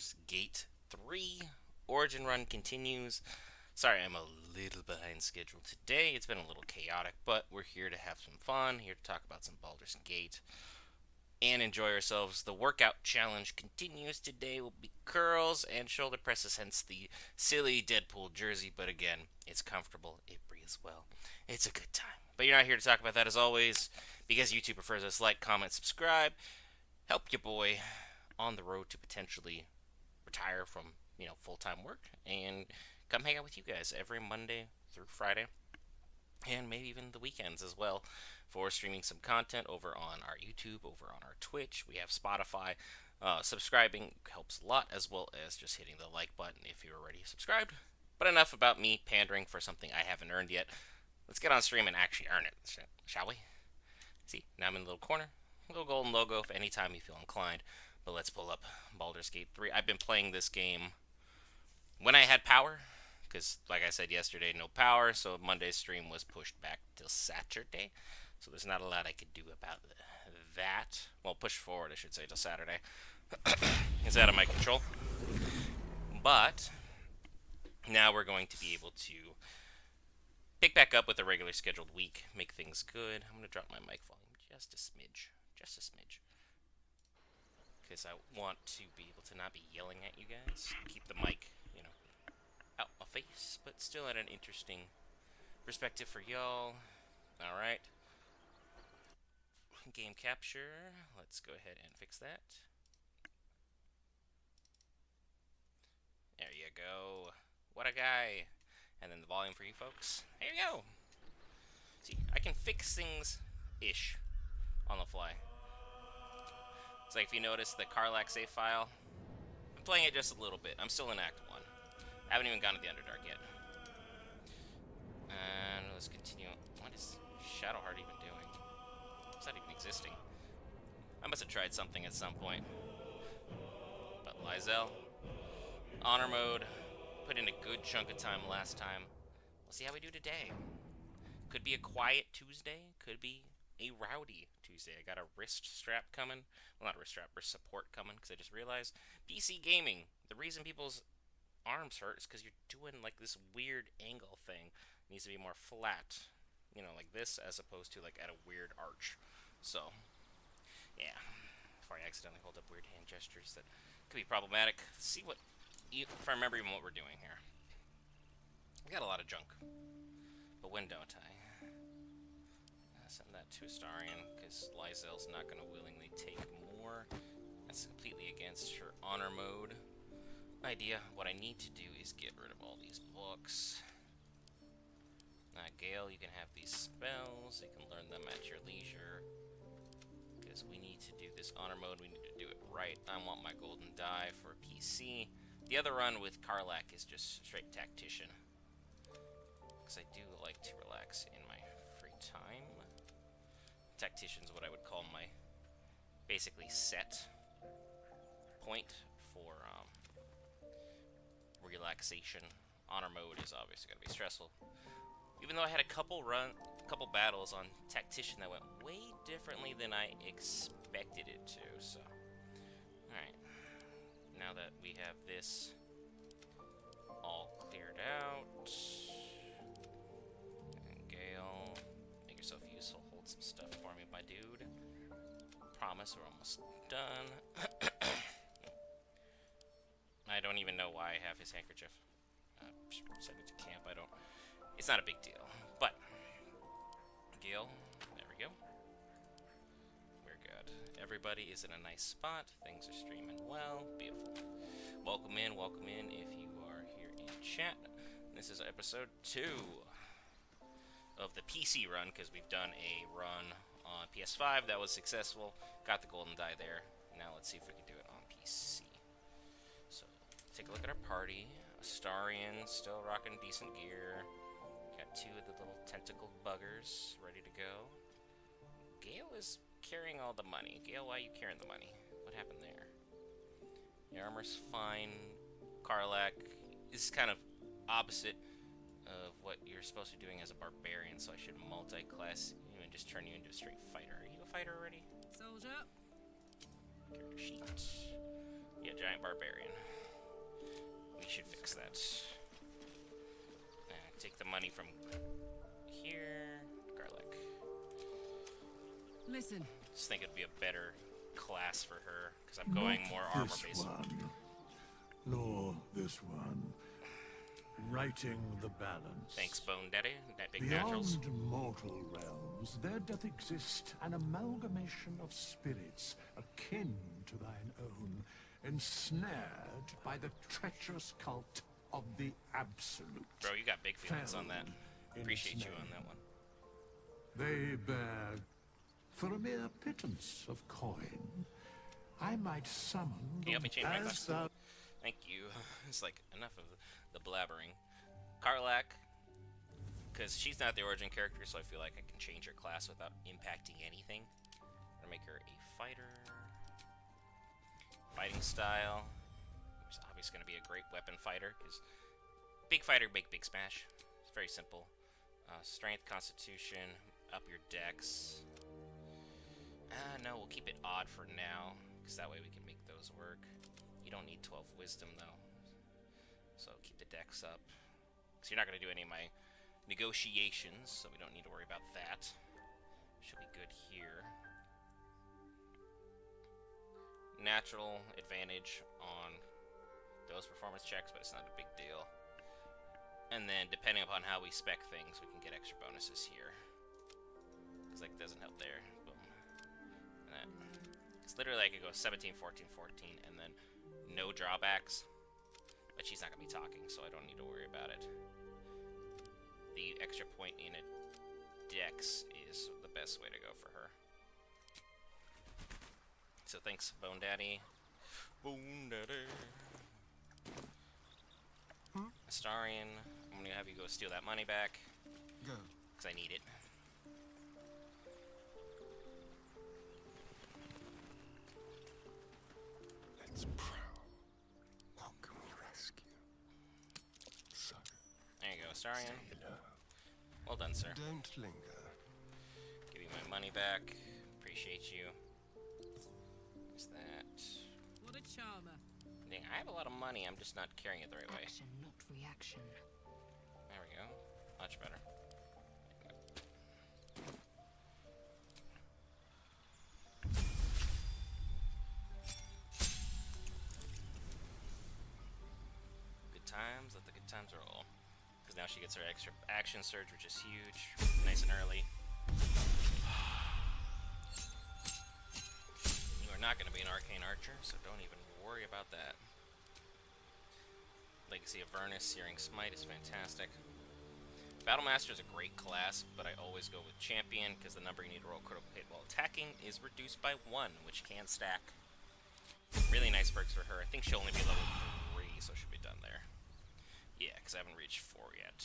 Baldur's Gate 3 Origin Run continues. Sorry, I'm a little behind schedule today. It's been a little chaotic, but we're here to have some fun, here to talk about some Baldur's Gate and enjoy ourselves. The workout challenge continues. Today will be curls and shoulder presses, hence the silly Deadpool jersey, but again, it's comfortable, it breathes well. It's a good time. But you're not here to talk about that as always, because YouTube prefers us. Like, comment, subscribe. Help your boy on the road to potentially retire from, full-time work and come hang out with you guys every Monday through Friday and maybe even the weekends as well for streaming some content over on our YouTube, over on our Twitch. We have Spotify. Subscribing helps a lot, as well as just hitting the like button if you're already subscribed. But enough about me pandering for something I haven't earned yet. Let's get on stream and actually earn it, shall we? See, now I'm in the little corner. Little golden logo if anytime you feel inclined. But let's pull up Baldur's Gate 3. I've been playing this game when I had power, because like I said yesterday, no power, so Monday's stream was pushed back till Saturday. So there's not a lot I could do about that. Well, push forward, I should say, till Saturday. It's out of my control. But now we're going to be able to pick back up with a regular scheduled week, make things good. I'm going to drop my mic volume just a smidge. Just a smidge. Because I want to be able to not be yelling at you guys. Keep the mic, out my face, but still at an interesting perspective for y'all. Alright. Game capture. Let's go ahead and fix that. There you go. What a guy. And then the volume for you folks. There you go. See, I can fix things-ish on the fly. It's like if you notice the Karlach save file, I'm playing it just a little bit. I'm still in Act 1. I haven't even gone to the Underdark yet. And let's continue. What is Shadowheart even doing? It's not even existing. I must have tried something at some point. But Lae'Zel, honor mode, put in a good chunk of time last time. We'll see how we do today. Could be a quiet Tuesday, could be a rowdy Tuesday. I got a wrist strap coming. Well, not a wrist strap, wrist support coming, because I just realized PC gaming, the reason people's arms hurt is because you're doing like this weird angle thing. It needs to be more flat, like this, as opposed to like at a weird arch. So, yeah. Before I accidentally hold up weird hand gestures that could be problematic. Let's see if I remember even what we're doing here. I got a lot of junk, but when don't I? Send that to Astarion, because Lae'Zel's not going to willingly take more. That's completely against her honor mode idea. What I need to do is get rid of all these books. Gale, you can have these spells. You can learn them at your leisure. Because we need to do this honor mode. We need to do it right. I want my golden die for PC. The other run with Karlach is just straight tactician. Because I do like to relax in my free time. Tactician's what I would call my basically set point for relaxation. Honor mode is obviously going to be stressful. Even though I had a couple battles on tactician that went way differently than I expected it to. So, alright. Now that we have this all cleared out, and Gale, make yourself useful. Hold some stuff for me, my dude. Promise we're almost done. I don't even know why I have his handkerchief. Send it to camp. It's not a big deal. But Gale, there we go. We're good. Everybody is in a nice spot. Things are streaming well. Beautiful. Welcome in if you are here in chat. This is episode 2 of the PC run, because we've done a run on PS5 that was successful. Got the golden die there. Now let's see if we can do it on PC. So, take a look at our party. Astarion, still rocking decent gear. Got 2 of the little tentacle buggers ready to go. Gale is carrying all the money. Gale, why are you carrying the money? What happened there? Your armor's fine. Karlach is kind of opposite of what you're supposed to be doing as a barbarian, so I should multi-class you and just turn you into a straight fighter. Are you a fighter already? Soldier. Character sheet. Yeah, giant barbarian. We should fix that. Take the money from here. Garlic. Listen. Just think it'd be a better class for her, because I'm going more armor-based. Nor this one. Righting the balance. Thanks, Bone Daddy. That big Beyond naturals. mortal realms, there doth exist an amalgamation of spirits akin to thine own, ensnared by the treacherous cult of the Absolute. Bro, you got big feelings on that. Appreciate you on that one. They bear, for a mere pittance of coin, I might summon Can you help me change my as class? Thank you. It's like, enough of the blabbering. Karlach, because she's not the origin character, so I feel like I can change her class without impacting anything. I'm gonna make her a fighter. Fighting style. She's obviously gonna be a great weapon fighter, because big fighter, big smash. It's very simple. Strength, constitution, up your dex. No, we'll keep it odd for now, because that way we can make those work. You don't need 12 wisdom, though. So keep the dex up. Because you're not going to do any of my negotiations, so we don't need to worry about that. Should be good here. Natural advantage on those performance checks, but it's not a big deal. And then, depending upon how we spec things, we can get extra bonuses here. Because, like, doesn't help there. Boom. And that. It's literally, I could go 17, 14, 14, and then no drawbacks. But she's not going to be talking, so I don't need to worry about it. The extra point in a dex is the best way to go for her. So thanks, Bone Daddy. Bone Daddy. Astarion, I'm going to have you go steal that money back. Go. Because I need it. Let's prowl. What can we rescue? So, There you go, Astarion. say hello. Well done, sir. Don't linger. Give you my money back. Appreciate you. What's that? What a charmer. Dang, I have a lot of money. I'm just not carrying it the right way. Action, not reaction. There we go. Much better. Good times. Let the good times roll. Because now she gets her extra action surge, which is huge. Nice and early. You are not going to be an arcane archer, so don't even worry about that. Legacy of Vernus, Searing Smite is fantastic. Battlemaster is a great class, but I always go with Champion because the number you need to roll critical hit while attacking is reduced by 1, which can stack. Really nice perks for her. I think she'll only be level 3, so she'll be done there. Yeah, because I haven't reached 4 yet.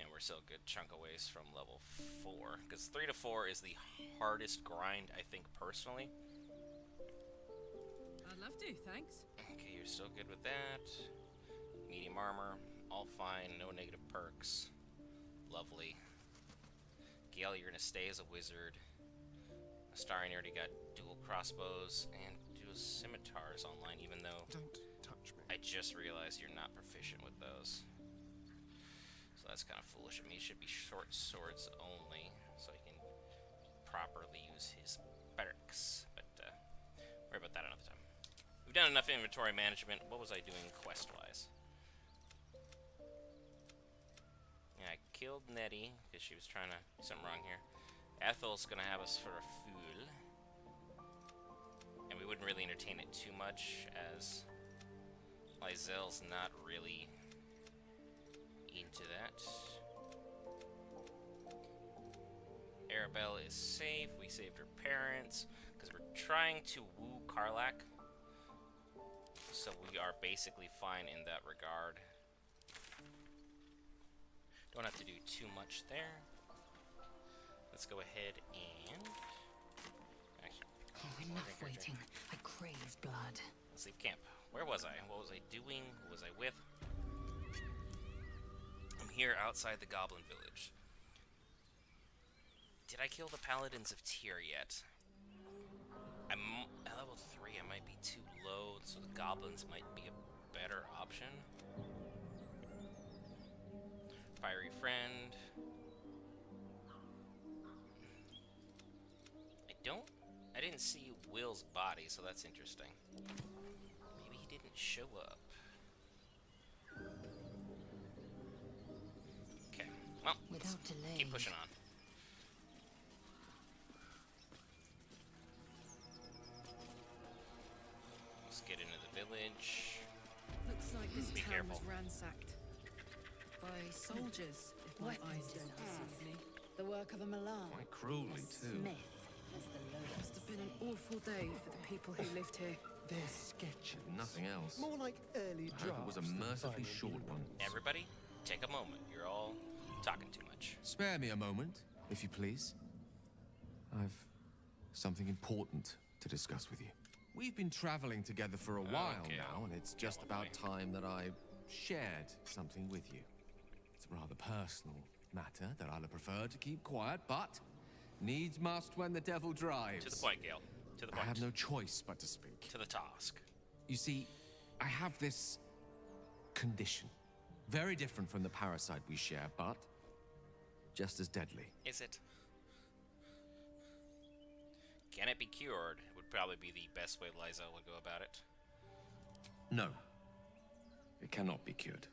And we're still a good chunk away from level 4. Because 3 to 4 is the hardest grind, I think, personally. I'd love to, thanks. Okay, you're still good with that. Medium armor, all fine, no negative perks. Lovely. Gale, you're going to stay as a wizard. Astarion already got dual crossbows and dual scimitars online, even though Don't touch me. I just realized you're not proficient with those. So that's kind of foolish of me. It should be short swords only, so he can properly use his perks. But worry about that another time. We've done enough inventory management. What was I doing quest-wise? Yeah, I killed Nettie because she was trying to do something wrong here. Ethel's gonna have us for a fool. And we wouldn't really entertain it too much, as Lae'Zel's not really into that. Arabelle is safe. We saved her parents because we're trying to woo Karlach. So we are basically fine in that regard. Don't have to do too much there. Let's go ahead and... Actually, Oh, enough waiting. I crave blood. let's leave camp. Where was I? What was I doing? Who was I with? I'm here outside the Goblin Village. Did I kill the Paladins of Tyr yet? I'm at level 3. I might be too low, so the goblins might be a better option. Fiery friend. I didn't see Will's body, so that's interesting. Maybe he didn't show up. Okay, well, let's Without delay. keep pushing on. Let's get into the village. Looks like this Be town careful. was ransacked by soldiers, if my eyes don't deceive me. The work of a Milan. Quite cruelly, too. Smith as the lowest. Must have been an awful day for the people who lived here. They're sketchy. Nothing else. More like early I hope it was a drafts than mercifully final short build. one. Everybody, take a moment. You're all talking too much. Spare me a moment, if you please. I've something important to discuss with you. We've been traveling together for a while Okay. now, and it's just Go away. about time that I shared something with you. It's a rather personal matter that I'd have preferred to keep quiet, but needs must when the devil drives. To the point, Gale. To the I point. have no choice but to speak. To the task. You see, I have this condition. Very different from the parasite we share, but just as deadly. Is it? Can it be cured? Would probably be the best way Lae'Zel would go about it. No. It cannot be cured.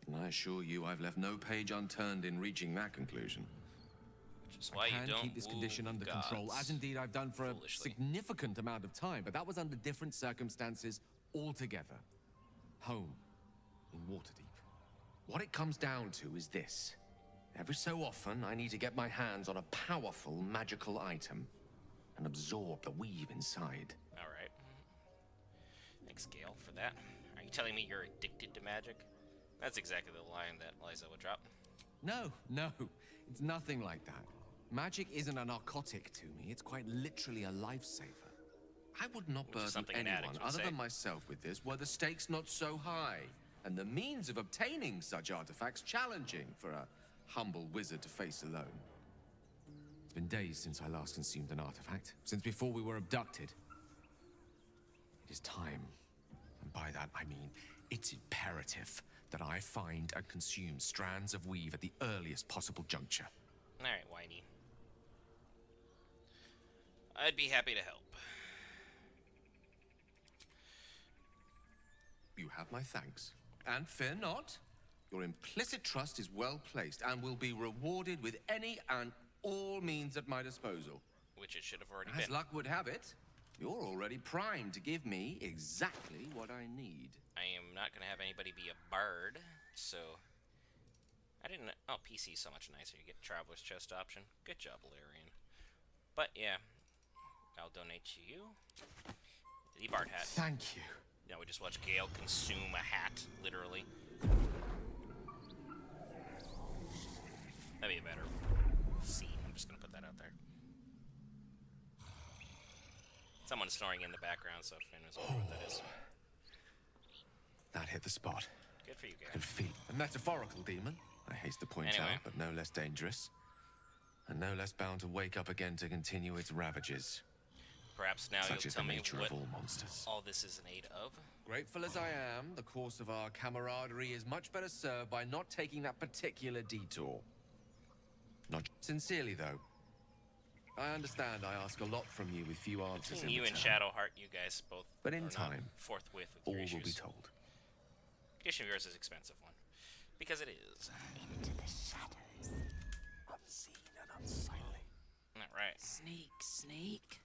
And I assure you, I've left no page unturned in reaching that conclusion. Which is why I you can don't keep this woo condition under control, gods as indeed I've done for a foolishly. significant amount of time, but that was under different circumstances altogether. Home, in Waterdeep. What it comes down to is this. Every so often, I need to get my hands on a powerful magical item and absorb the weave inside. Alright. Thanks, Gale, for that. Are you telling me you're addicted to magic? That's exactly the line that Lae'Zel would drop. No, no, it's nothing like that. Magic isn't a narcotic to me, it's quite literally a lifesaver. I would not Which is burden something an anyone addict would other say. than myself with this were the stakes not so high, and the means of obtaining such artifacts challenging for a humble wizard to face alone. It's been days since I last consumed an artifact, since before we were abducted. It is time, and by that I mean it's imperative that I find and consume strands of weave at the earliest possible juncture. Alright, Whitey. I'd be happy to help. You have my thanks. And fear not, your implicit trust is well placed and will be rewarded with any and all means at my disposal. Which it should have already As been. luck would have it, you're already primed to give me exactly what I need. I am not going to have anybody be a bard, so... I didn't... Oh, PC is so much nicer. You get Traveler's Chest option. Good job, Larian. But, yeah. I'll donate to you. The bard hat. Thank you. Now we just watch Gale consume a hat, literally. That'd be a better scene. I'm just going to put that out there. Someone's snoring in the background, so Finn is wondering what that is. That hit the spot. Good for you, I Gale. could feel a metaphorical demon, I haste to point Anyway. out, but no less dangerous. And no less bound to wake up again to continue its ravages. Perhaps now Such you'll is the tell me nature what of all monsters. all this is in aid of. Grateful as I am, the course of our camaraderie is much better served by not taking that particular detour. Not sincerely, though. I understand I ask a lot from you with few answers Between in you and return. Shadowheart, you guys both But in are not time, forthwith with All your will issues. be told. Edition of yours is an expensive one. Because it is. Into the shadows. Unseen and unsightly. Alright. Sneak, sneak.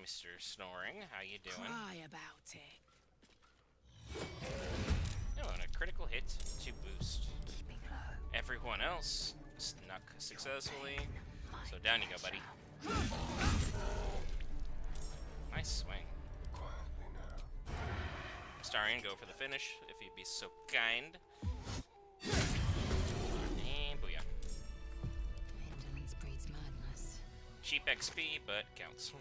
Mr. Snoring, how you doing? Cry about it. Oh, and a critical hit to boost. Everyone else snuck successfully. So down you go, buddy. Nice swing. Quietly now. Starian, go for the finish, if you'd be so kind. And booyah. Indolence breeds madness. Cheap XP, but counts.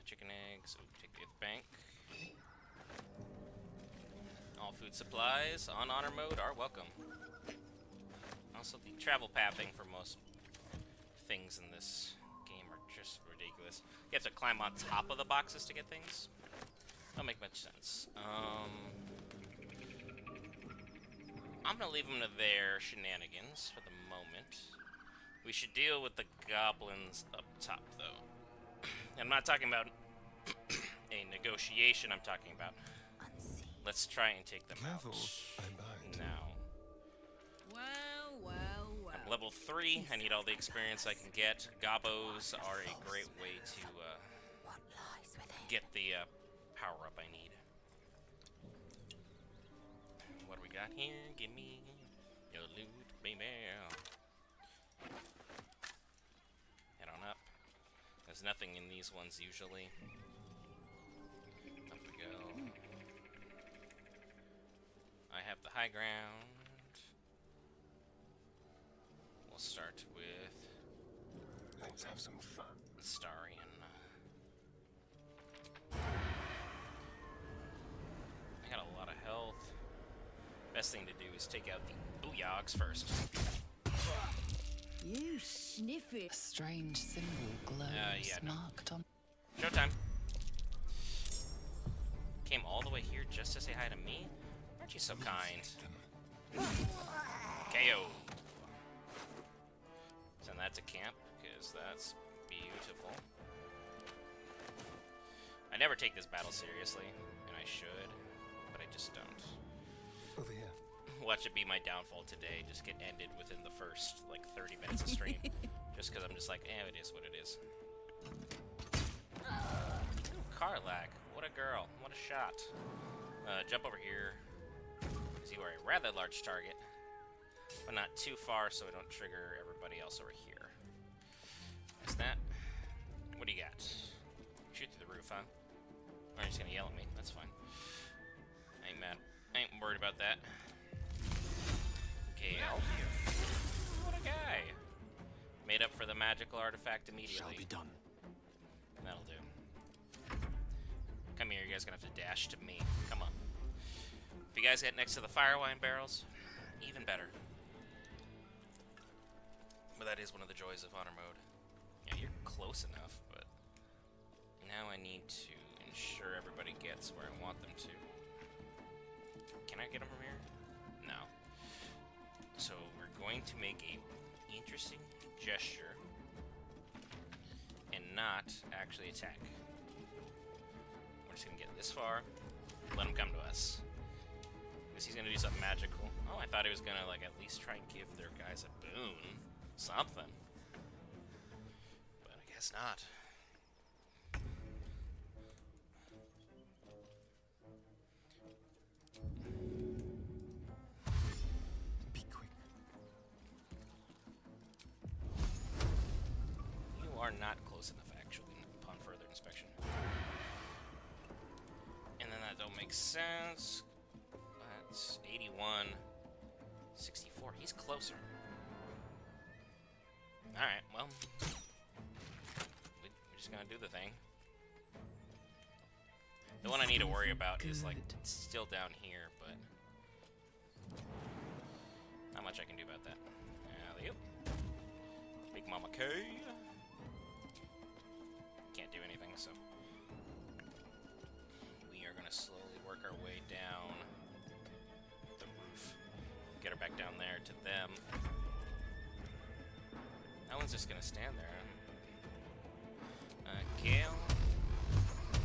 Chicken eggs. Ooh, take the bank. All food supplies on honor mode are welcome. Also, the travel pathing for most things in this game are just just ridiculous. You have to climb on top of the boxes to get things. Don't make much sense. I'm gonna leave them to their shenanigans for the moment. We should deal with the goblins up top, though. I'm not talking about a negotiation. I'm talking about let's try and take them Careful, out I bind. now. Well, well, well. I'm level 3. I need all the experience I can get. Gobos are a great way to get the power up I need. What do we got here? Give me your loot, baby. Head on up. There's nothing in these ones usually. Up we go. I have the high ground. We'll start with Let's have some fun. Starian. I got a lot of health. Best thing to do is take out the booyogs first. You sniff A it. strange symbol glows yeah, no. marked on. Showtime. Came all the way here just to say hi to me? Aren't you so kind? KO. Send that to camp, because that's beautiful. I never take this battle seriously, and I should, but I just don't. Over here. Watch it be my downfall today, just get ended within the first, like, 30 minutes of stream. Just because I'm just like, it is what it is. Ooh, Karlak, what a girl, what a shot. Jump over here, because you are a rather large target, but not too far so I don't trigger everybody else over here. Is that? What do you got? Shoot through the roof, huh? Or you're just gonna yell at me, that's fine. I ain't mad. I ain't worried about that. KL. What a guy. Made up for the magical artifact immediately. Shall be done. That'll do. Come here, you guys gonna have to dash to me. Come on. If you guys get next to the fire wine barrels, even better. But that is one of the joys of honor mode. Yeah, you're close enough, but now I need to ensure everybody gets where I want them to. Can I get them from here? No. So we're going to make a interesting gesture and not actually attack. We're just gonna get this far, let him come to us. Because he's gonna do something magical. Oh, I thought he was gonna like at least try and give their guys a boon. Something. But I guess not. Be quick. You are not close enough, actually, upon further inspection. And then that don't make sense. That's 81, 64. He's closer. Alright, well. We're just gonna do the thing. The one I need to worry about is, like, still down here, but not much I can do about that. Alley-oop. Big Mama K. Can't do anything, so we are gonna slowly work our way down the roof. Get her back down there to them. That one's just gonna stand there. Gale.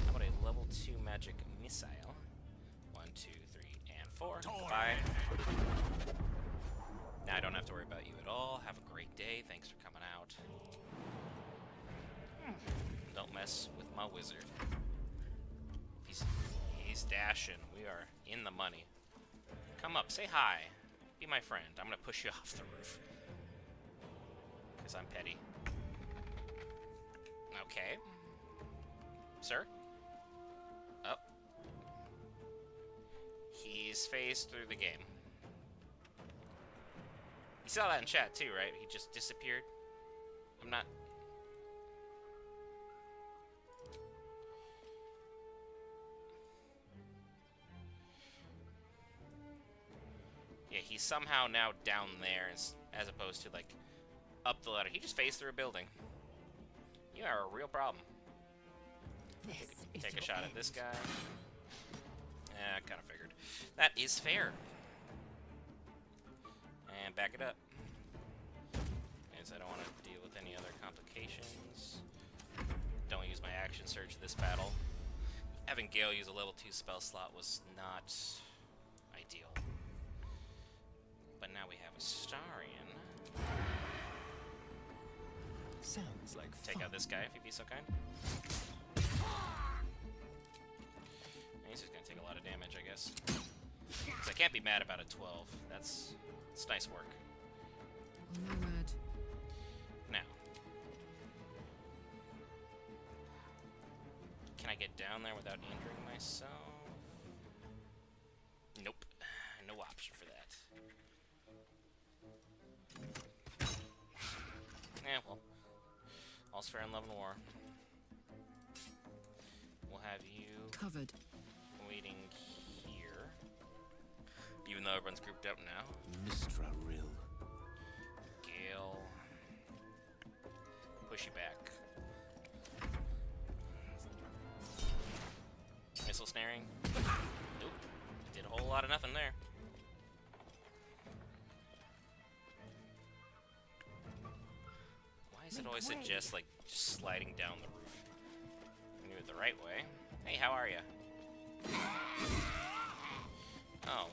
How about a level 2 magic missile? 1, 2, 3, and 4. Goodbye. Now I don't have to worry about you at all. Have a great day. Thanks for coming out. Don't mess with my wizard. He's dashing. We are in the money. Come up. Say hi. Be my friend. I'm gonna push you off the roof. Because I'm petty. Okay. Sir? Oh. He's phased through the game. You saw that in chat too, right? He just disappeared. I'm not... Yeah, he's somehow now down there as opposed to, like, up the ladder. He just phased through a building. You You are a real problem. This is Take a your shot end. at this guy. Yeah, I kind of figured. That is fair. And back it up. Because I don't want to deal with any other complications. Don't use my action surge this battle. Having Gale use a level 2 spell slot was not ideal. But now we have a Starion. Sounds like Take fun. out this guy if you'd be so kind. He's just gonna take a lot of damage, I guess. 'Cause I can't be mad about a 12. It's nice work. Nomad. Now, can I get down there without injuring myself? Nope. No option for that. Yeah, well, all's fair in love and war. We'll have you Covered. waiting here. Even though everyone's grouped up now. Mistra Rill. Gale. Push you back. Missile snaring. Nope. Did a whole lot of nothing there. Why does it always suggest, like, just sliding down the roof? I knew it the right way. Hey, how are ya? Oh,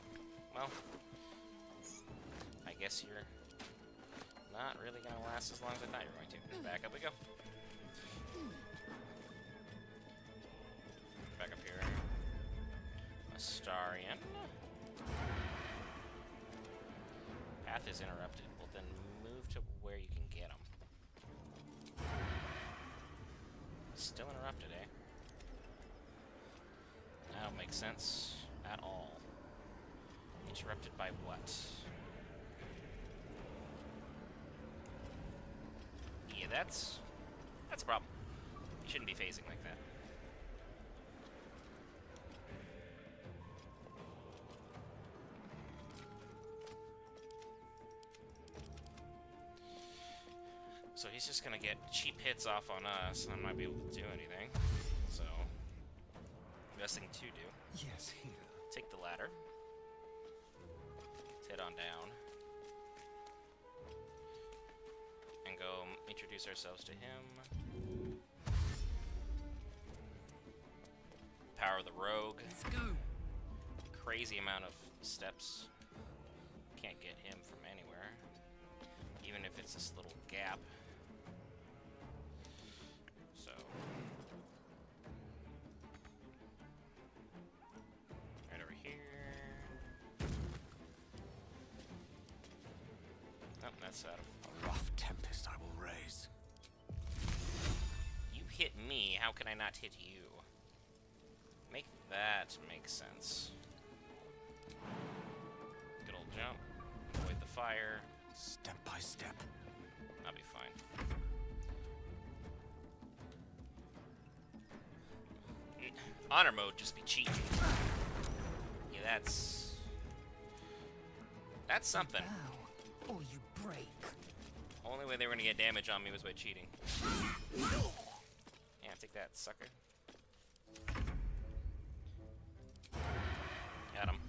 well, I guess you're not really gonna last as long as I thought you were going to. Back up we go. Back up here. Astarion. Path is interrupted. Well, then move to where you can get him. Still interrupted, eh? That don't make sense at all. Interrupted by what? Yeah, that's a problem. You shouldn't be phasing like that. So he's just gonna get cheap hits off on us and not be able to do anything. So, best thing to do, Yes, here. take the ladder. Let's head on down. And go introduce ourselves to him. Power of the Rogue. Let's go. Crazy amount of steps. Can't get him from anywhere. Even if it's this little gap. So. Right over here. Oh, that's out of. A rough tempest I will raise. You hit me, how can I not hit you? Make that make sense. Good old jump. Avoid the fire. Step by step. I'll be fine. Honor mode just be cheating. Yeah, that's something. Bow, or you break. Only way they were gonna get damage on me was by cheating. Yeah, take that, sucker. Got him.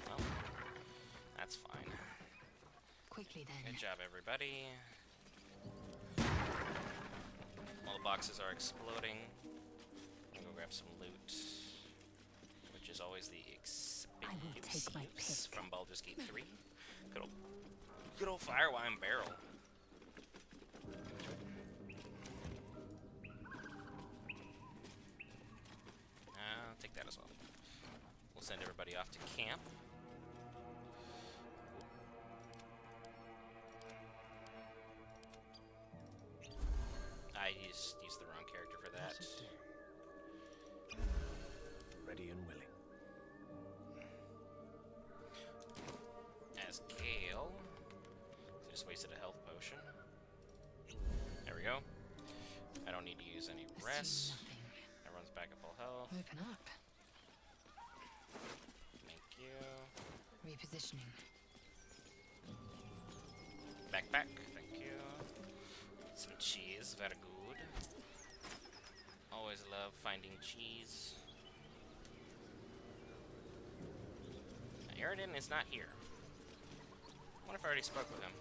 Well, that's fine. Quickly then. Good job, everybody. All the boxes are exploding. I'm gonna go grab some loot, which is always the I will take my expensives pick. from Baldur's Gate 3. Good old Firewine barrel. I'll take that as well. We'll send everybody off to camp. I used the wrong character for that. Ready and willing. As Gale. So just wasted a health potion. There we go. I don't need to use any Assume rest. nothing. Everyone's back at full health. Open up. Thank you. Repositioning. Backpack, thank you. Some cheese, very good. Always love finding cheese. Aridin is not here. I wonder if I already spoke with him.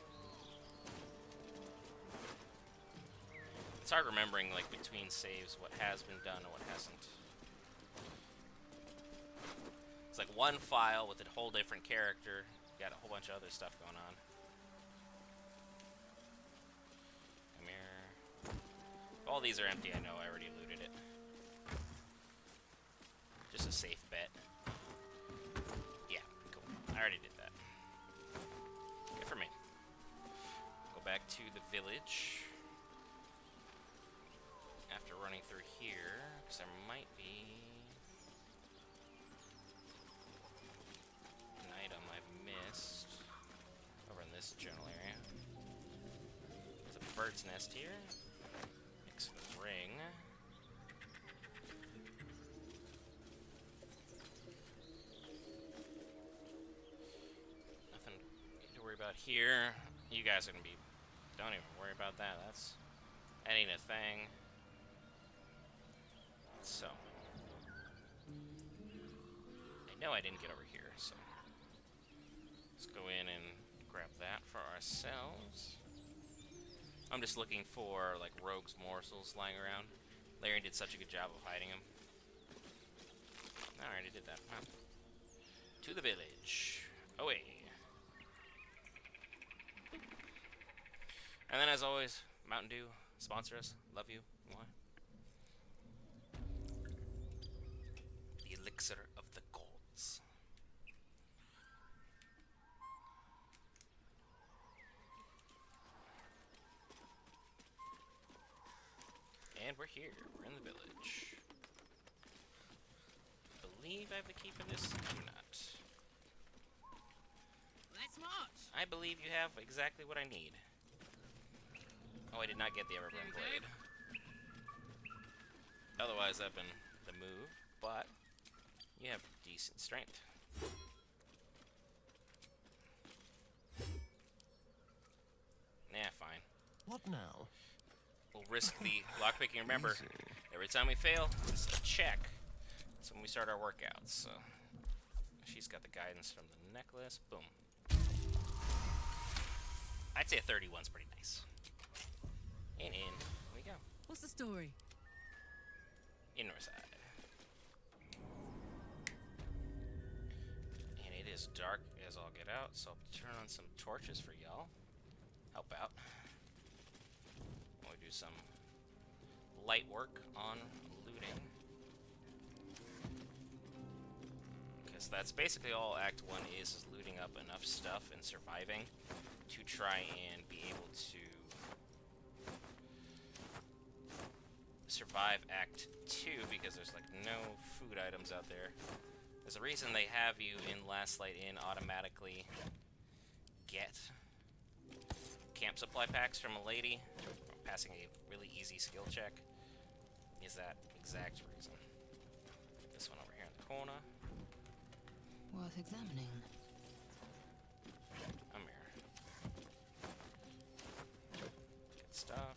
It's hard remembering, like, between saves what has been done and what hasn't. It's like one file with a whole different character. Got a whole bunch of other stuff going on. Come here. If all these are empty, I know I already looted it. Just a safe bet. Yeah, cool. I already did that. Good for me. Go back to the village. After running through here, because there might be an item I've missed over in this general area. There's a bird's nest here. Makes a ring. Nothing to worry about here. You guys are gonna be. Don't even worry about that. That ain't a thing. So, I know I didn't get over here, so let's go in and grab that for ourselves. I'm just looking for, like, rogue's morsels lying around. Larry did such a good job of hiding them. I already did that. Huh. To the village. Away. And then, as always, Mountain Dew, sponsor us. Love you. Mwah. Elixir of the gods. And we're here. We're in the village. Believe I have the key for this? I do not. Let's march. I believe you have exactly what I need. Oh, I did not get the Everburn Blade. Otherwise, that'd been the move, but you have decent strength. Nah, fine. What now? We'll risk the lockpicking. Remember, every time we fail, it's a check. That's when we start our workouts. So she's got the guidance from the necklace. Boom. I'd say a 31's pretty nice. And in we go. What's the story? Inner side. And it is dark as all get out, so I'll turn on some torches for y'all. Help out. We'll do some light work on looting. Because that's basically all Act 1 is looting up enough stuff and surviving to try and be able to survive Act 2, because there's like no food items out there. There's a reason they have you in Last Light Inn automatically get camp supply packs from a lady, passing a really easy skill check, is that exact reason. This one over here in the corner. Worth examining. I'm here. Good stuff.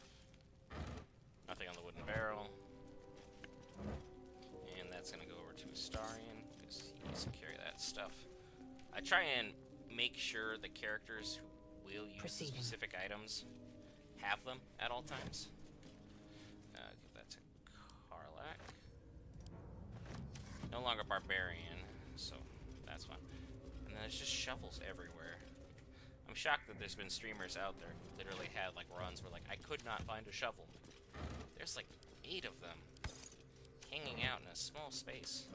Nothing on the wooden barrel. And that's gonna go over to Astarion, because he needs to carry that stuff. I try and make sure the characters who will use specific items have them at all times. Give that to Karlach. No longer Barbarian, so that's fine. And then there's just shovels everywhere. I'm shocked that there's been streamers out there who literally had like runs where like I could not find a shovel. There's like 8 of them hanging out in a small space.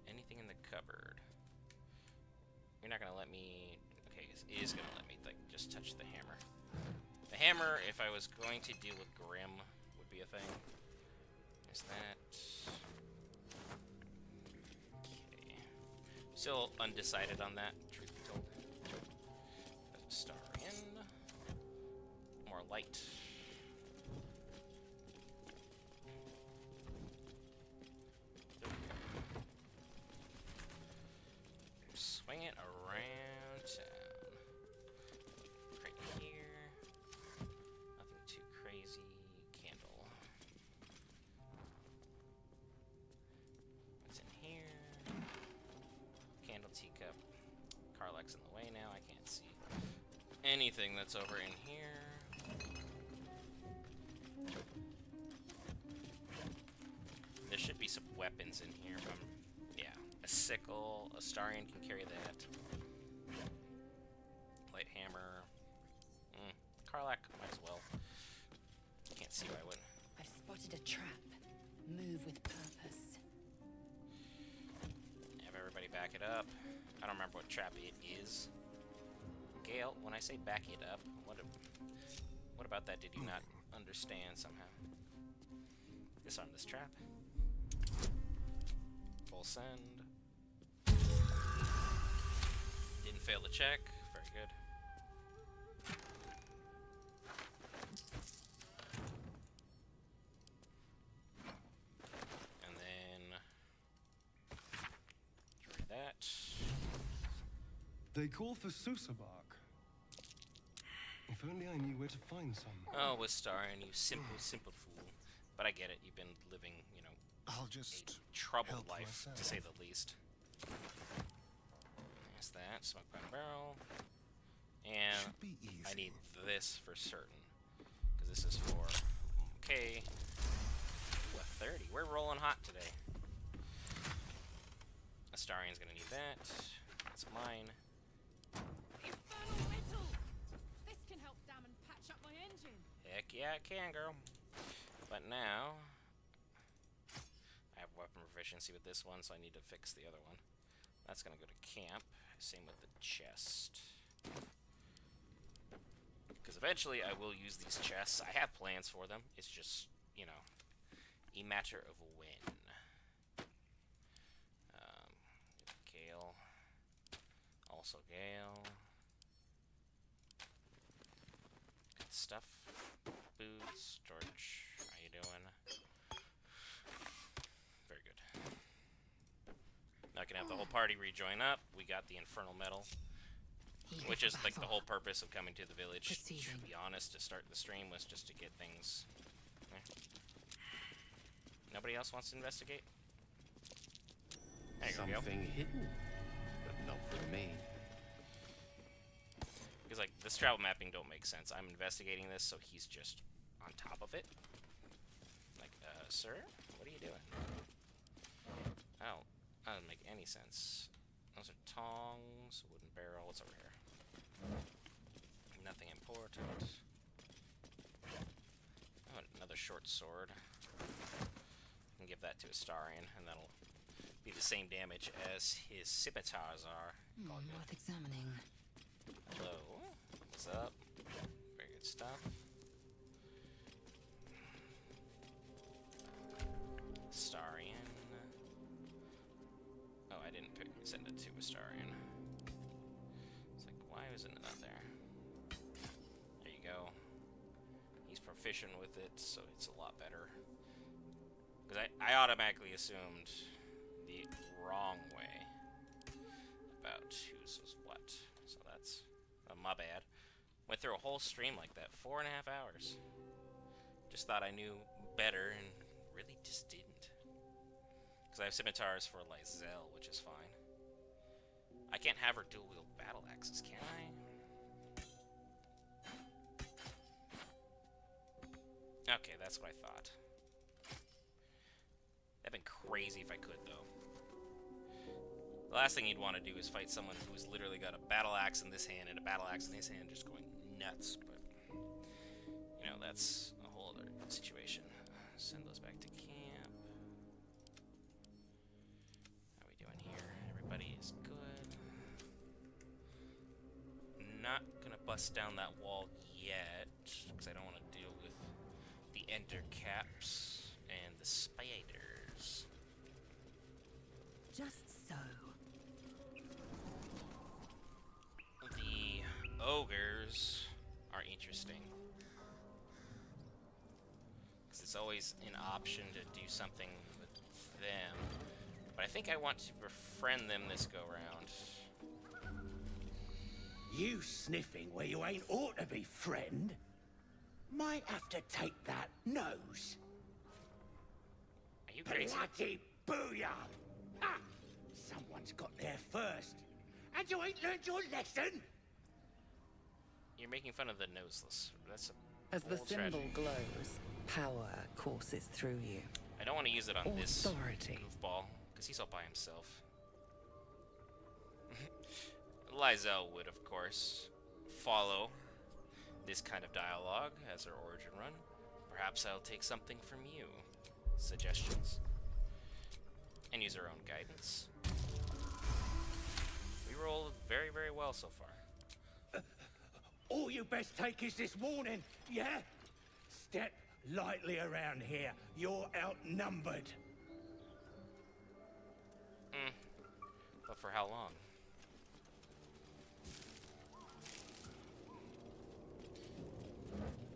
Anything in the cupboard? You're not gonna let me. Okay, it is gonna let me like just touch the hammer. The hammer, if I was going to deal with Grim, would be a thing. There's that. Okay. Still undecided on that, truth be told. There's a star in. More light. Swing it around town. Karlach's in the way now. I can't see anything that's over in here. There should be some weapons in here. Yeah, a sickle, a Starian can carry that. Light hammer. Karlach, might as well. Can't see why I wouldn't. I've spotted a trap. Move with purpose. Have everybody back it up. I don't remember what trap it is. Gale, when I say back it up, what about that did you not understand somehow? Disarm this trap. Full send. Didn't fail the check. Very good. And then destroy that. They call for Susa bark. If only I knew where to find some. Oh, Wistarian, you simple fool. But I get it. You've been living, you know, I'll a just troubled help life, myself. to say the least. There's that. Smoke by barrel. And Should be easy. I need this for certain. Because this is for... Okay. Ooh, a 30. We're rolling hot today. Astarian's gonna need that. That's mine. Infernal metal! This can help damn and patch up my engine. Heck yeah, it can, girl. But now... I have weapon proficiency with this one, so I need to fix the other one. That's gonna go to camp. Same with the chest. Because eventually I will use these chests. I have plans for them. It's just, you know, a matter of when. Gale. Also Gale. Good stuff. Boots. George. How you doing? Very good. Now I can have the whole party rejoin up. We got the Infernal Metal. Which is like the whole purpose of coming to the village, to be honest, to start the stream was just to get things... Nobody else wants to investigate? There you go. Something hidden, but not for me. Because like, this travel mapping don't make sense. I'm investigating this, so he's just on top of it. Like, sir? What are you doing? Oh, that doesn't make any sense. Those are tongs, wooden barrel, what's over here? Nothing important. Oh, another short sword. I can give that to Astarian, and that'll be the same damage as his scimitars are. All good. Worth examining. Hello. What's up? Very good stuff. Astarian. Oh, I didn't send it to Astarian. It's like, why isn't it not there? There you go. He's proficient with it, so it's a lot better. Because I automatically assumed the wrong way about whose was what. So that's my bad. Went through a whole stream like that, 4.5 hours. Just thought I knew better and really just didn't. Because I have scimitars for Lae'Zel, which is fine. I can't have her dual wield battle axes, can I? Okay, that's what I thought. That'd been crazy if I could, though. The last thing you'd want to do is fight someone who's literally got a battle axe in this hand and a battle axe in his hand, just going nuts. But you know, that's a whole other situation. Send those back to camp. How are we doing here? Everybody is good. Not gonna bust down that wall yet, because I don't want to deal with the ender caps and the spiders. Just so. The ogres are interesting. Because it's always an option to do something with them. But I think I want to befriend them this go round. You sniffing where you ain't ought to be, friend. Might have to take that nose. Are you crazy? Bloody booyah! Ha! Someone's got there first. And you ain't learned your lesson? You're making fun of the noseless. That's a As the bold symbol strategy. glows, power courses through you. I don't want to use it on this Authority. goofball, because he's all by himself. Lae'Zel would, of course, follow this kind of dialogue as her origin run. Perhaps I'll take something from you. Suggestions. And use our own guidance. We rolled very, very well so far. All you best take is this warning, yeah? Step lightly around here. You're outnumbered. But for how long?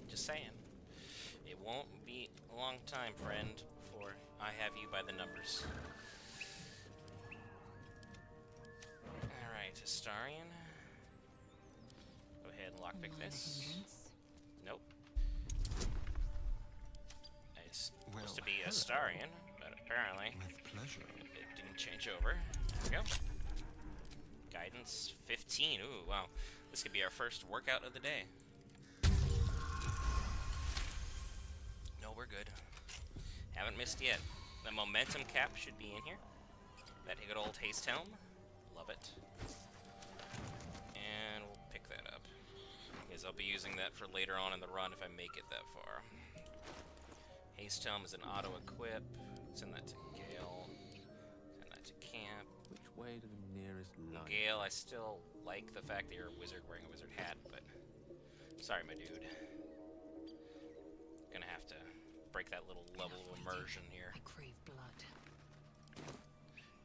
Just saying. It won't be a long time, friend, before I have you by the numbers. Alright, Astarion. Go ahead and lockpick this. Nope. It's supposed to be Astarion, but apparently With pleasure. it didn't change over. There we go. Guidance 15. Ooh, wow. This could be our first workout of the day. No, we're good. Haven't missed yet. The momentum cap should be in here. That good old haste helm. Love it. And we'll pick that up. Because I'll be using that for later on in the run if I make it that far. Haste helm is an auto equip. Send that to Gale. Send that to camp. Which way to the nearest light? Gale, I still like the fact that you're a wizard wearing a wizard hat, but sorry, my dude. Gonna have to break that little level of immersion here. I crave blood.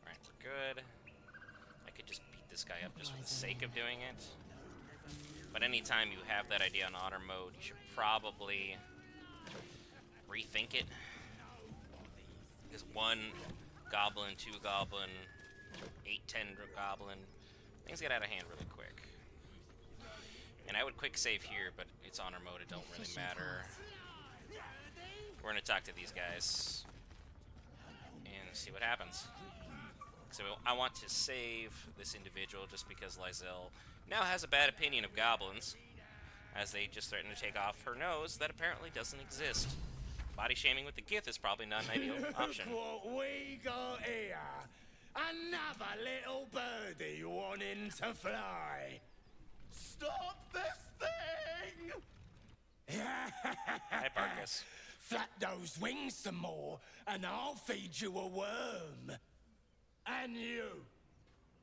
Alright, we're good. I could just beat this guy up just for the sake of doing it. But anytime you have that idea on honor mode, you should probably rethink it. Because 1 goblin, 2 goblin, 8-10 goblin, things get out of hand really quick. And I would quick save here, but it's honor mode, it don't really matter. We're gonna talk to these guys and see what happens. So I want to save this individual just because Lae'Zel now has a bad opinion of goblins, as they just threaten to take off her nose that apparently doesn't exist. Body shaming with the gith is probably not an ideal option. Look what we got here. Another little birdie wanting to fly. Stop this thing! Hi, Barkus. Flap those wings some more, and I'll feed you a worm. And you.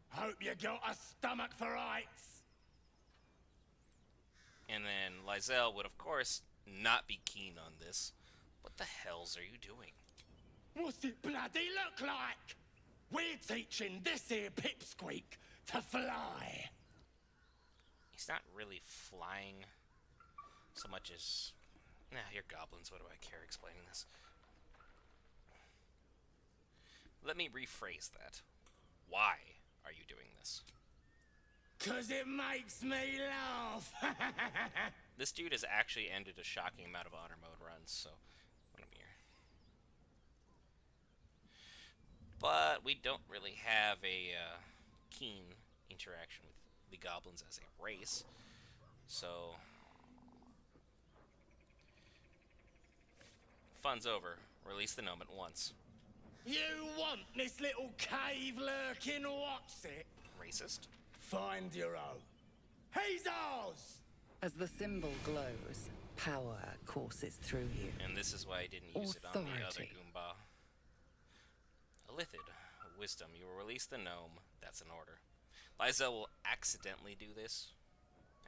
Hope you got a stomach for heights. And then Lae'Zel would, of course, not be keen on this. What the hells are you doing? What's it bloody look like? We're teaching this here pipsqueak to fly. He's not really flying so much as... Nah, you're goblins, what do I care explaining this? Let me rephrase that. Why are you doing this? 'Cause it makes me laugh. This dude has actually ended a shocking amount of honor mode runs, so... Let me here. But we don't really have a keen interaction with the goblins as a race, so... Fun's over. Release the gnome at once. You want this little cave lurking what's it? Racist. Find your own. He's ours! As the symbol glows, power courses through you. And this is why I didn't use it on the other Authority. Goomba. Elithid, wisdom. You will release the gnome. That's an order. Lae'Zel will accidentally do this.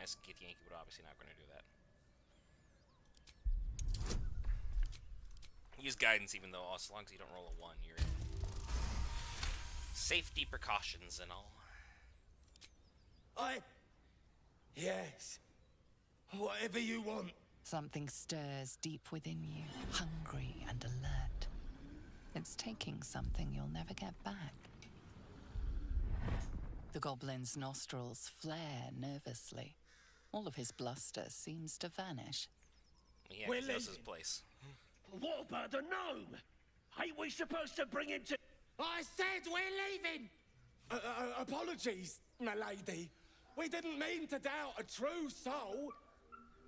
As Githyanki would obviously not going to do that. Use guidance even though, as long as you don't roll a 1, you're in. Safety precautions and all. Yes. Whatever you want. Something stirs deep within you, hungry and alert. It's taking something you'll never get back. The goblin's nostrils flare nervously. All of his bluster seems to vanish. Yeah, We're 'cause that was his leaving. place. What about the gnome? Ain't we supposed to bring him to... I said we're leaving! Apologies. my lady. We didn't mean to doubt a true soul.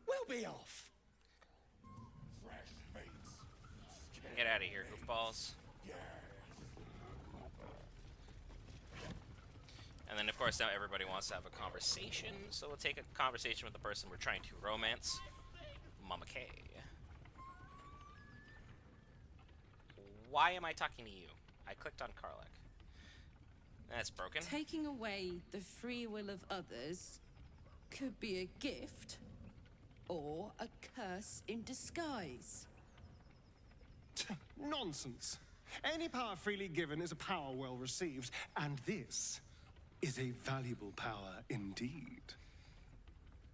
We'll be off. Fresh meats. Get out of here, goofballs. And then, of course, now everybody wants to have a conversation, so we'll take a conversation with the person we're trying to romance, Mama K. Why am I talking to you? I clicked on Karlach. That's broken. Taking away the free will of others could be a gift or a curse in disguise. Nonsense. Any power freely given is a power well received, and this is a valuable power indeed.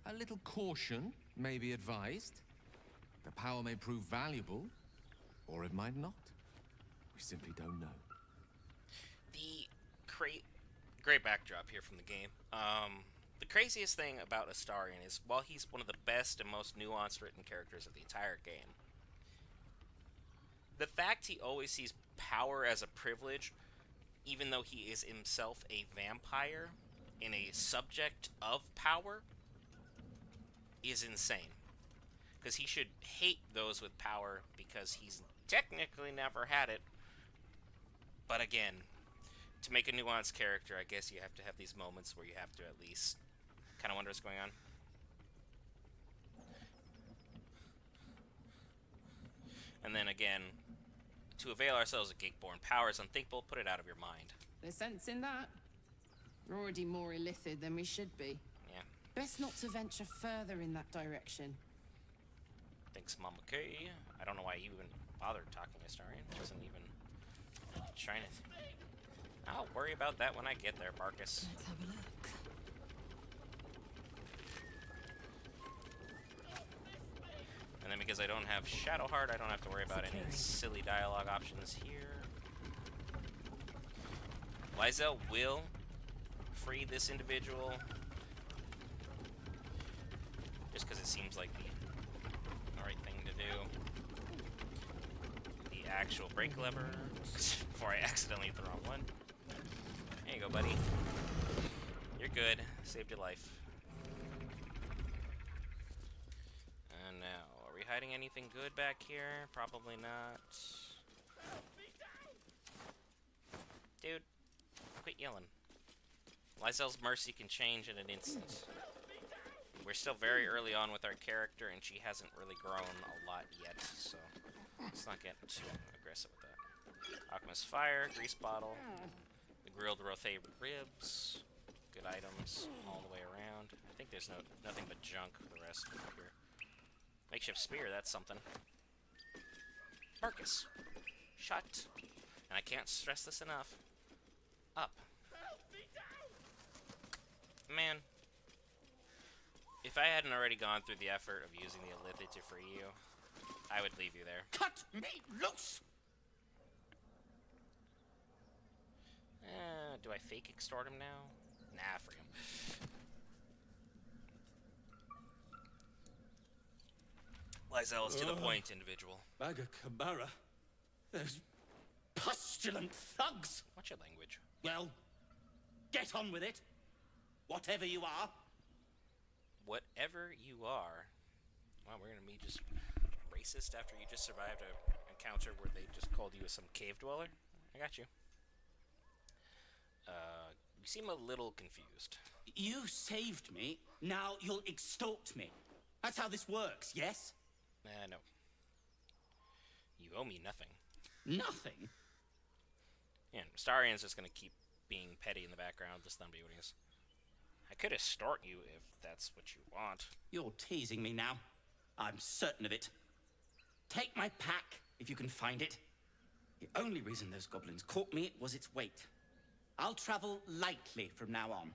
A little caution may be advised. The power may prove valuable, or it might not. We simply don't know. The great backdrop here from the game. The craziest thing about Astarion is, while he's one of the best and most nuanced written characters of the entire game, the fact he always sees power as a privilege, even though he is himself a vampire and a subject of power, is insane. Because he should hate those with power because he's technically never had it. But again, to make a nuanced character, I guess you have to have these moments where you have to at least kind of wonder what's going on. And then again, to avail ourselves of geek-born powers unthinkable, put it out of your mind. There's sense in that. We're already more illithid than we should be. Yeah. Best not to venture further in that direction. Thanks, Mama K. I don't know why you even bothered talking to Astarion. Wasn't even trying to... I'll worry about that when I get there, Marcus. Let's have a look. And then because I don't have Shadowheart, I don't have to worry about any silly dialogue options here. Lae'Zel will free this individual. Just because it seems like the right thing to do. The actual brake lever. Before I accidentally hit the wrong one. There you go, buddy. You're good. Saved your life. And now, are we hiding anything good back here? Probably not. Dude, quit yelling. Lae'Zel's mercy can change in an instant. We're still very early on with our character, and she hasn't really grown a lot yet, so let's not get too aggressive with that. Alchemist Fire, Grease Bottle, the Grilled Rothe Ribs, good items all the way around. I think there's nothing but junk for the rest of here. Makeshift Spear, that's something. Marcus, shut. And I can't stress this enough. Up. Man, if I hadn't already gone through the effort of using the Illithid to free you, I would leave you there. Cut me loose! Do I fake extort him now? Nah, free him. Lae'Zel is to the point, individual. Bagakabara. Those pustulant thugs. What's your language? Well, get on with it. Whatever you are. Whatever you are. Wow, we're gonna be just racist after you just survived an encounter where they just called you some cave dweller? I got you. You seem a little confused. You saved me. Now you'll extort me. That's how this works, yes? No. You owe me nothing. Nothing? Yeah, Astarion's just gonna keep being petty in the background, just not be what he is. I could extort you if that's what you want. You're teasing me now. I'm certain of it. Take my pack, if you can find it. The only reason those goblins caught me was its weight. I'll travel lightly from now on.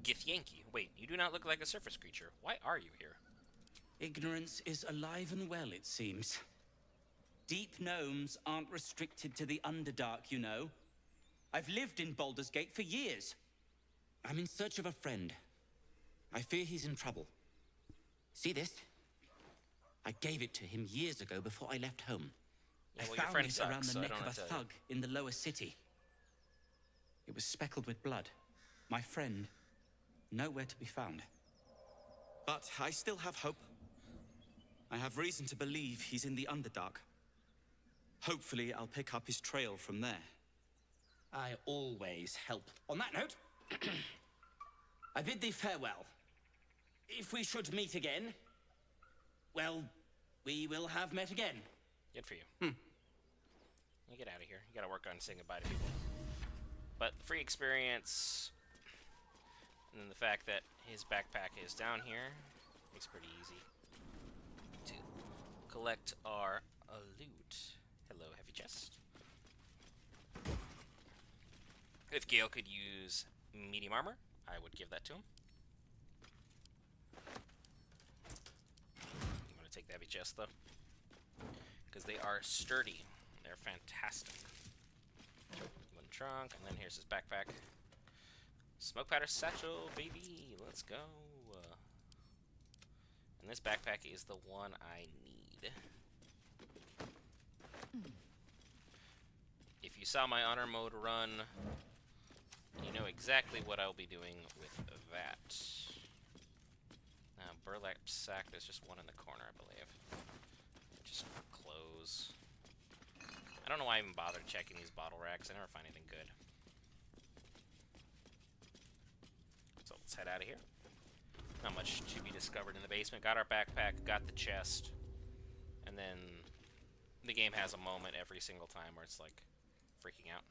Githyanki, wait, you do not look like a surface creature. Why are you here? Ignorance is alive and well, it seems. Deep gnomes aren't restricted to the Underdark, you know. I've lived in Baldur's Gate for years. I'm in search of a friend. I fear he's in trouble. See this? I gave it to him years ago before I left home. Yeah, well, I your found friend it sucks, around the so I neck don't of a have to tell you. thug in the lower city. It was speckled with blood. My friend, nowhere to be found. But I still have hope. I have reason to believe he's in the Underdark. Hopefully, I'll pick up his trail from there. I always help. On that note, I bid thee farewell. If we should meet again, well, we will have met again. Good for you. You get out of here. You gotta work on saying goodbye to people. But free experience, and then the fact that his backpack is down here makes it pretty easy to collect our loot. Hello, heavy chest. If Gale could use medium armor, I would give that to him. I'm gonna take the heavy chest though, because they are sturdy. They're fantastic. One trunk, and then here's his backpack. Smoke powder satchel, baby. Let's go. And this backpack is the one I need. If you saw my honor mode run, you know exactly what I'll be doing with that. Now, burlap sack, there's just one in the corner, I believe. Just clothes. I don't know why I even bothered checking these bottle racks. I never find anything good. So let's head out of here. Not much to be discovered in the basement. Got our backpack, got the chest, and then the game has a moment every single time where it's like freaking out.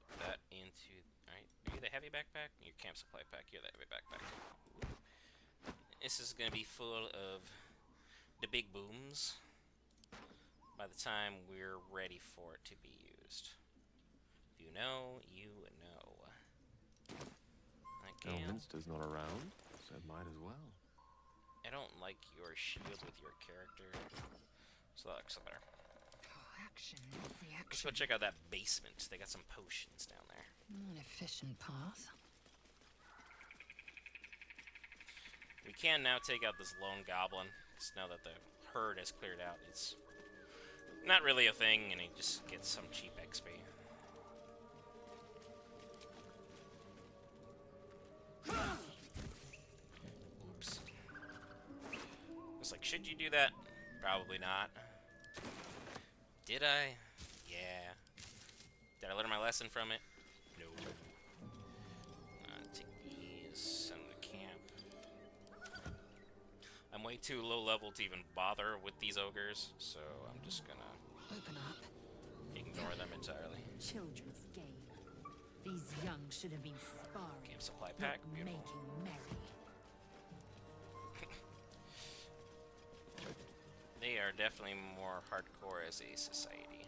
Put that into... Alright, are you the heavy backpack? Your camp supply pack, you're the heavy backpack. This is going to be full of the big booms by the time we're ready for it to be used. If you know, you know. Elminster's not around, so might as well. I don't like your shield with your character, so that looks better. Action, Let's go check out that basement. They got some potions down there. An efficient path. We can now take out this lone goblin, because now that the herd has cleared out, it's not really a thing, and he just gets some cheap XP. Oops. It's like, should you do that? Probably not. Did I? Yeah. Did I learn my lesson from it? No. Take these, send them to camp. I'm way too low level to even bother with these ogres, so I'm just gonna Open up. ignore them entirely. Children's game. These young should have been sparring, Camp supply pack, not beautiful. making merry. They are definitely more hardcore as a society,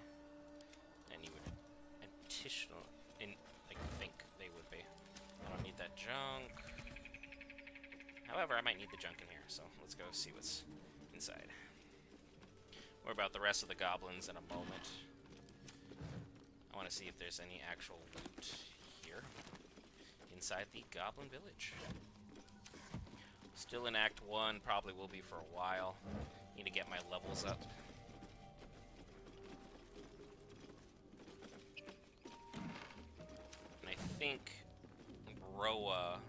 and you would think they would be. I don't need that junk. However, I might need the junk in here, so let's go see what's inside. More about the rest of the goblins in a moment. I want to see if there's any actual loot here inside the goblin village. Still in Act 1, probably will be for a while. Need to get my levels up. And I think Roa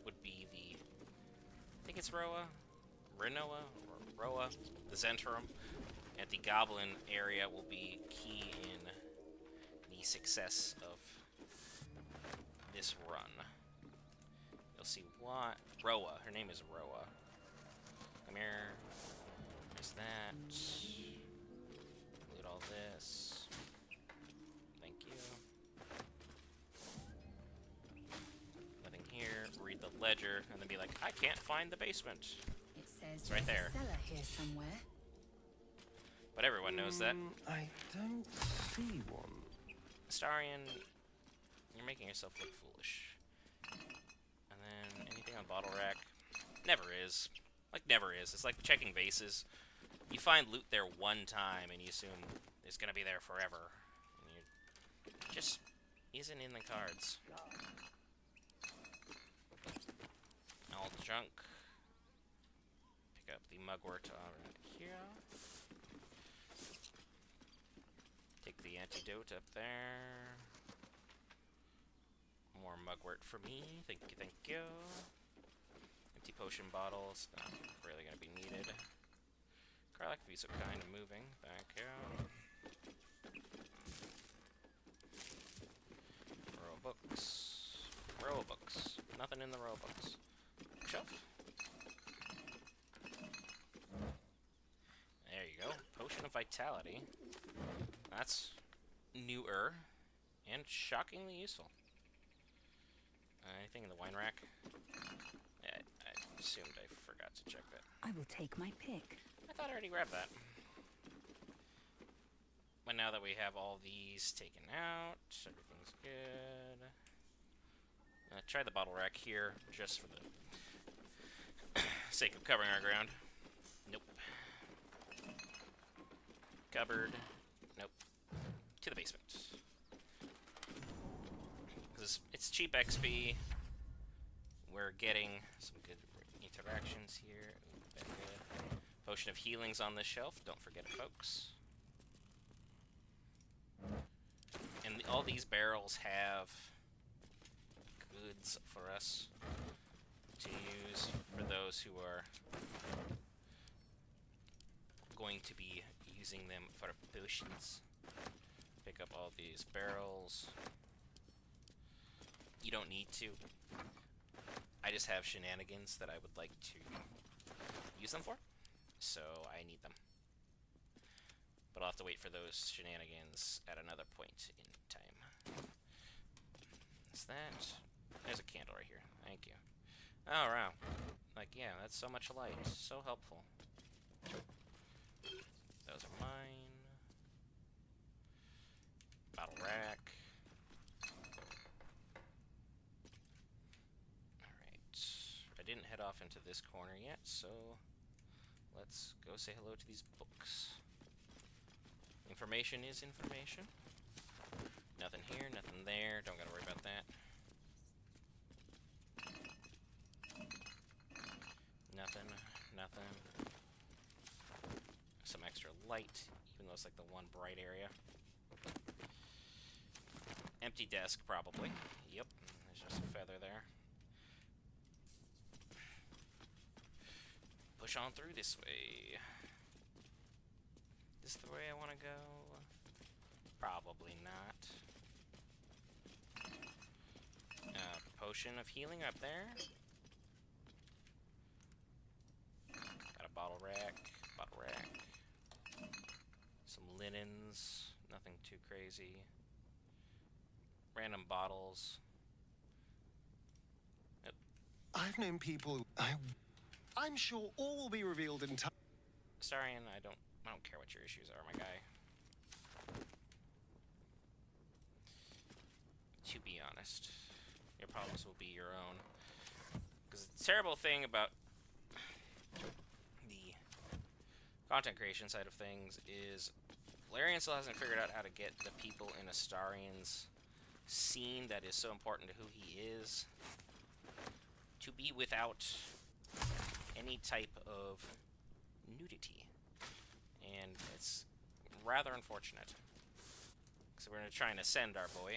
would be the... I think it's Roa? Renoa? Or Roa? The Zentrum at the Goblin area will be key in the success of this run. You'll see why. Roa. Her name is Roa. Come here. There's that. Loot all this. Thank you. Nothing here. Read the ledger, and then be like, I can't find the basement. It says It's right there's there. a cellar here somewhere. But everyone knows that. I don't see one. Starion, you're making yourself look foolish. And then anything on bottle rack? Never is. Like, never is. It's like checking vases. You find loot there one time, and you assume it's gonna be there forever. And it just isn't in the cards. All junk. Pick up the mugwort right here. Take the antidote up there. More mugwort for me. Thank you, thank you. Empty potion bottles. Not really gonna be needed. Karlak, if you so kind of moving. Thank you. Row of books. Row of books. Nothing in the row of books. Shelf. There you go. Potion of Vitality. That's newer and shockingly useful. Anything in the wine rack? Yeah, I assumed I forgot to check that. I will take my pick. I thought I already grabbed that. But now that we have all these taken out, everything's good. Try the bottle rack here, just for the sake of covering our ground. Nope. Cupboard. Nope. To the basement. Because it's cheap XP. We're getting some good interactions here. Ooh, very good. Potion of Healing's on this shelf. Don't forget it, folks. And all these barrels have goods for us to use for those who are going to be using them for potions. Pick up all these barrels. You don't need to. I just have shenanigans that I would like to use them for, so I need them. But I'll have to wait for those shenanigans at another point in time. What's that? There's a candle right here. Thank you. Oh, wow. Like, yeah, that's so much light. So helpful. Those are mine. Bottle rack. Alright. I didn't head off into this corner yet, so let's go say hello to these books. Information is information. Nothing here, nothing there. Don't gotta worry about that. Nothing, nothing. Some extra light, even though it's like the one bright area. Empty desk, probably. Yep, there's just a feather there. Push on through this way. Is this the way I want to go? Probably not. Potion of Healing up there. Got a bottle rack. Some linens. Nothing too crazy. Random bottles. Yep. I've known people. I'm sure all will be revealed in time. Sarian, I don't care what your issues are, my guy. To be honest, your problems will be your own. Because the terrible thing about the content creation side of things is Valerian still hasn't figured out how to get the people in Astarian's scene that is so important to who he is to be without any type of nudity. And it's rather unfortunate. So we're going to try and ascend our boy.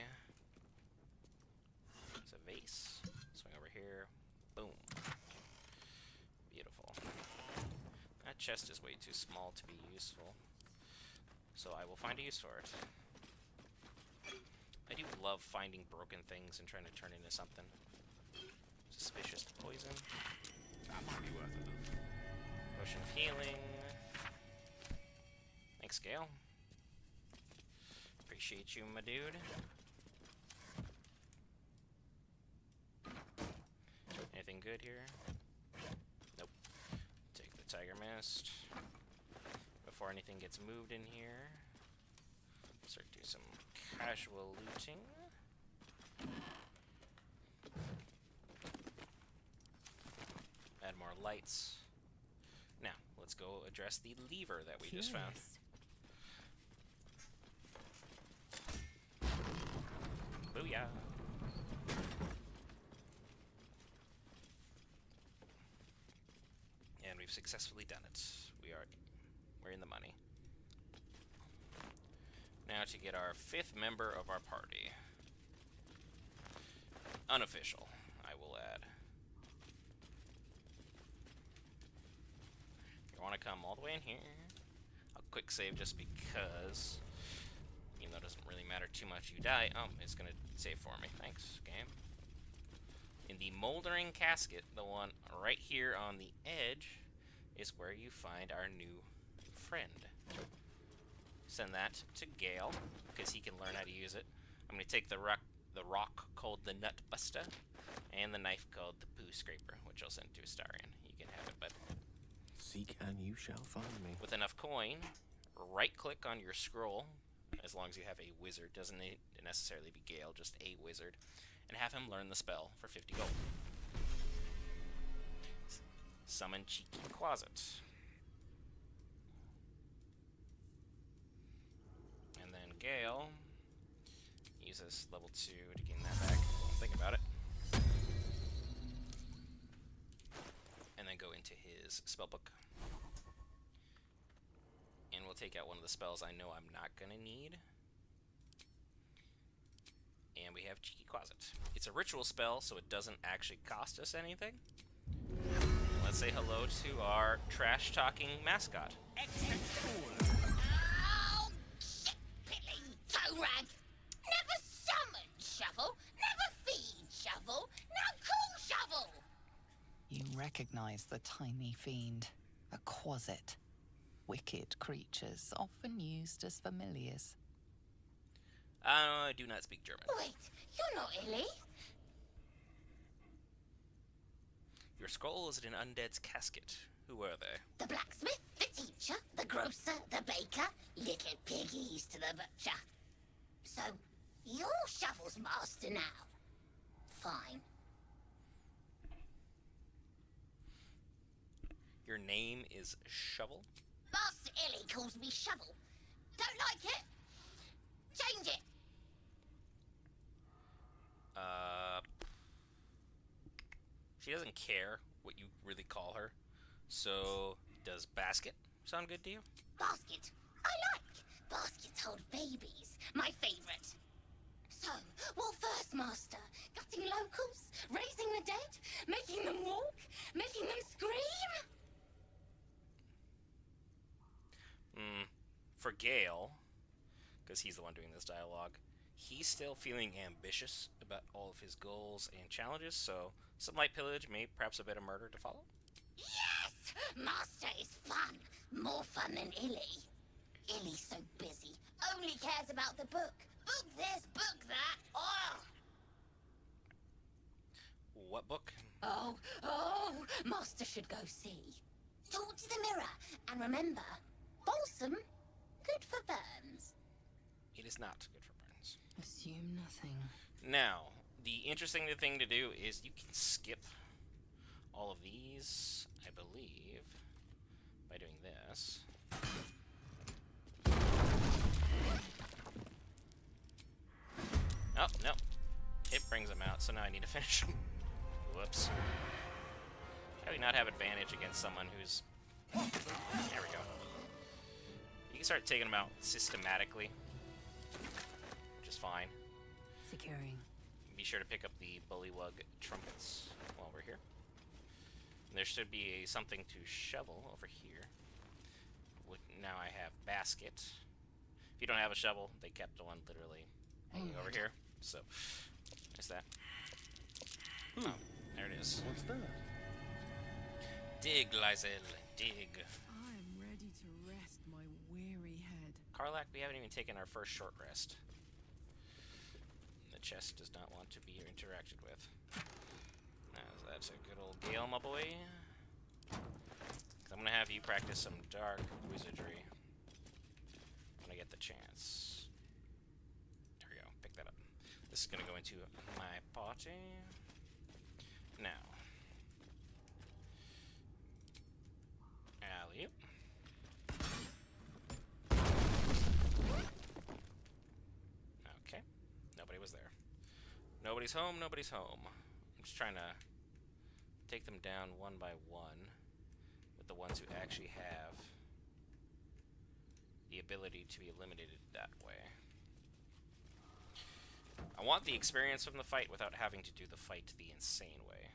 It's a vase. Swing over here. Boom. Beautiful. That chest is way too small to be useful. So I will find a use for it. I do love finding broken things and trying to turn into something. Suspicious poison. That might be worth it. Potion of Healing. Thanks, Gale. Appreciate you, my dude. Anything good here? Nope. Take the Tiger Mist. Before anything gets moved in here, start do some casual looting. Add more lights. Now, let's go address the lever that we just found. Booyah! And we've successfully done it. We're in the money. Now to get our 5th member of our party. Unofficial, I will add. You want to come all the way in here. I'll quick save just because, even though it doesn't really matter too much, you die. It's gonna save for me. Thanks, game. In the moldering casket, the one right here on the edge, is where you find our new friend. Send that to Gale, because he can learn how to use it. I'm gonna take the rock called the Nut Buster, and the knife called the Poo Scraper, which I'll send to Astarion. You can have it, but Seek and you shall find me. with enough coin, right-click on your scroll, as long as you have a wizard. Doesn't need to necessarily be Gale, just a wizard, and have him learn the spell for 50 gold. Summon Cheeky Closet. And then Gale uses level 2 to gain that back. Don't think about it. And then go into his spellbook. And we'll take out one of the spells I know I'm not going to need. And we have Cheeky Closet. It's a ritual spell, so it doesn't actually cost us anything. Let's say hello to our trash-talking mascot. Oh, shit-pilling toe rag! Never summon Shovel, never feed Shovel, now call Shovel! You recognize the tiny fiend, a quasit. Wicked creatures, often used as familiars. I do not speak German. Wait, you're not Illy? Your skull is in an undead's casket. Who are they? The blacksmith, the teacher, the grocer, the baker, little piggies to the butcher. So, you're Shovel's master now. Fine. Your name is Shovel? Master Illy calls me Shovel. Don't like it? Change it. She doesn't care what you really call her. So, does Basket sound good to you? Basket. I like. Baskets hold babies. My favorite. So, what first, Master? Gutting locals? Raising the dead? Making them walk? Making them scream? For Gale, because he's the one doing this dialogue, he's still feeling ambitious about all of his goals and challenges, so some light pillage, maybe perhaps a bit of murder to follow. Yes! Master is fun. More fun than Illy. Illy's so busy. Only cares about the book. Book this, book that. Oh! What book? Oh, Master should go see. Talk to the mirror. And remember, balsam, good for burns. It is not good for burns. Assume nothing. Now, the interesting thing to do is you can skip all of these, I believe, by doing this. Oh, no. It brings them out, so now I need to finish them. Whoops. How do we not have advantage against someone who's... There we go. You can start taking them out systematically, which is fine. Securing. Be sure to pick up the Bullywug trumpets while we're here. There should be something to shovel over here. Now I have basket. If you don't have a shovel, they kept one literally hanging over here. So, there's that. Oh, there it is. What's that? Dig, Lae'Zel, dig. I'm ready to rest my weary head. Karlak, we haven't even taken our first short rest. The chest does not want to be interacted with. That's a good old Gale, my boy. I'm gonna have you practice some dark wizardry when I get the chance. There we go, pick that up. This is gonna go into my party. Now. Alley-oop. Okay, nobody was there. Nobody's home, nobody's home. I'm just trying to take them down one by one with the ones who actually have the the ability to be eliminated that way. I want the experience from the fight without having to do the fight the insane way.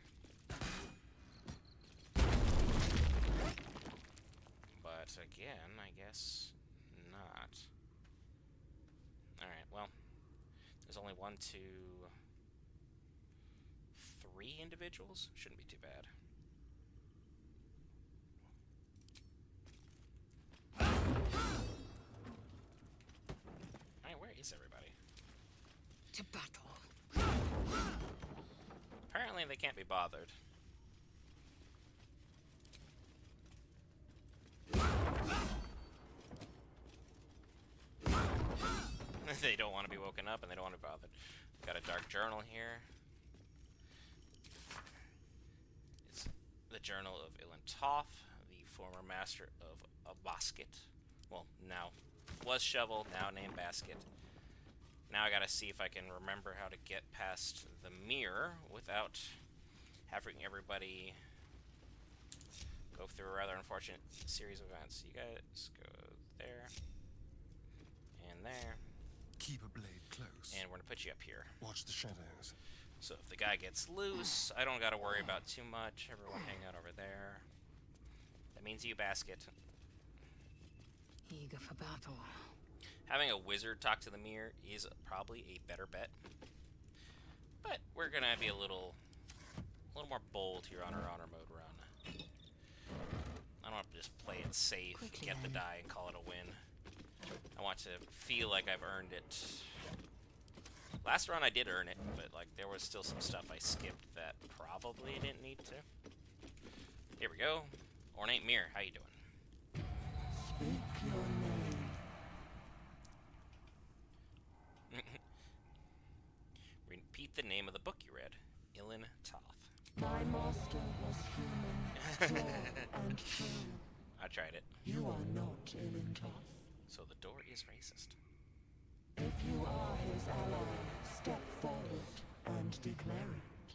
But again, I guess not. Alright, well, there's only 1, 2, 3 individuals. Shouldn't be too bad. Alright, where is everybody? To battle. Apparently they can't be bothered. They don't want to be woken up and they don't want to be bothered. Got a dark journal here. It's the journal of Ilan Toth, the former master of a basket. Well, now was shovel, now named basket. Now I gotta see if I can remember how to get past the mirror without having everybody go through a rather unfortunate series of events. You guys go there and there. Keep a blade close. And we're gonna put you up here. Watch the shadows. So if the guy gets loose, I don't gotta worry about too much. Everyone hang out over there. That means you, basket. Eager for battle. Having a wizard talk to the mirror is probably a better bet. But we're gonna be a little more bold here on our honor mode run. I don't want to just play it safe, get the die, and call it a win. I want to feel like I've earned it. Last run I did earn it, but like there was still some stuff I skipped that probably didn't need to. Here we go. Ornate mirror, how you doing? Speak your name. Repeat the name of the book you read. Ilan Toth. My master was human, pure and true. I tried it. You are not Ilintoth. So the door is racist. If you are his ally, step forward and declare it.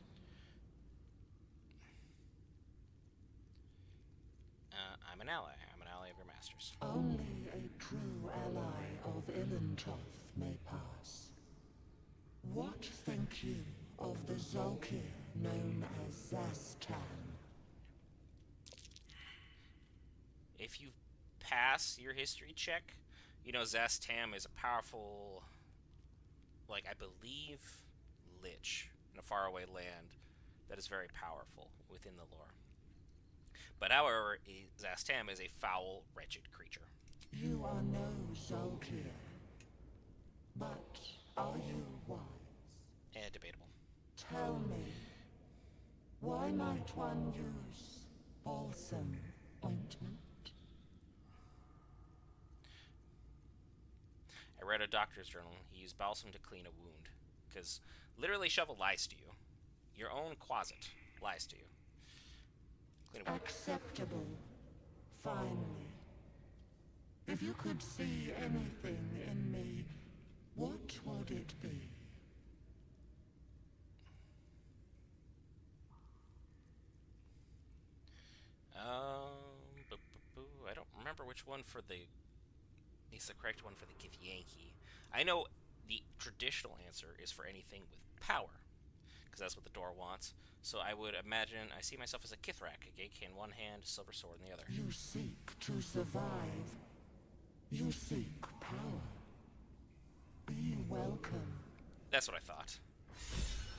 I'm an ally. I'm an ally of your master's. Only a true ally of Ilintoth may pass. What think you of the Zolkir known as Zastan? If you pass your history check, you know Zastam is a powerful, like I believe, lich in a faraway land that is very powerful within the lore. But however, Zastam is a foul, wretched creature. You are no Zolkir, but are you wise? Debatable. Tell me, why might one use balsam ointment? I read a doctor's journal. He used balsam to clean a wound. Because literally Shovel lies to you. Your own closet lies to you. Clean a wound. Acceptable. Finally. If you could see anything in me, what would it be? I don't remember which one for the is the correct one for the Githyanki. I know the traditional answer is for anything with power, because that's what the door wants. So I would imagine I see myself as a Kithrak, a Geek in one hand, silver sword in the other. You seek to survive. You seek power. Be welcome. That's what I thought.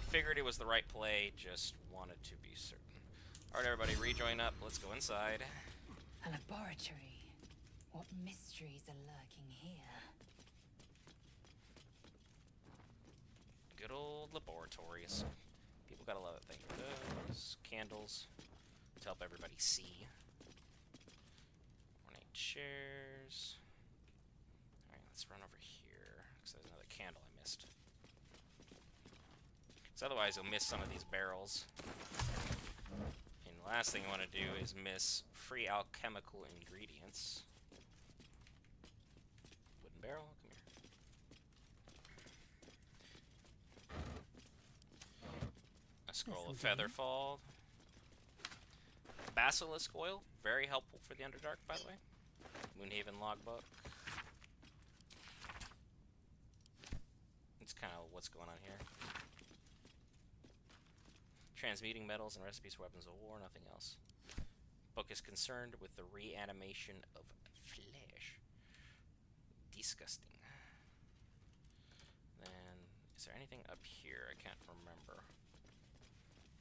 Figured it was the right play, just wanted to be certain. Alright, everybody, rejoin up. Let's go inside. A laboratory. What mysteries are lurking here? Good old laboratories. People gotta love it. Thank you for those. Candles to help everybody see. Ornate chairs. Alright, let's run over here, because there's another candle I missed. Because otherwise you'll miss some of these barrels. And the last thing you want to do is miss free alchemical ingredients. Wooden barrel, come here. A scroll of Featherfall. Basilisk oil, very helpful for the Underdark, by the way. Moonhaven logbook. It's kind of what's going on here. Transmuting metals and recipes for weapons of war, nothing else. Book is concerned with the reanimation of flesh. Disgusting. Then, is there anything up here? I can't remember.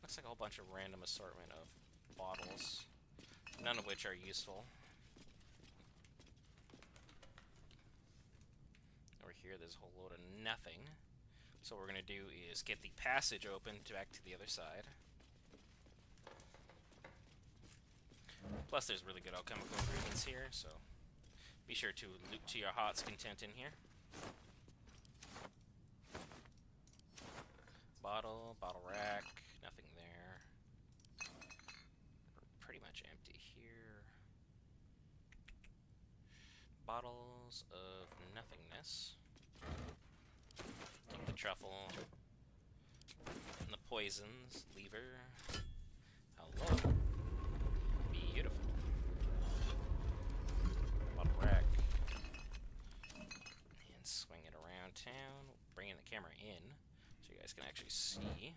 Looks like a whole bunch of random assortment of bottles, none of which are useful. Over here, there's a whole load of nothing. So what we're going to do is get the passage open back to the other side. Plus, there's really good alchemical ingredients here, so be sure to loot to your heart's content in here. Bottle rack, nothing there. Pretty much empty here. Bottles of nothingness. Take the truffle. And the poisons. Lever. Hello. Beautiful. Bottle rack. And swing it around town. Bringing the camera in so you guys can actually see.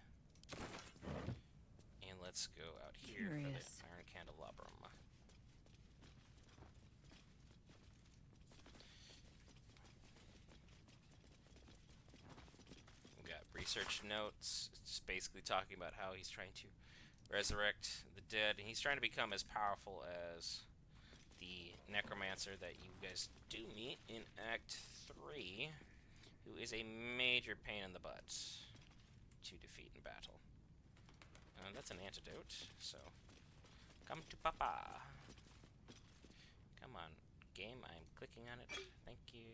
And let's go out here for the iron candelabrum. Research notes. It's just basically talking about how he's trying to resurrect the dead, and he's trying to become as powerful as the necromancer that you guys do meet in Act 3, who is a major pain in the butt to defeat in battle. That's an antidote, so come to Papa. Come on, game, I'm clicking on it. Thank you.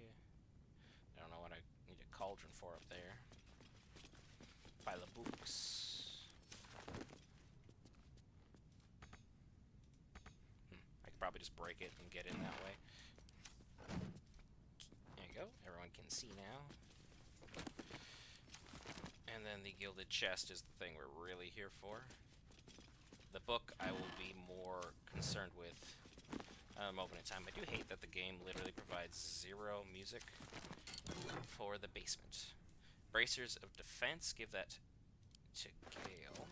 I don't know what I need a cauldron for up there. Pile of books. I could probably just break it and get in that way. There you go. Everyone can see now. And then the gilded chest is the thing we're really here for. The book I will be more concerned with at a moment in time. I do hate that the game literally provides zero music for the basement. Bracers of defense, give that to Gale.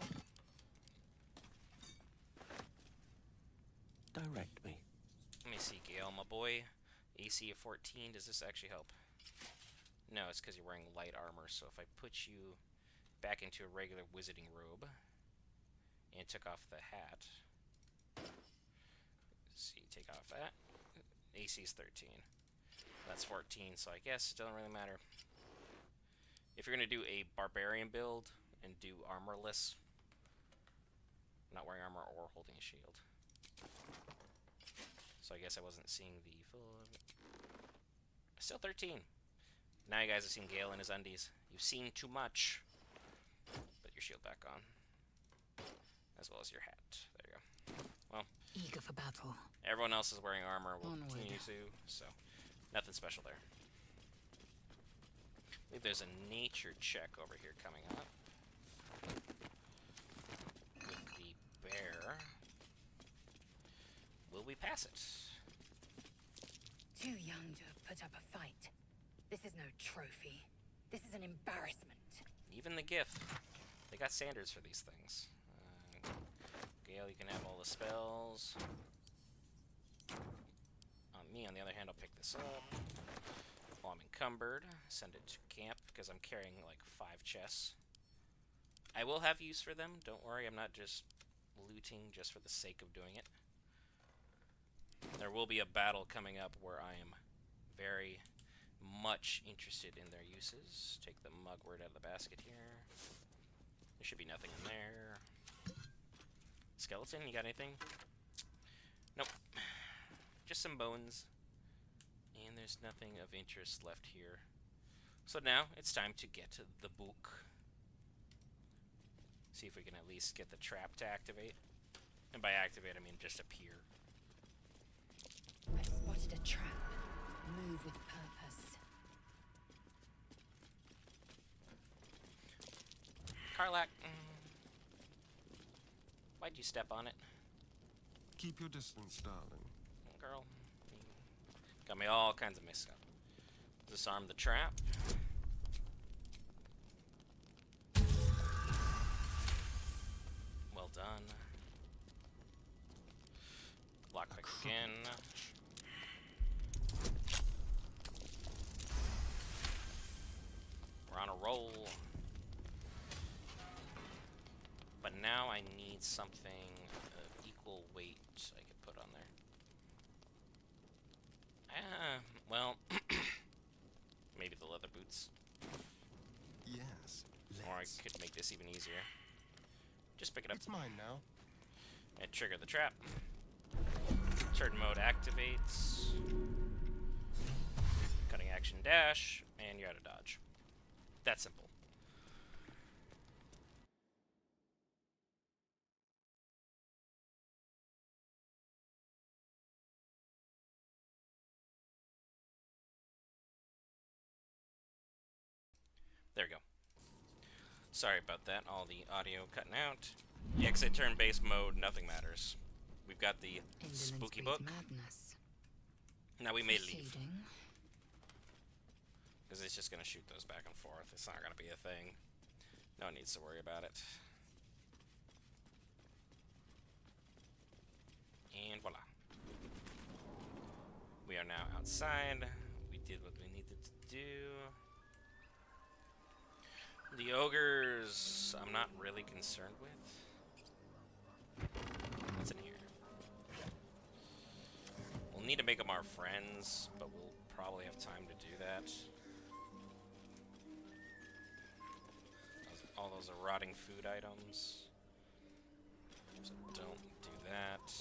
Direct me. Let me see, Gale, my boy. AC of 14, does this actually help? No, it's because you're wearing light armor, so if I put you back into a regular wizarding robe and took off the hat, let's see, take off that, AC is 13. That's 14, so I guess it doesn't really matter. If you're going to do a barbarian build and do armorless, not wearing armor or holding a shield. So I guess I wasn't seeing the full... Still 13. Now you guys have seen Gale in his undies. You've seen too much. Put your shield back on. As well as your hat. There you go. Well, eager for battle. Everyone else is wearing armor. We'll Onward. continue to, so nothing special there. I believe there's a nature check over here coming up. With the bear. Will we pass it? Too young to have put up a fight. This is no trophy. This is an embarrassment. Even the gift. They got standards for these things. Gale, you can have all the spells. Me, on the other hand, I'll pick this up. While I'm encumbered, send it to camp, because I'm carrying like 5 chests. I will have use for them, don't worry, I'm not just looting just for the sake of doing it. There will be a battle coming up where I am very much interested in their uses. Take the mugwort out of the basket here. There should be nothing in there. Skeleton, you got anything? Nope. Just some bones. And there's nothing of interest left here. So now it's time to get to the book. See if we can at least get the trap to activate. And by activate, I mean just appear. I've spotted a trap. Move with purpose. Karlak, why'd you step on it? Keep your distance, darling. Girl, got me all kinds of mixed up. Disarm the trap. done. Lockpick again. We're on a roll. But now I need something of equal weight I could put on there. Well, maybe the leather boots. Yes. Or I could make this even easier. Just pick it up. It's mine now. And trigger the trap. Turn mode activates. Cutting action dash, and you're out of dodge. That simple. There we go. Sorry about that, all the audio cutting out. Yeah, 'cause I turn base mode, nothing matters. We've got the spooky book. Madness. Now we may leave. Proceeding. Because it's just going to shoot those back and forth. It's not going to be a thing. No one needs to worry about it. And voila. We are now outside. We did what we needed to do. The ogres, I'm not really concerned with. What's in here? We'll need to make them our friends, but we'll probably have time to do that. All those are rotting food items. So don't do that.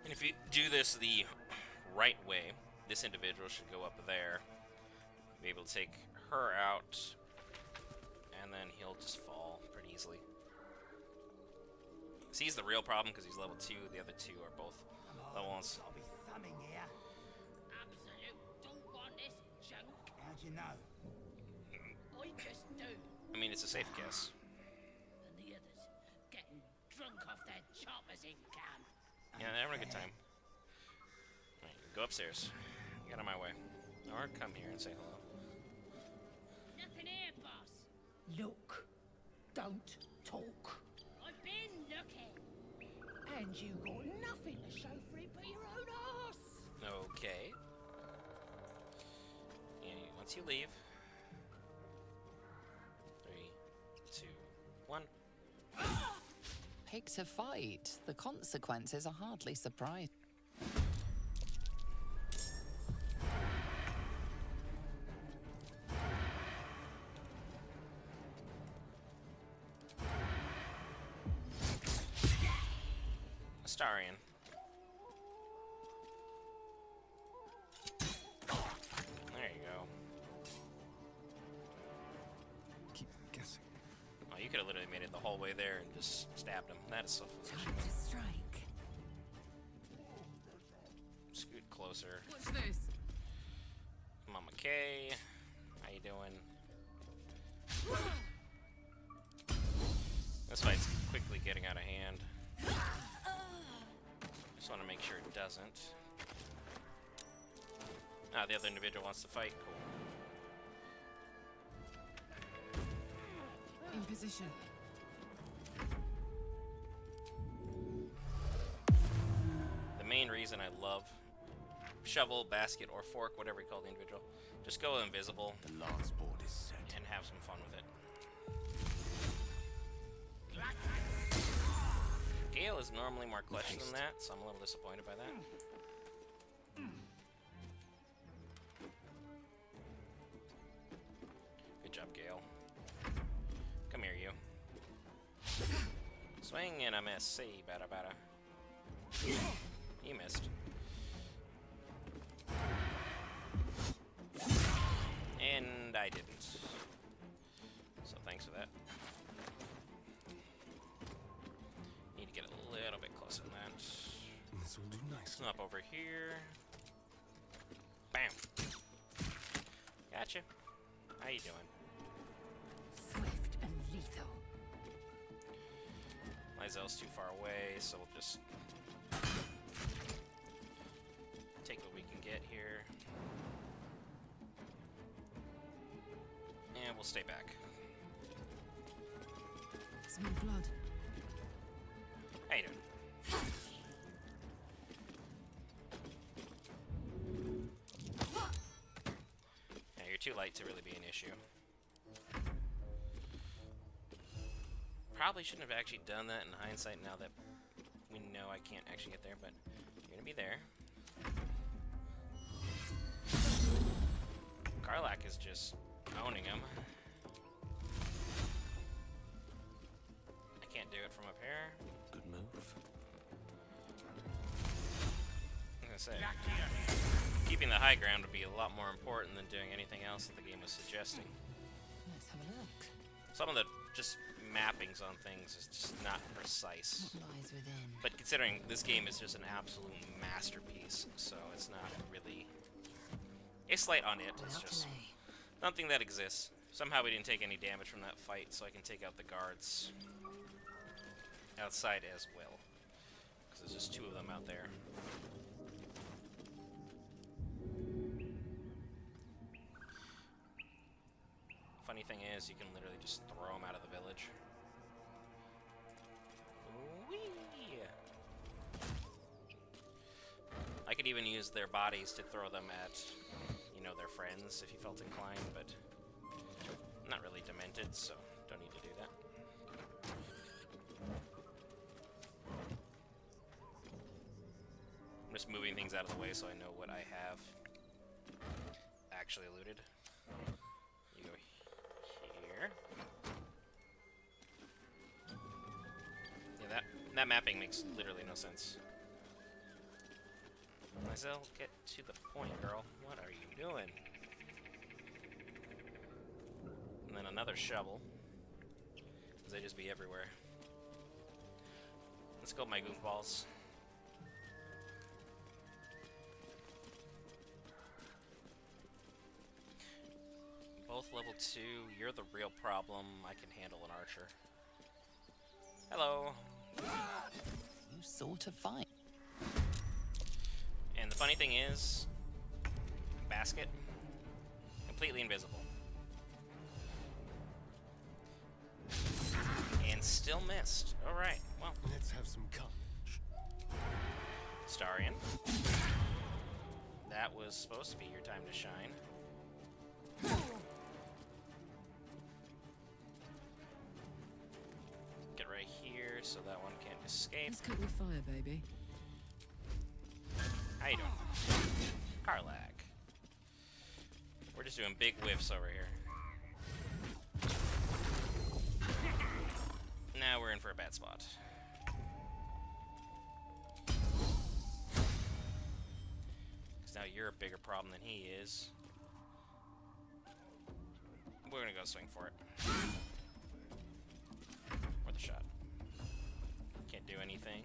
And if you do this the right way, this individual should go up there, be able to take her out, and then he'll just fall pretty easily. See, he's the real problem because he's level 2, the other two are both level 1s. I'll be thumbing here. Absolute don't want this junk. How'd you know? I just do. I mean, it's a safe guess. And the others getting drunk off their choppers in camp. Yeah, they're having a good time. Alright, go upstairs. Get on my way. Or come here and say hello. Nothing here, boss. Look. Don't talk. I've been looking. And you got nothing to show for it but your own arse. Okay. And once you leave. 3, 2, 1. Pick to fight. The consequences are hardly surprising. Astarion. There you go. Keep guessing. Oh, you could have literally made it the whole way there and just stabbed him. That is so foolish. Time to strike. Scoot closer. What's this? Mama K. How you doing? This fight's quickly getting out of hand. Just want to make sure it doesn't. Ah, the other individual wants to fight. Cool. In position. The main reason I love shovel, basket, or fork, whatever you call the individual, just go invisible. The last board is set. And have some fun with it. Gale is normally more clutch than that, so I'm a little disappointed by that. Good job, Gale. Come here, you. Swing and a miss. See, bada bada. He missed. And I didn't. So thanks for that. Need to get a little bit closer than that. This will do nicely. Up over here. Bam. Gotcha. How you doing? Swift and lethal. Lae'Zel's too far away, so we'll just get here. And we'll stay back. Smell blood. How you doing? Yeah, you're too light to really be an issue. Probably shouldn't have actually done that in hindsight now that we know I can't actually get there, but you're gonna be there. Karlach is just owning him. I can't do it from up here. Good move. I was gonna say, keeping the high ground would be a lot more important than doing anything else that the game was suggesting. Let's have a look. Some of the just mappings on things is just not precise. What lies within? But considering this game is just an absolute masterpiece, so it's not really... It's light on it, it's Without just delay. something that exists. Somehow we didn't take any damage from that fight, so I can take out the guards outside as well. Because there's just 2 of them out there. Funny thing is, you can literally just throw them out of the village. Whee! I could even use their bodies to throw them at, you know, their friends if you felt inclined, but I'm not really demented, so don't need to do that. I'm just moving things out of the way so I know what I have actually looted. You go here. Yeah, that mapping makes literally no sense. Lae'Zel, get to the point, girl. What are you doing? And then another shovel. Because they just be everywhere. Let's go, my goofballs. Both level 2. You're the real problem. I can handle an archer. Hello. You sort of fight. And the funny thing is, basket, completely invisible. And still missed. Alright, well. Let's have some courage. Starion. That was supposed to be your time to shine. Get right here so that one can't escape. Let's cook with fire, baby. How you doing? Karlach. We're just doing big whiffs over here. Now we're in for a bad spot. Because now you're a bigger problem than he is. We're gonna go swing for it. Worth a shot. Can't do anything.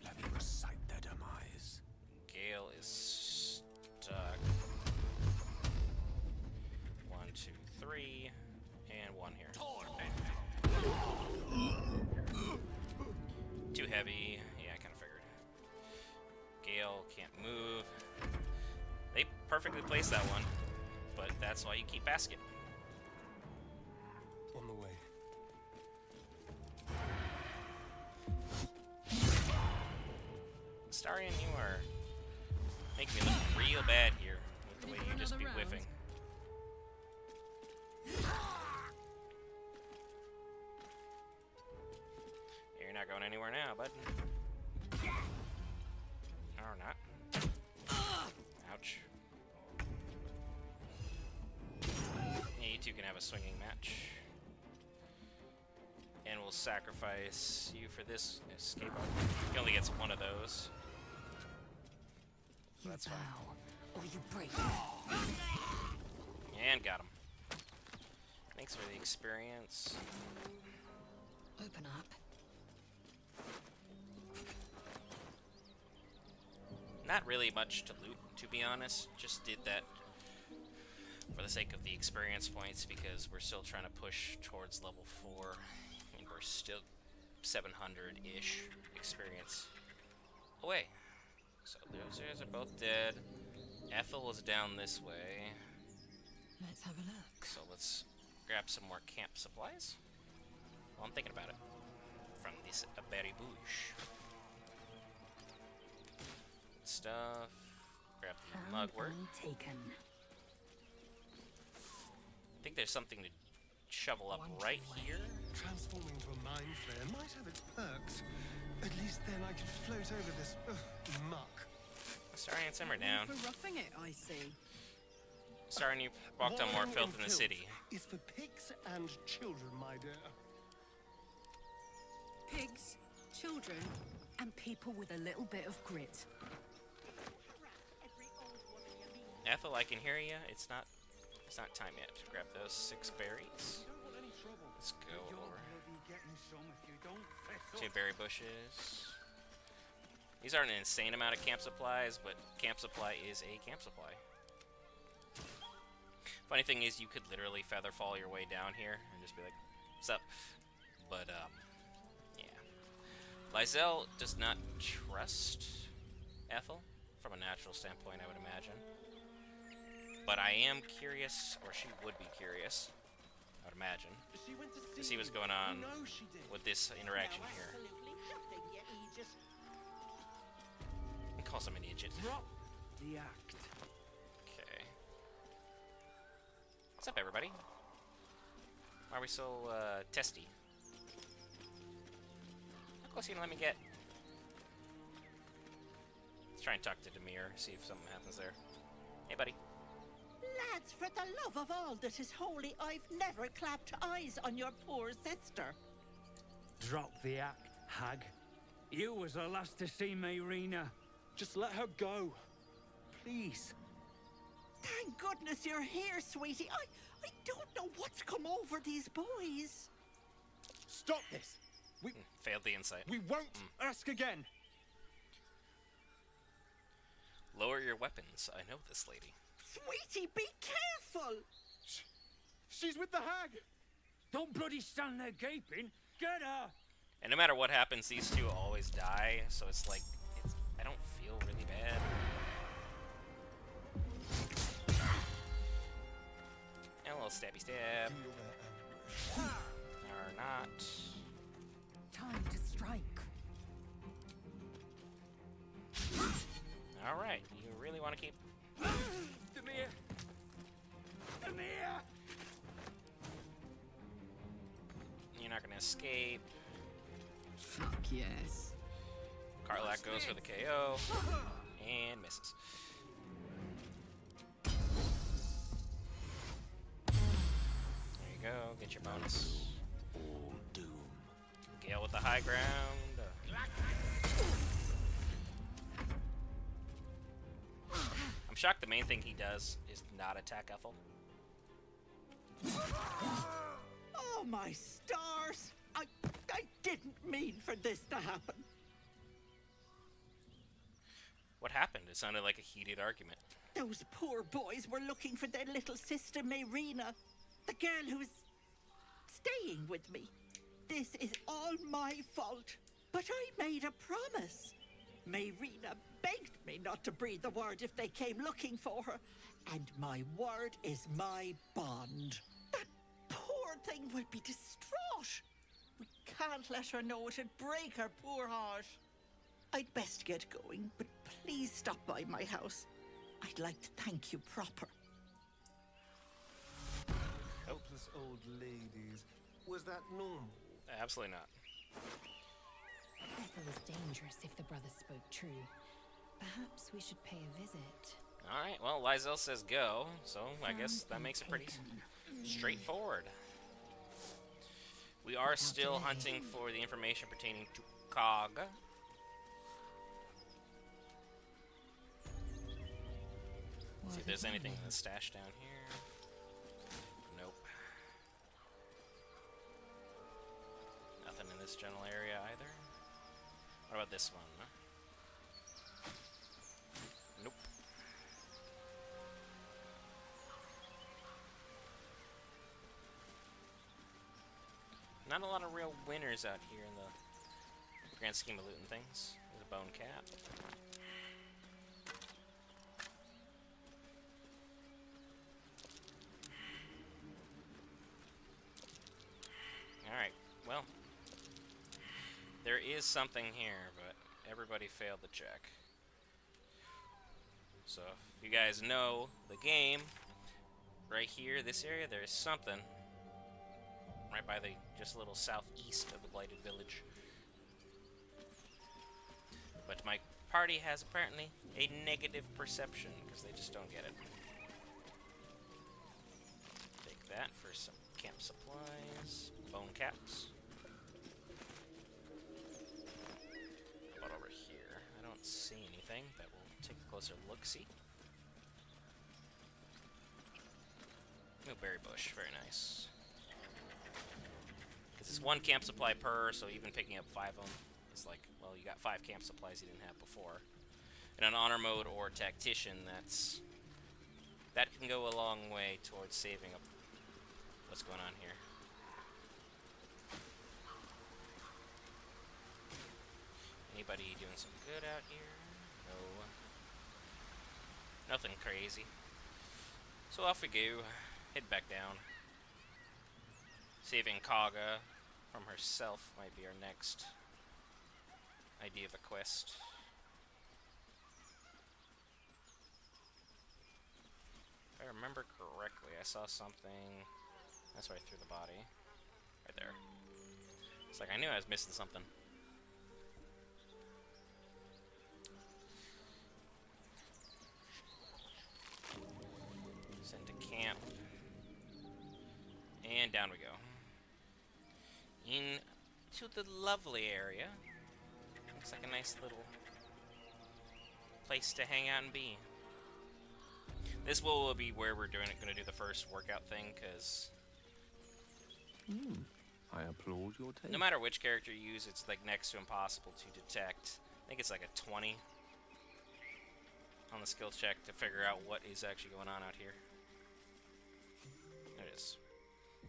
Let me recite their demise. Gale is stuck. 1, 2, 3, and 1 here. Too heavy. Yeah, I kind of figured. Gale can't move. They perfectly placed that one, but that's why you keep basket. On the way. Starion, you are making me look real bad here with the way you just be whiffing. You're not going anywhere now, bud. Or not. Ouch. Yeah, you two can have a swinging match. And we'll sacrifice you for this escape. He only gets 1 of those. So that's fine. Or you break. And got him. Thanks for the experience. Open up. Not really much to loot, to be honest. Just did that for the sake of the experience points because we're still trying to push towards level 4. And we're still 700-ish experience away. So those guys are both dead. Ethel is down this way. Let's have a look. So let's grab some more camp supplies. Well, I'm thinking about it. From this berry bush. Good stuff. Grab the mugwort. Taken. I think there's something to shovel up right here. Transforming into a mind flare might have its perks. At least then I could float over this muck. Starting to simmer down. For roughing it, I see. Starting you walked on more Wine filth and in the city. Is for pigs and children, my dear. Pigs, children, and people with a little bit of grit. Ethel, I can hear you. It's not time yet. Grab those 6 berries. Let's go over. 2 berry bushes. These aren't an insane amount of camp supplies, but camp supply is a camp supply. Funny thing is, you could literally feather fall your way down here and just be like, "What's up?" But yeah. Lae'Zel does not trust Ethel from a natural standpoint, I would imagine. But I am curious, or she would be curious, I would imagine, to see what's going on with this interaction here. And calls him an idiot. Drop the act. Okay. What's up, everybody? Why are we so testy? How close are you gonna let me get? Let's try and talk to Demir, see if something happens there. Hey, buddy. Lads, for the love of all that is holy, I've never clapped eyes on your poor sister. Drop the act, hag. You was the last to see Mayrina. Just let her go. Please. Thank goodness you're here, sweetie. I don't know what's come over these boys. Stop this. We failed the insight. We won't ask again. Lower your weapons. I know this lady. Sweetie, be careful. She's with the hag. Don't bloody stand there gaping. Get her. And no matter what happens, these two always die, so it's like, I don't feel really bad. And a little stabby stab. Or not. Time to strike. Alright, you really want to keep... Demir! Demir! You're not going to escape. Fuck yes. Karlak goes for the KO. And misses. There you go, get your bonus. Doom. Gale with the high ground. I'm shocked the main thing he does is not attack Ethel. Oh, my stars. I didn't mean for this to happen. What happened? It sounded like a heated argument. Those poor boys were looking for their little sister, Mayrina. The girl who was staying with me. This is all my fault. But I made a promise. Mayrina begged me not to breathe a word if they came looking for her. And my word is my bond. That poor thing will be distraught. We can't let her know. It'd break her poor heart. I'd best get going, but please stop by my house. I'd like to thank you proper. Helpless old ladies. Was that normal? Absolutely not. Ethel is dangerous if the brothers spoke true. Perhaps we should pay a visit. Alright, well, Lae'Zel says go, so I guess that makes it pretty straightforward. We are still hunting for the information pertaining to Cog. See if there's anything in the stash down here. Nope. Nothing in this general area either. What about this one? Nope. Not a lot of real winners out here in the grand scheme of looting things. There's a bone cap. there is something here, but everybody failed the check. So, if you guys know the game, right here, this area, there is something. Right by the, just a little southeast of the Blighted Village. But my party has apparently a negative perception, because they just don't get it. Take that for some camp supplies. Bone caps. How about over here? I don't see anything that will take a closer look-see. Ooh, berry bush, very nice. Because it's 1 camp supply per, so even picking up 5 of them is like, well, you got 5 camp supplies you didn't have before. In an honor mode or tactician, that can go a long way towards saving up what's going on here. Anybody doing some good out here? No. Nothing crazy. So off we go. Head back down. Saving Kaga from herself might be our next idea of a quest. If I remember correctly, I saw something. That's where I threw the body. Right there. It's like I knew I was missing something. Send to camp. And down we go. Into the lovely area. Looks like a nice little place to hang out and be. This will be where we're going to do the first workout thing, because I applaud your taste. no matter which character you use, it's like next to impossible to detect. I think it's like a 20 on the skill check to figure out what is actually going on out here. There it is.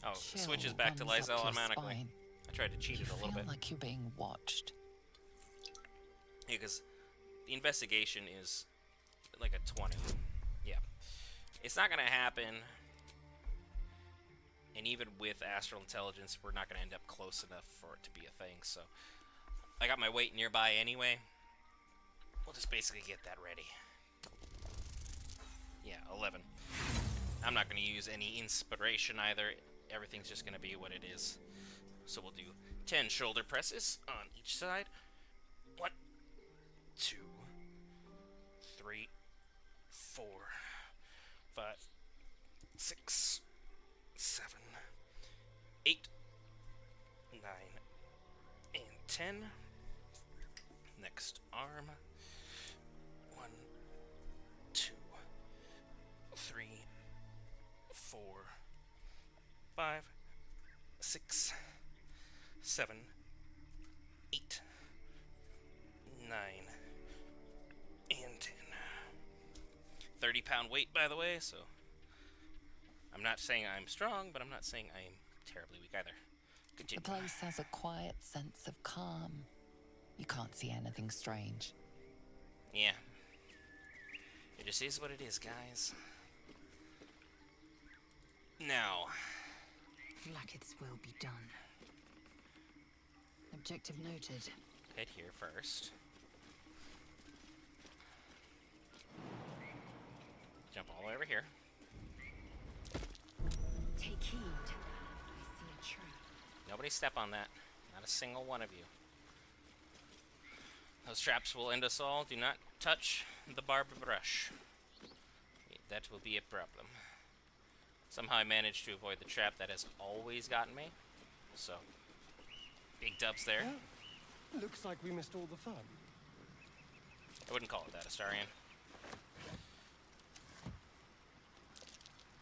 Oh, it switches back to Lae'Zel automatically. Spine. I tried to cheat it a little bit. Feel like you're being watched. Yeah, because the investigation is like a 20. Yeah. It's not going to happen. And even with astral intelligence, we're not going to end up close enough for it to be a thing. So I got my weight nearby anyway. We'll just basically get that ready. Yeah, 11. I'm not going to use any inspiration either. Everything's just going to be what it is. So we'll do 10 shoulder presses on each side. 1, 2, 3, 4, 5, 6, 7, 8, 9, and 10. Next arm. 1, 2, 3, 4, 5, 6, 7, 8, 9, and 10. 30-pound weight, by the way, so I'm not saying I'm strong, but I'm not saying I'm terribly weak either. Continue. The place has a quiet sense of calm. You can't see anything strange. Yeah. It just is what it is, guys. Now. Lae'Zel's will be done. Objective noted. Head here first. Jump all the way over here. Take heed. I see a trap. Nobody step on that. Not a single one of you. Those traps will end us all. Do not touch the barbed brush. That will be a problem. Somehow I managed to avoid the trap that has always gotten me. So, big dubs there. Well, looks like we missed all the fun. I wouldn't call it that, Astarion.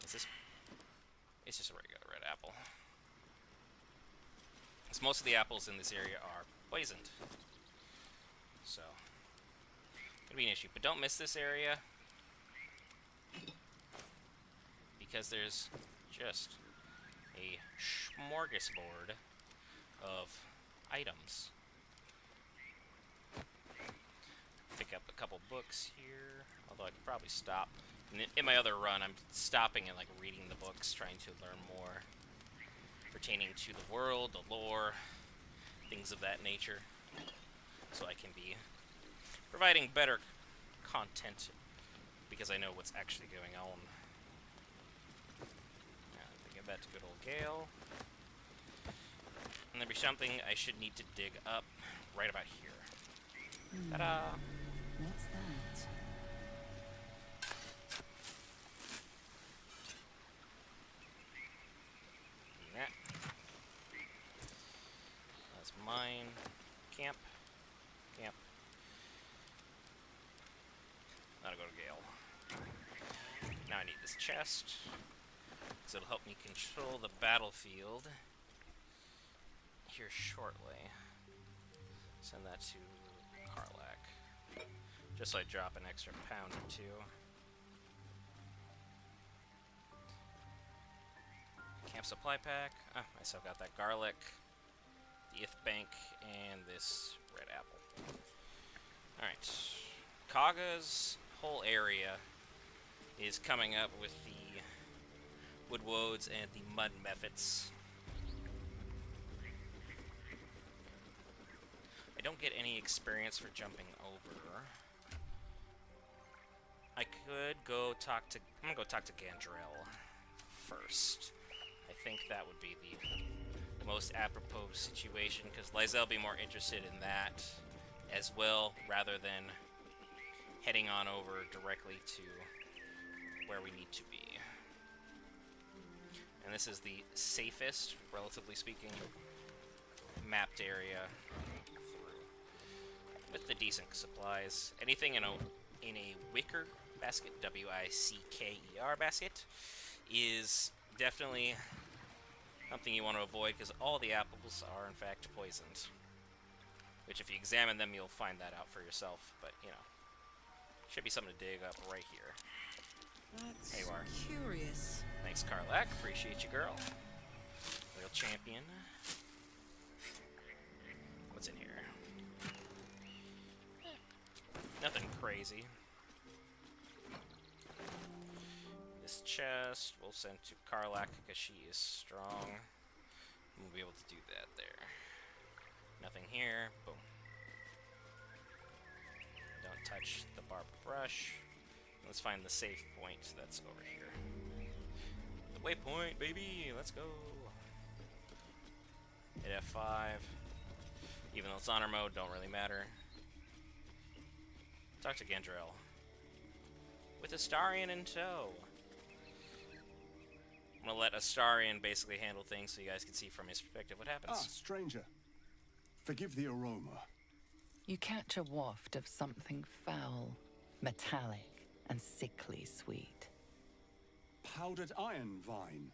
Is this... It's just a regular red apple. Because most of the apples in this area are poisoned. So, gonna be an issue. But don't miss this area. Because there's just a smorgasbord of items. Pick up a couple books here, although I could probably stop. In my other run, I'm stopping and like reading the books, trying to learn more pertaining to the world, the lore, things of that nature. so I can be providing better content because I know what's actually going on. Give that to good old Gale. And there'll be something I should need to dig up right about here. Ta-da! What's that? That. That's mine. Camp. Camp. That'll go to Gale. Now I need this chest, because it'll help me control the battlefield here shortly. Send that to Karlak, just so I drop an extra pound or two. Camp supply pack. I still got that garlic, the ith bank, and this red apple. Alright. Kaga's whole area is coming up with the wood woads and the mud methods. I don't get any experience for jumping over. I could go talk to... I'm gonna go talk to Gandrel first. I think that would be the most apropos situation, because Lae'Zel will be more interested in that as well, rather than heading on over directly to where we need to be. And this is the safest, relatively speaking, mapped area with the decent supplies. Anything in a wicker basket, W-I-C-K-E-R basket, is definitely something you want to avoid, because all the apples are in fact poisoned. Which, if you examine them, you'll find that out for yourself. But, you know, should be something to dig up right here. That's There you are. curious. Thanks, Karlak. Appreciate you, girl. Real champion. What's in here? Nothing crazy. This chest we'll send to Karlak because she is strong. We'll be able to do that there. Nothing here. Boom. Don't touch the barbed brush. Let's find the safe point that's over here. The waypoint, baby! Let's go! Hit F5. Even though it's honor mode, don't really matter. Talk to Gandrel. With Astarion in tow. I'm gonna let Astarion basically handle things so you guys can see from his perspective what happens. Ah, stranger. Forgive the aroma. You catch a waft of something foul, metallic, and sickly sweet. Powdered iron vine.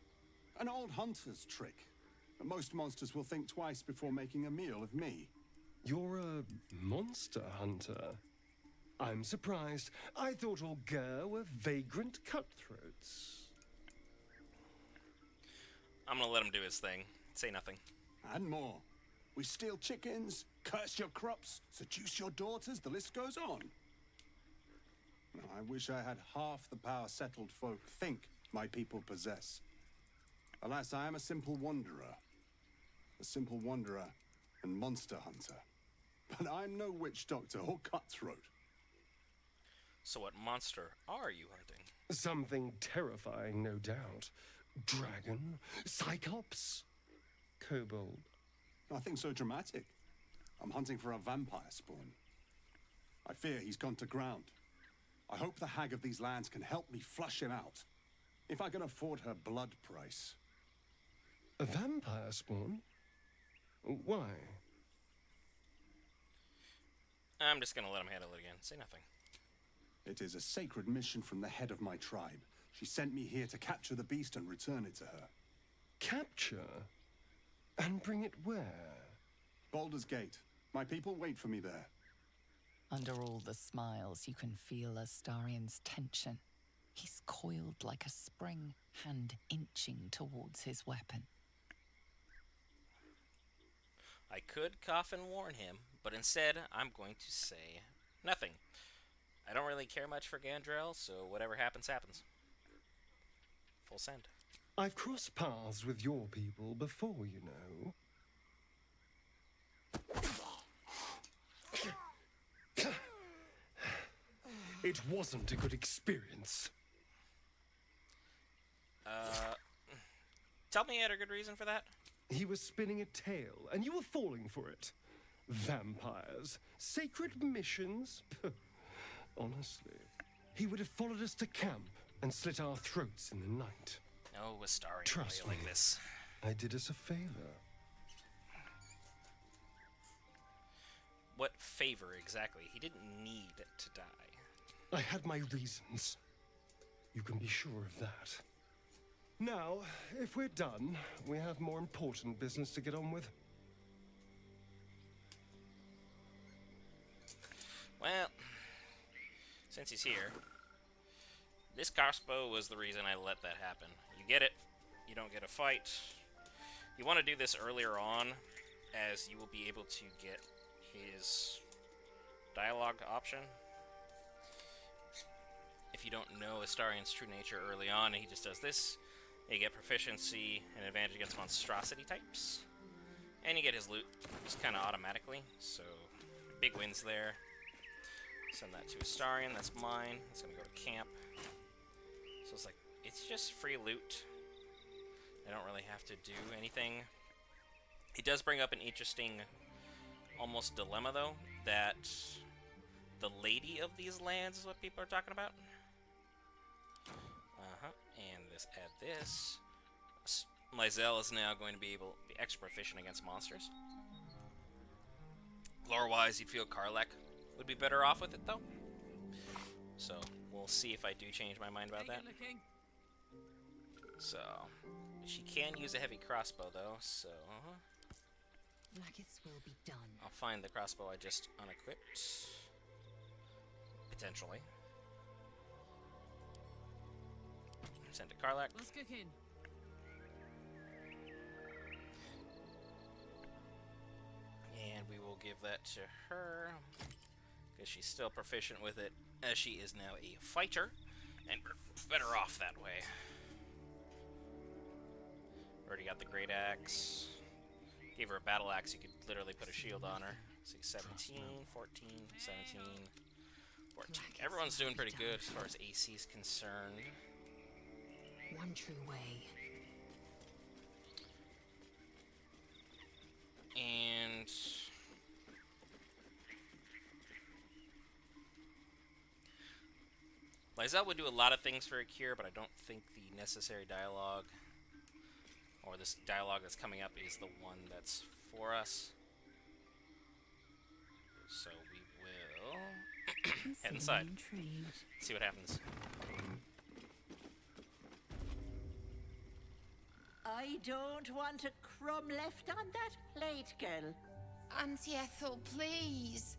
An old hunter's trick. Most monsters will think twice before making a meal of me. You're a monster hunter. I'm surprised. I thought all Gur were vagrant cutthroats. I'm gonna let him do his thing. Say nothing. And more. We steal chickens, curse your crops, seduce your daughters, the list goes on. I wish I had half the power settled folk think my people possess. Alas, I am a simple wanderer. A simple wanderer and monster hunter. But I'm no witch doctor or cutthroat. So what monster are you hunting? Something terrifying, no doubt. Dragon? Cyclops? Kobold? Nothing so dramatic. I'm hunting for a vampire spawn. I fear he's gone to ground. I hope the hag of these lands can help me flush him out. If I can afford her blood price. A vampire spawn? Why? I'm just gonna let him handle it again. Say nothing. It is a sacred mission from the head of my tribe. She sent me here to capture the beast and return it to her. Capture? And bring it where? Baldur's Gate. My people wait for me there. Under all the smiles, you can feel Astarion's tension. He's coiled like a spring, hand inching towards his weapon. I could cough and warn him, but instead, I'm going to say nothing. I don't really care much for Gandrel, so whatever happens, happens. Full send. I've crossed paths with your people before, you know. It wasn't a good experience. Tell me you had a good reason for that. He was spinning a tale, and you were falling for it. Vampires, sacred missions. Honestly, he would have followed us to camp and slit our throats in the night. No Astarian Trust way me, like this. I did us a favor. What favor exactly? He didn't need to die. I had my reasons. You can be sure of that. Now, if we're done, we have more important business to get on with. Well, since he's here, this crossbow was the reason I let that happen. You get it, you don't get a fight. You want to do this earlier on, as you will be able to get his dialogue option. If you don't know Astarian's true nature early on, and he just does this, you get proficiency and advantage against monstrosity types. And you get his loot just kind of automatically, so big wins there. Send that to Astarian, that's mine. It's gonna go to camp. So it's like, it's just free loot. I don't really have to do anything. It does bring up an interesting, almost dilemma though, that the lady of these lands is what people are talking about. And this, add this. Lae'Zel is now going to be able to be extra proficient against monsters. Lore-wise, you'd feel Karlach would be better off with it though. So we'll see if I do change my mind about that. So she can use a heavy crossbow though, so Blackest will be done. I'll find the crossbow I just unequipped. Potentially. Send to Karlach. Let's kick in. And we will give that to her, because she's still proficient with it, as she is now a fighter, and we're better off that way. Already got the great axe. Gave her a battle axe, you could literally put a shield on her. See, 17, 14, 17, 14. Everyone's doing pretty good as far as AC is concerned. One true way. And Lae'Zel would do a lot of things for a cure, but I don't think the necessary dialogue, or this dialogue that's coming up, is the one that's for us. So we will head inside. See what happens. I don't want a crumb left on that plate, girl. Auntie Ethel, please.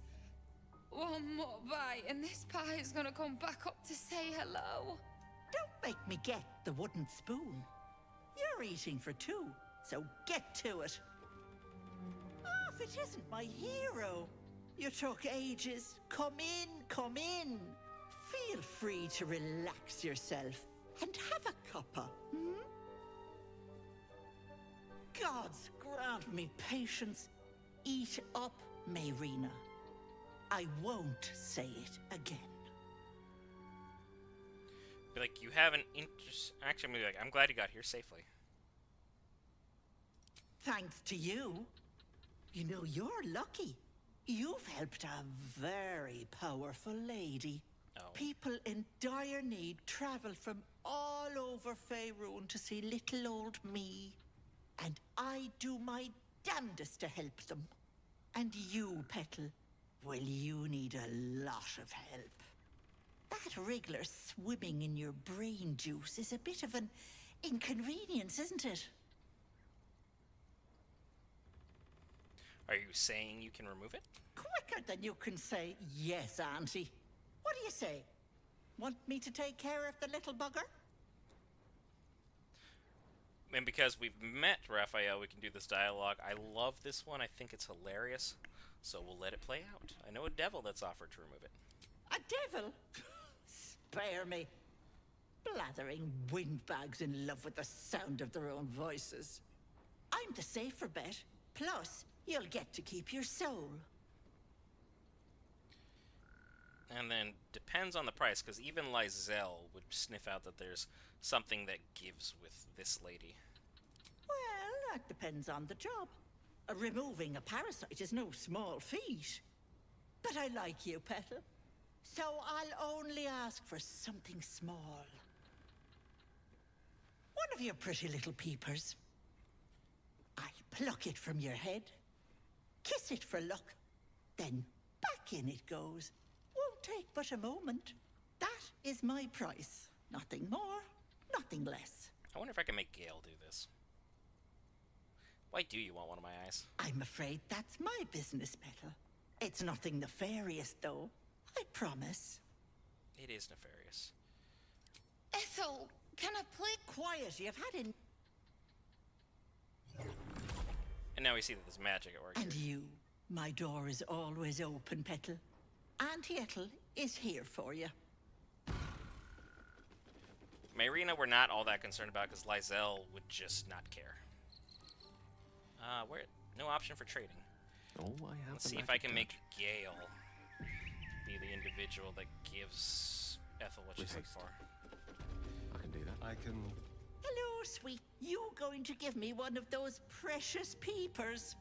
One more bite and this pie is gonna come back up to say hello. Don't make me get the wooden spoon. You're eating for two, so get to it. Oh, if it isn't my hero. You took ages. Come in, come in. Feel free to relax yourself and have a cuppa, hmm? Gods grant me patience. Eat up, Mayrina. I won't say it again. Be like, you have an interest. Actually, I'm gonna be like, I'm glad you got here safely. Thanks to you. You know, you're lucky. You've helped a very powerful lady. Oh. People in dire need travel from all over Faerun to see little old me. And I do my damnedest to help them. And you, Petal, well, you need a lot of help. That wriggler swimming in your brain juice is a bit of an inconvenience, isn't it? Are you saying you can remove it? Quicker than you can say yes, Auntie. What do you say? Want me to take care of the little bugger? And because we've met Raphael, we can do this dialogue. I love this one. I think it's hilarious. So we'll let it play out. I know a devil that's offered to remove it. A devil? Spare me. Blathering windbags in love with the sound of their own voices. I'm the safer bet. Plus, you'll get to keep your soul. And then depends on the price, because even Lae'Zel would sniff out that there's something that gives with this lady. Well, that depends on the job. Removing a parasite is no small feat. But I like you, Petal. So I'll only ask for something small. One of your pretty little peepers. I pluck it from your head, kiss it for luck, then back in it goes. Won't take but a moment. That is my price. Nothing more, nothing less. I wonder if I can make Gale do this. Why do you want one of my eyes? I'm afraid that's my business, Petal. It's nothing nefarious, though. I promise. It is nefarious. Ethel, can I please? Quiet, you've had it. And now we see that there's magic at work. And here. you, my door is always open, Petal. Auntie Ethel is here for you. Myrina we're not all that concerned about, because Lae'Zel would just not care. Where? No option for trading. Oh, I have. Let's see if I can make Gale be the individual that gives Ethel what she's looking for. I can do that. I can... Hello, sweet. You going to give me one of those precious peepers?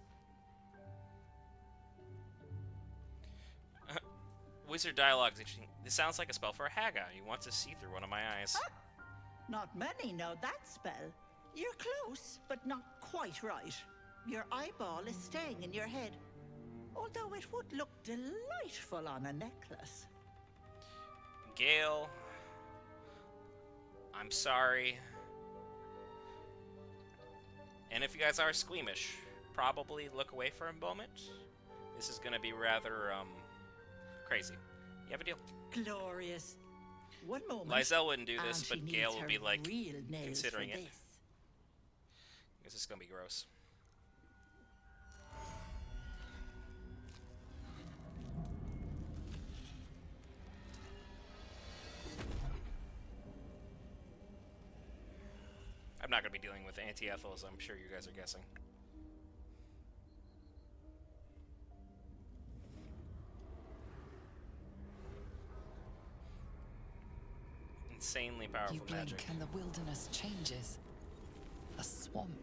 Wizard dialogue is interesting. This sounds like a spell for a Haggai. You want to see through one of my eyes. Not many know that spell. You're close, but not quite right. Your eyeball is staying in your head. Although it would look delightful on a necklace. Gale, I'm sorry. And if you guys are squeamish, probably look away for a moment. This is gonna be rather, crazy. You have a deal. Glorious. One moment. Lae'Zel wouldn't do this, and but she Gale needs will be her like real nails considering for it. this. This is gonna be gross. I'm not gonna be dealing with Auntie-Ethel, as I'm sure you guys are guessing. Insanely powerful You blink magic. and the wilderness changes. A swamp,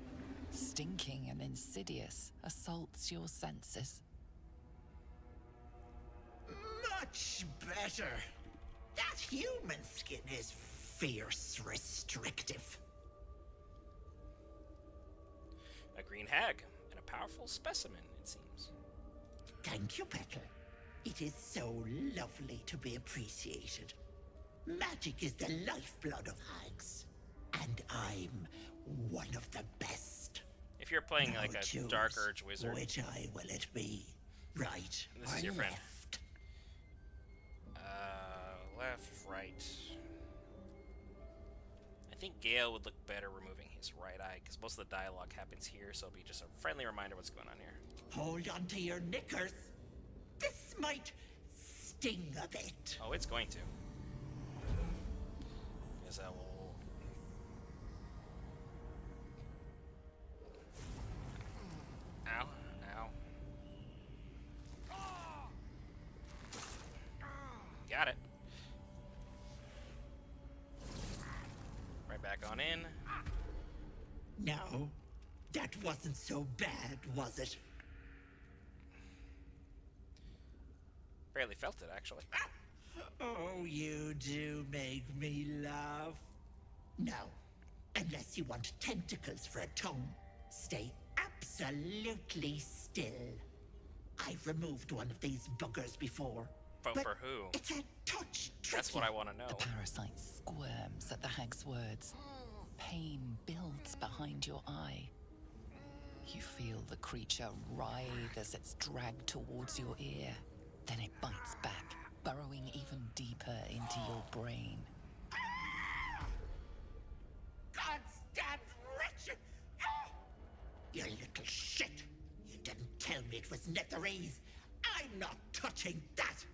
stinking and insidious, assaults your senses. Much better. That human skin is fierce restrictive. A green hag, and a powerful specimen, it seems. Thank you, Petal. It is so lovely to be appreciated. Magic is the lifeblood of hags, and I'm one of the best. If you're playing Now like a choose Dark Urge wizard, which eye will it be? Right this or is your friend. left? Left, right. I think Gale would look better removing his right eye, because most of the dialogue happens here, so it'll be just a friendly reminder what's going on here. Hold on to your knickers. This might sting a bit. Oh, it's going to. Guess I will. Ow, ow. Got it. Right back on in. No, that wasn't so bad, was it? Barely felt it, actually. Oh, you do make me laugh. Now, unless you want tentacles for a tongue, stay absolutely still. I've removed one of these buggers before. But for who? It's a touch tricky. That's what I want to know. The parasite squirms at the hag's words. Pain builds behind your eye. You feel the creature writhe as it's dragged towards your ear. Then it bites back, burrowing even deeper into your brain. Goddamn wretched! You little shit! You didn't tell me it was Netherese. I'm not touching that!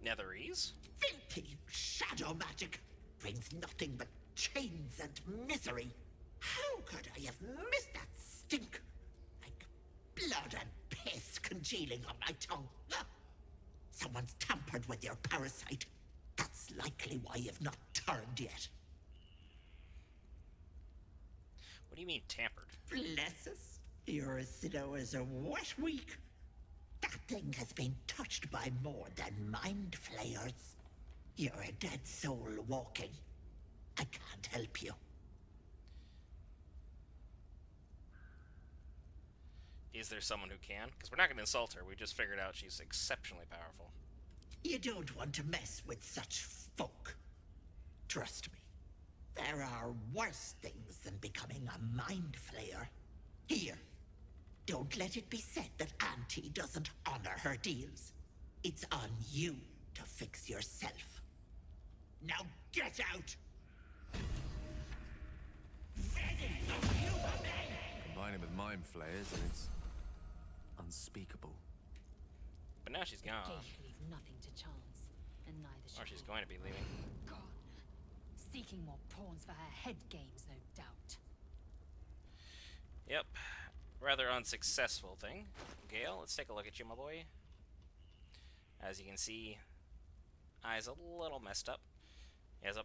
Netherese? Filthy shadow magic brings nothing but chains and misery. How could I have missed that stink? Like blood and piss congealed congealing on my tongue. Someone's tampered with your parasite. That's likely why you've not turned yet. What do you mean, tampered? Bless us. You're as slow as a wet week. That thing has been touched by more than mind flayers. You're a dead soul walking. I can't help you. Is there someone who can? Because we're not going to insult her. We just figured out she's exceptionally powerful. You don't want to mess with such folk. Trust me. There are worse things than becoming a mind flayer. Here, don't let it be said that Auntie doesn't honor her deals. It's on you to fix yourself. Now get out! Combine it with mind flayers and it's unspeakable. But now she's gone. Geek leave nothing to chance, and neither Or should she's he. going to be leaving. Gone. Seeking more pawns for her head games, no doubt. Yep. Rather unsuccessful thing. Gale, let's take a look at you, my boy. As you can see, eye's a little messed up. He has a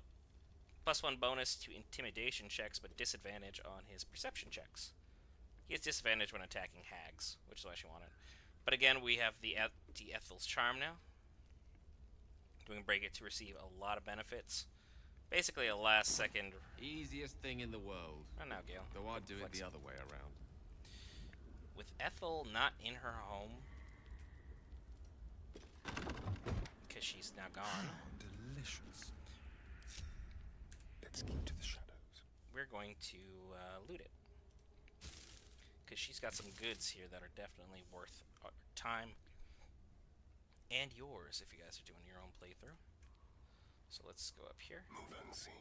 +1 bonus to intimidation checks, but disadvantage on his perception checks. He has disadvantage when attacking hags, which is why she wanted. But again, we have the Ethel's Charm now. We can break it to receive a lot of benefits. Basically a last second... Easiest thing in the world. Oh, no, Gale. Though I'd do it the other way around. With Ethel not in her home, because she's now gone. Delicious. Let's keep to the shadows. We're going to loot it. Because she's got some goods here that are definitely worth our time. And yours, if you guys are doing your own playthrough. So let's go up here. Move unseen.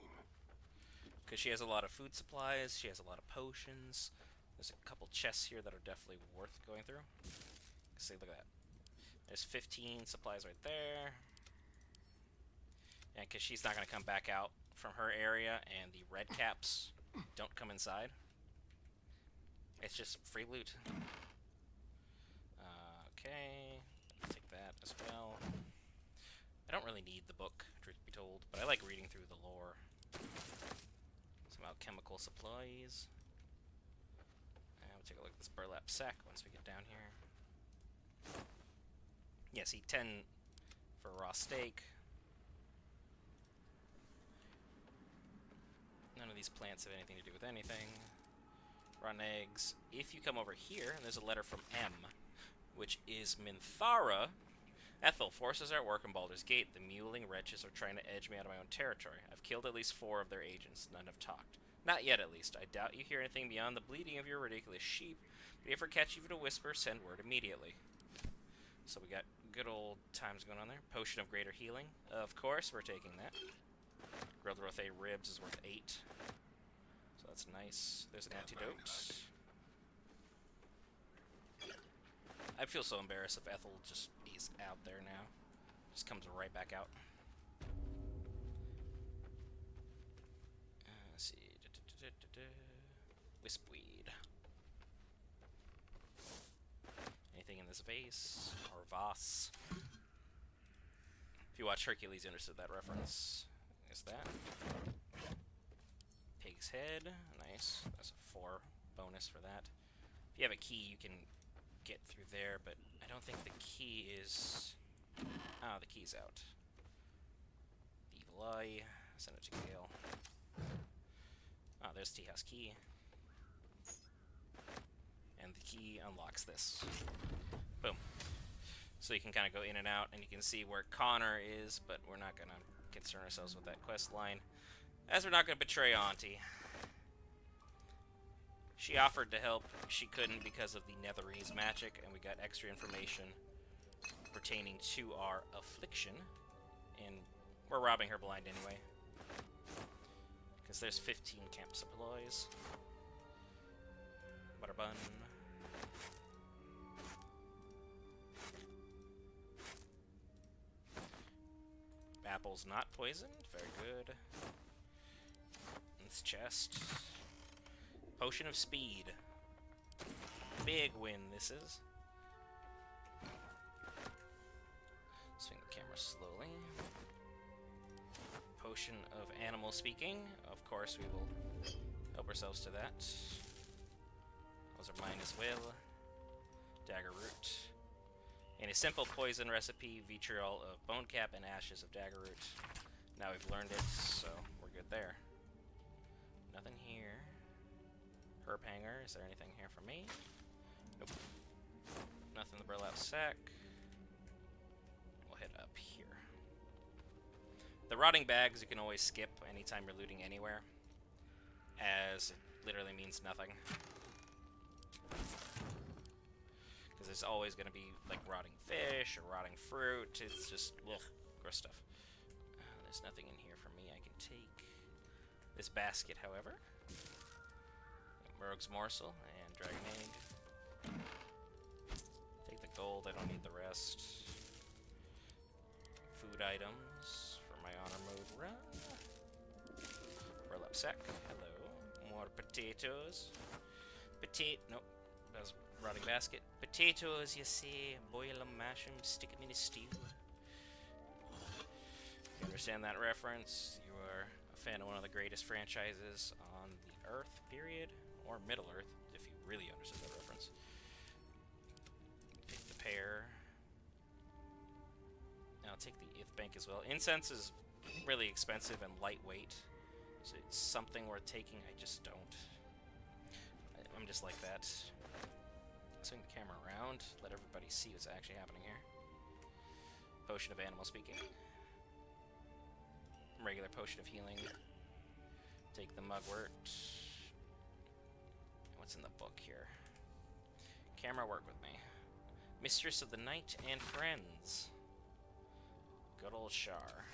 Because she has a lot of food supplies, she has a lot of potions. There's a couple chests here that are definitely worth going through. See, look at that. There's 15 supplies right there. And because she's not going to come back out from her area, and the red caps don't come inside. It's just free loot. Okay, take that as well. I don't really need the book, truth be told, but I like reading through the lore. Some alchemical supplies. And we'll take a look at this burlap sack once we get down here. Yeah, see, 10 for raw steak. None of these plants have anything to do with anything. Rotten eggs. If you come over here, and there's a letter from M, which is Minthara. Ethel, forces are at work in Baldur's Gate. The mewling wretches are trying to edge me out of my own territory. I've killed at least 4 of their agents. None have talked. Not yet, at least. I doubt you hear anything beyond the bleating of your ridiculous sheep. But if you ever catch even a whisper, send word immediately. So we got good old times going on there. Potion of Greater Healing. Of course, we're taking that. Grilled Rothe ribs is worth 8. So that's nice. There's an antidote. I feel so embarrassed if Ethel just is out there now. Just comes right back out. Let's see. Wispweed. Anything in this vase? Or vase? If you watch Hercules, you understood that reference. Is that? Pig's head. Nice. That's a 4 bonus for that. If you have a key, you can get through there, but I don't think the key is... Ah, the key's out. The Evil Eye. Send it to Gale. Ah, there's Tea House key. And the key unlocks this. Boom. So you can kind of go in and out, and you can see where Connor is, but we're not going to concern ourselves with that quest line, as we're not going to betray Auntie. She offered to help. She couldn't because of the Netherese magic, and we got extra information pertaining to our affliction. And we're robbing her blind anyway, because there's 15 camp supplies. Butter bun. Apple's not poisoned. Very good. This chest. Potion of Speed. Big win this is. camera slowly. Potion of animal speaking. Of course, we will help ourselves to that. Those are mine as well. Dagger root. In a simple poison recipe, vitriol of bone cap and ashes of dagger root. Now we've learned it, so we're good there. Nothing here. Herb hanger. Is there anything here for me? Nope. Nothing in the burlap sack. We'll head up here. The rotting bags you can always skip anytime you're looting anywhere, as it literally means nothing. Because there's always going to be like rotting fish or rotting fruit. It's just ugh, gross stuff. There's nothing in here for me I can take. This basket, however. Rogue's morsel and dragon egg. Take the gold, I don't need the rest. Food items for my honor mode run. Burlap sack, hello. More potatoes. Nope, that was rotting basket. Potatoes, you see. Boil them, mash them, stick them in a stew. You understand that reference? You are a fan of one of the greatest franchises on the Earth, period. Or Middle Earth, if you really understood that reference. Take the pear. I'll take the Ith Bank as well. Incense is really expensive and lightweight, so it's something worth taking. I just don't. I'm just like that. Swing the camera around, let everybody see what's actually happening here. Potion of animal speaking. Regular potion of healing. Take the mugwort. What's in the book here? Camera, work with me. Mistress of the Night and Friends. Good old Shar.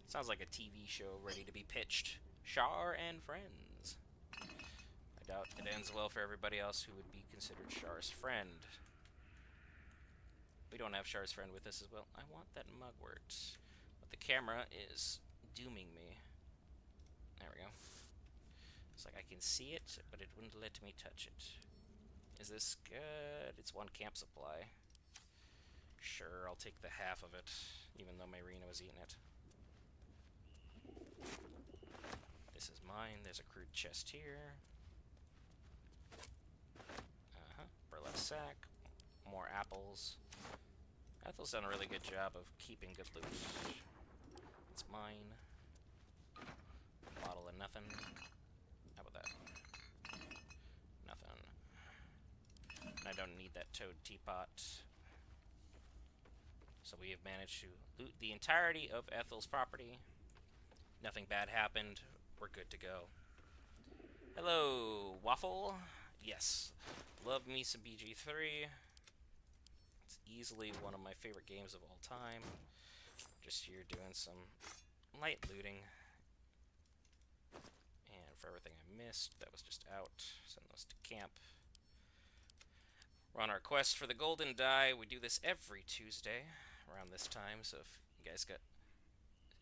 Sounds like a TV show ready to be pitched. Shar and Friends. I doubt it ends well for everybody else who would be considered Shar's friend. We don't have Shar's friend with us as well. I want that mugwort. But the camera is dooming me. There we go. It's like I can see it, but it wouldn't let me touch it. Is this good? It's one camp supply. Sure, I'll take the half of it, even though Myrina was eating it. This is mine. There's a crude chest here. Burlap sack. More apples. Ethel's done a really good job of keeping good loot. It's mine. Bottle of nothing. How about that? Nothing. I don't need that toad teapot. So we have managed to loot the entirety of Ethel's property. Nothing bad happened. We're good to go. Hello, Waffle. Yes, love me some BG3. It's easily one of my favorite games of all time. Just here doing some light looting. And for everything I missed, that was just out. Send those to camp. We're on our quest for the golden die. We do this every Tuesday around this time, so if you guys got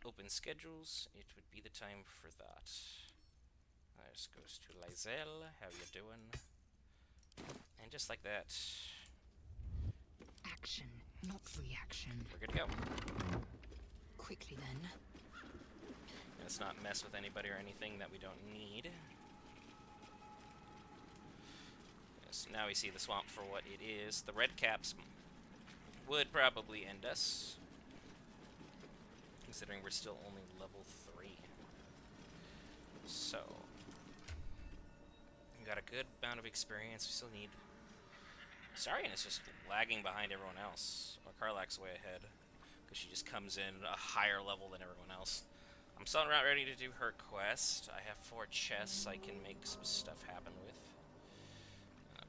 open schedules, it would be the time for that. This goes to Lae'Zel. How you doing? And just like that. Action, not reaction. We're good to go. Quickly then. Let's not mess with anybody or anything that we don't need. Yes, now we see the swamp for what it is. The red caps would probably end us, considering we're still only level 3. So, we got a good amount of experience. We still need... Sarian is just lagging behind everyone else. Or Karlak's way ahead, because she just comes in a higher level than everyone else. I'm still not ready to do her quest. I have 4 chests I can make some stuff happen with.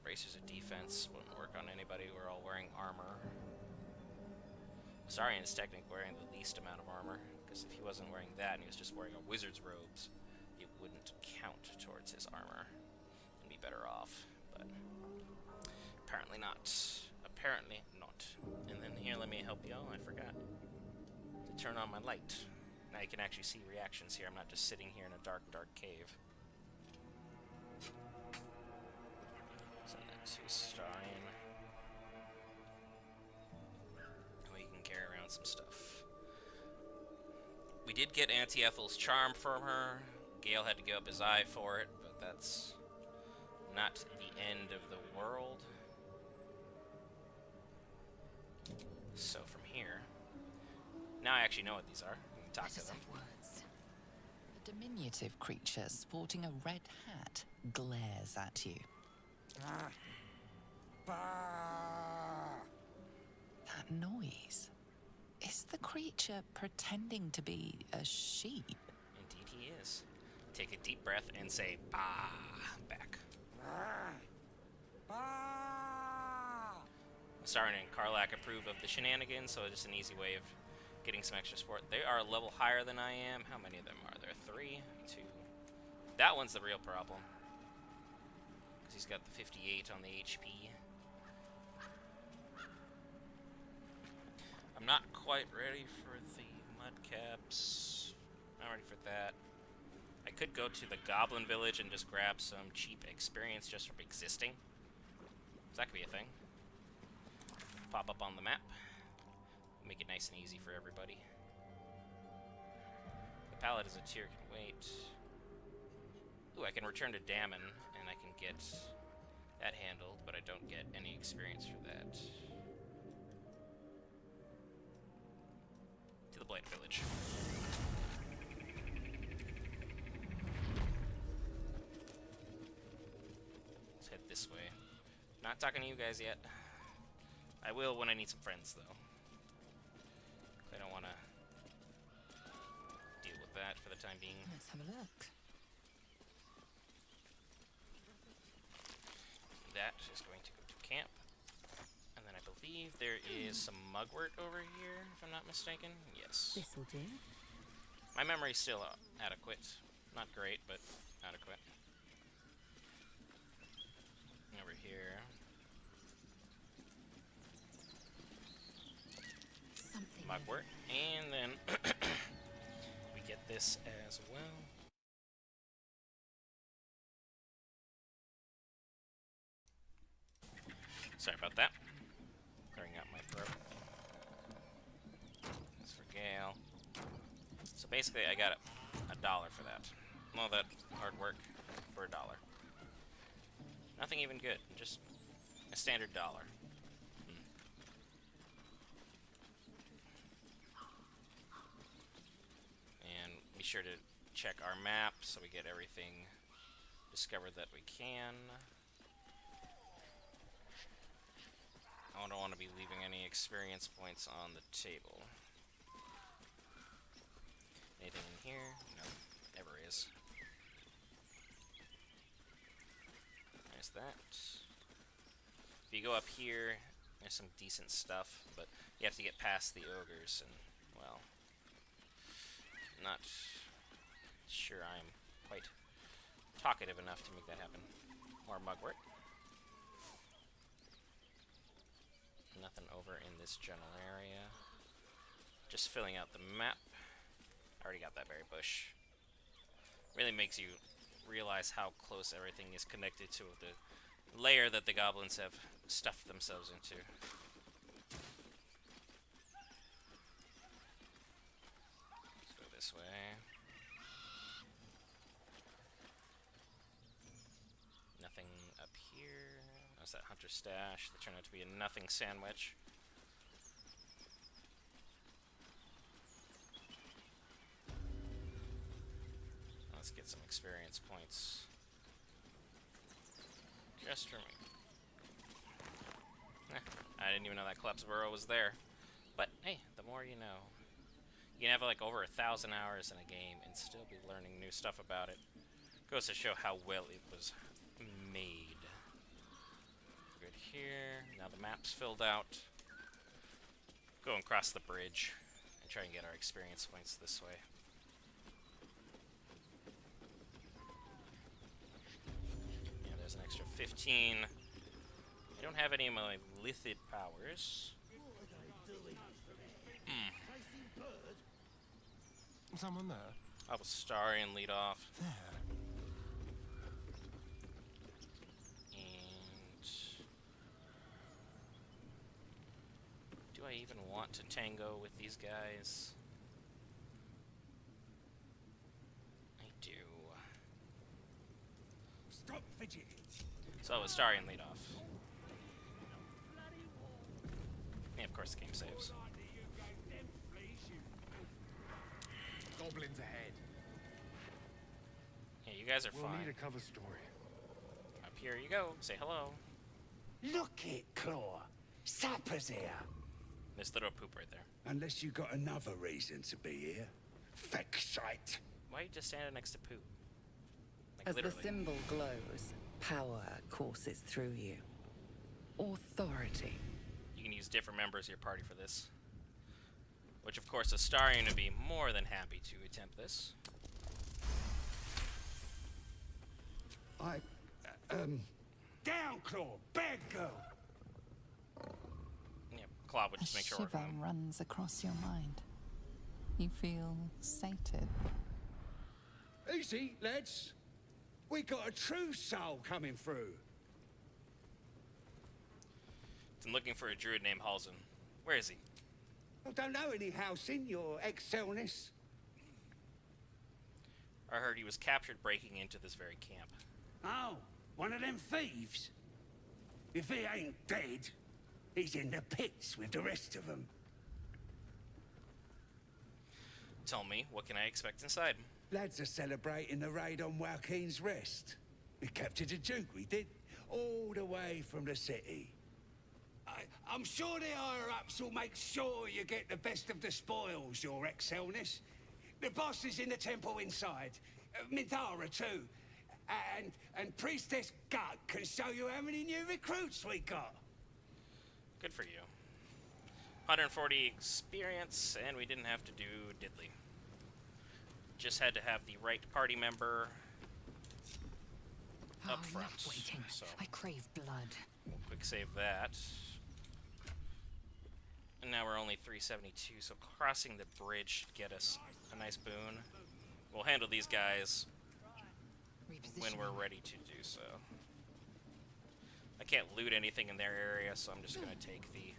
Bracers of defense wouldn't work on anybody. We're all wearing armor. Sarian is technically wearing the least amount of armor, because if he wasn't wearing that and he was just wearing a wizard's robes, it wouldn't count towards his armor. He'd be better off, but apparently not. Apparently not. And then here, let me help you all. I forgot to turn on my light. Now you can actually see reactions here. I'm not just sitting here in a dark, dark cave. Send that to Stein. around some stuff. We did get Auntie Ethel's charm from her. Gale had to give up his eye for it, but that's not the end of the world. So from here, now I actually know what these are. We can talk to them. The diminutive creature sporting a red hat glares at you. That noise. Is the creature pretending to be a sheep? Indeed he is. Take a deep breath and say, bah, back. Starring and Karlak approve of the shenanigans, so just an easy way of getting some extra support. They are a level higher than I am. How many of them are there? 3? 2. That one's the real problem. Because he's got the 58 on the HP. I'm not quite ready for the mudcaps. Not ready for that. I could go to the Goblin Village and just grab some cheap experience just from existing. So that could be a thing. Pop up on the map. Make it nice and easy for everybody. The pallet is a tier, can wait. Ooh, I can return to Dammon, and I can get that handled, but I don't get any experience for that. To the Blade Village. Let's head this way. Not talking to you guys yet. I will when I need some friends, though. I don't want to deal with that for the time being. Let's have a look. That is going to go to camp. And then I believe there is some mugwort over here, if I'm not mistaken. Yes. This'll do. My memory's still adequate. Not great, but adequate. Over here. Mugwort. And then we get this as well. Sorry about that. Clearing out my throat. This for Gale. So basically I got $1 for that. All that hard work for $1. Nothing even good, just a standard dollar. And be sure to check our map so we get everything discovered that we can. I don't want to be leaving any experience points on the table. Anything in here? No, never is. There's that. If you go up here, there's some decent stuff, but you have to get past the ogres, and, well, not sure I'm quite talkative enough to make that happen. More mugwort. Nothing over in this general area. Just filling out the map. I already got that berry bush. Really makes you realize how close everything is connected to the layer that the goblins have stuffed themselves into. Let's go this way. Nothing up here. That's that hunter stash that turned out to be a nothing sandwich. Let's get some experience points. Just for me. I didn't even know that Collapse Burrow was there. But hey, the more you know. You can have like over 1,000 hours in a game and still be learning new stuff about it. Goes to show how well it was made. Good here. Now the map's filled out. Go and cross the bridge and try and get our experience points this way. Yeah, there's an extra 15. I don't have any of my lithid powers. Someone there? I'll have a Starry and lead off. There. And do I I even want to tango with these guys? I do. Stop fidgeting. So, Astarion lead off. Yeah, of course the game saves. Goblins ahead. Yeah, you guys are We'll fine. need a cover story. Up here you go. Say hello. Look it, Claw. Sapper's here. There's the little poop right there. Unless you got another reason to be here. Feck shite. Why are you just standing next to poop? Like, As literally. the symbol glows, power courses through you. Authority. You can use different members of your party for this. Which, of course, Astarion would be more than happy to attempt this. Down, Claw. Bad girl. Yeah, Claw would A just make sure we're shiver home. runs across your mind. You feel sated. Easy, lads. We got a true soul coming through. I'm looking for a druid named Halzen. Where is he? I don't know any house in your excelness. I heard he was captured breaking into this very camp. Oh, one of them thieves? If he ain't dead, he's in the pits with the rest of them. Tell me, what can I expect inside? Lads are celebrating the raid on Joaquin's Rest. We captured a Duke, we did, all the way from the city. I'm sure the higher-ups will make sure you get the best of the spoils, your excelness. The boss is in the temple inside. Minthara, too. And Priestess Gut can show you how many new recruits we got. Good for you. 140 experience, and we didn't have to do diddly. Just had to have the right party member up front. Enough waiting. So I crave blood. we'll quick save that. And now we're only 372, so crossing the bridge should get us a nice boon. We'll handle these guys when we're ready to do so. I can't loot anything in their area, so I'm just gonna take the...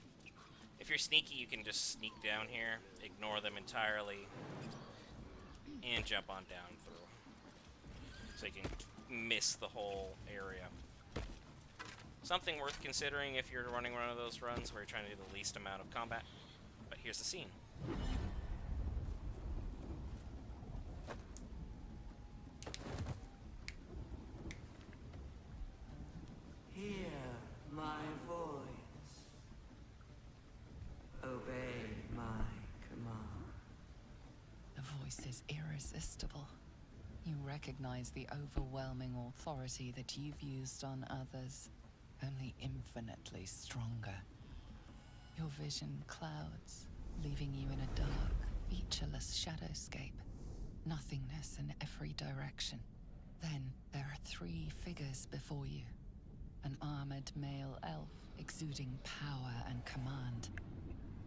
If you're sneaky, you can just sneak down here, ignore them entirely, and jump on down through. So you can miss the whole area. Something worth considering if you're running one of those runs where you're trying to do the least amount of combat. But here's the scene. Hear my voice. Obey my command. The voice is irresistible. You recognize the overwhelming authority that you've used on others, only infinitely stronger. Your vision clouds, leaving you in a dark, featureless shadowscape. Nothingness in every direction. Then there are three figures before you. An armored male elf exuding power and command.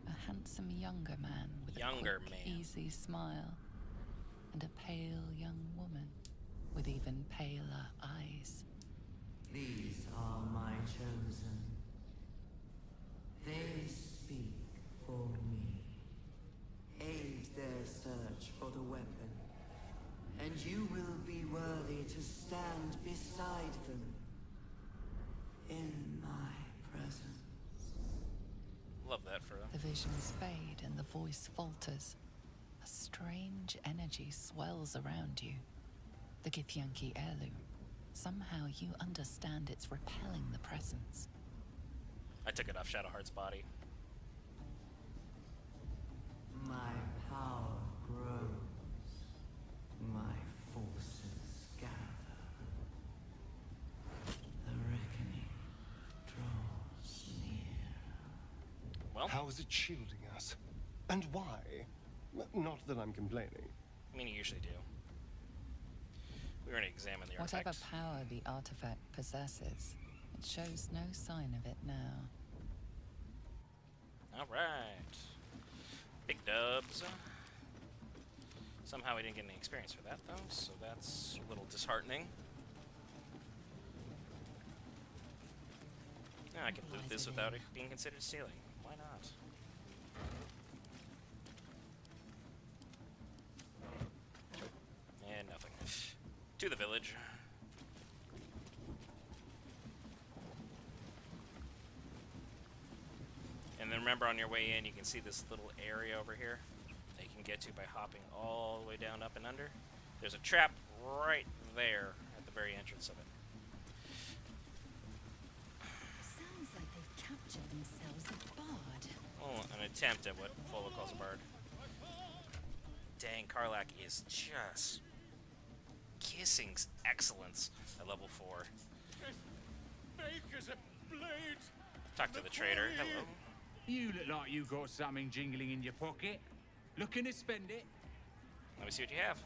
A handsome younger man with a quick, easy smile. And a pale young woman with even paler eyes. These are my chosen. They speak for me. Aid their search for the weapon, and you will be worthy to stand beside them in my presence. Love that for them. The visions fade and the voice falters. A strange energy swells around you. The Githyanki heirloom. Somehow you understand it's repelling the presence. I took it off Shadowheart's body. My power grows. My forces gather. The reckoning draws near. Well, how is it shielding us? And why? Not that I'm complaining. I mean, you usually do. We're going to examine the Whatever artifact. power the artifact possesses, it shows no sign of it now. Alright. Big dubs. Somehow we didn't get any experience for that, though, so that's a little disheartening. Yeah, I can loot this without it being considered stealing. Why not? to the village. And then remember, on your way in, you can see this little area over here that you can get to by hopping all the way down, up and under. There's a trap right there at the very entrance of it. Sounds like they've captured themselves a bard. Oh, an attempt at what Volo calls a bard. Dang, Karlach is just kissing excellence at level 4. Talk to the trader. Hello. You look like you got something jingling in your pocket. Looking to spend it? Let me see what you have.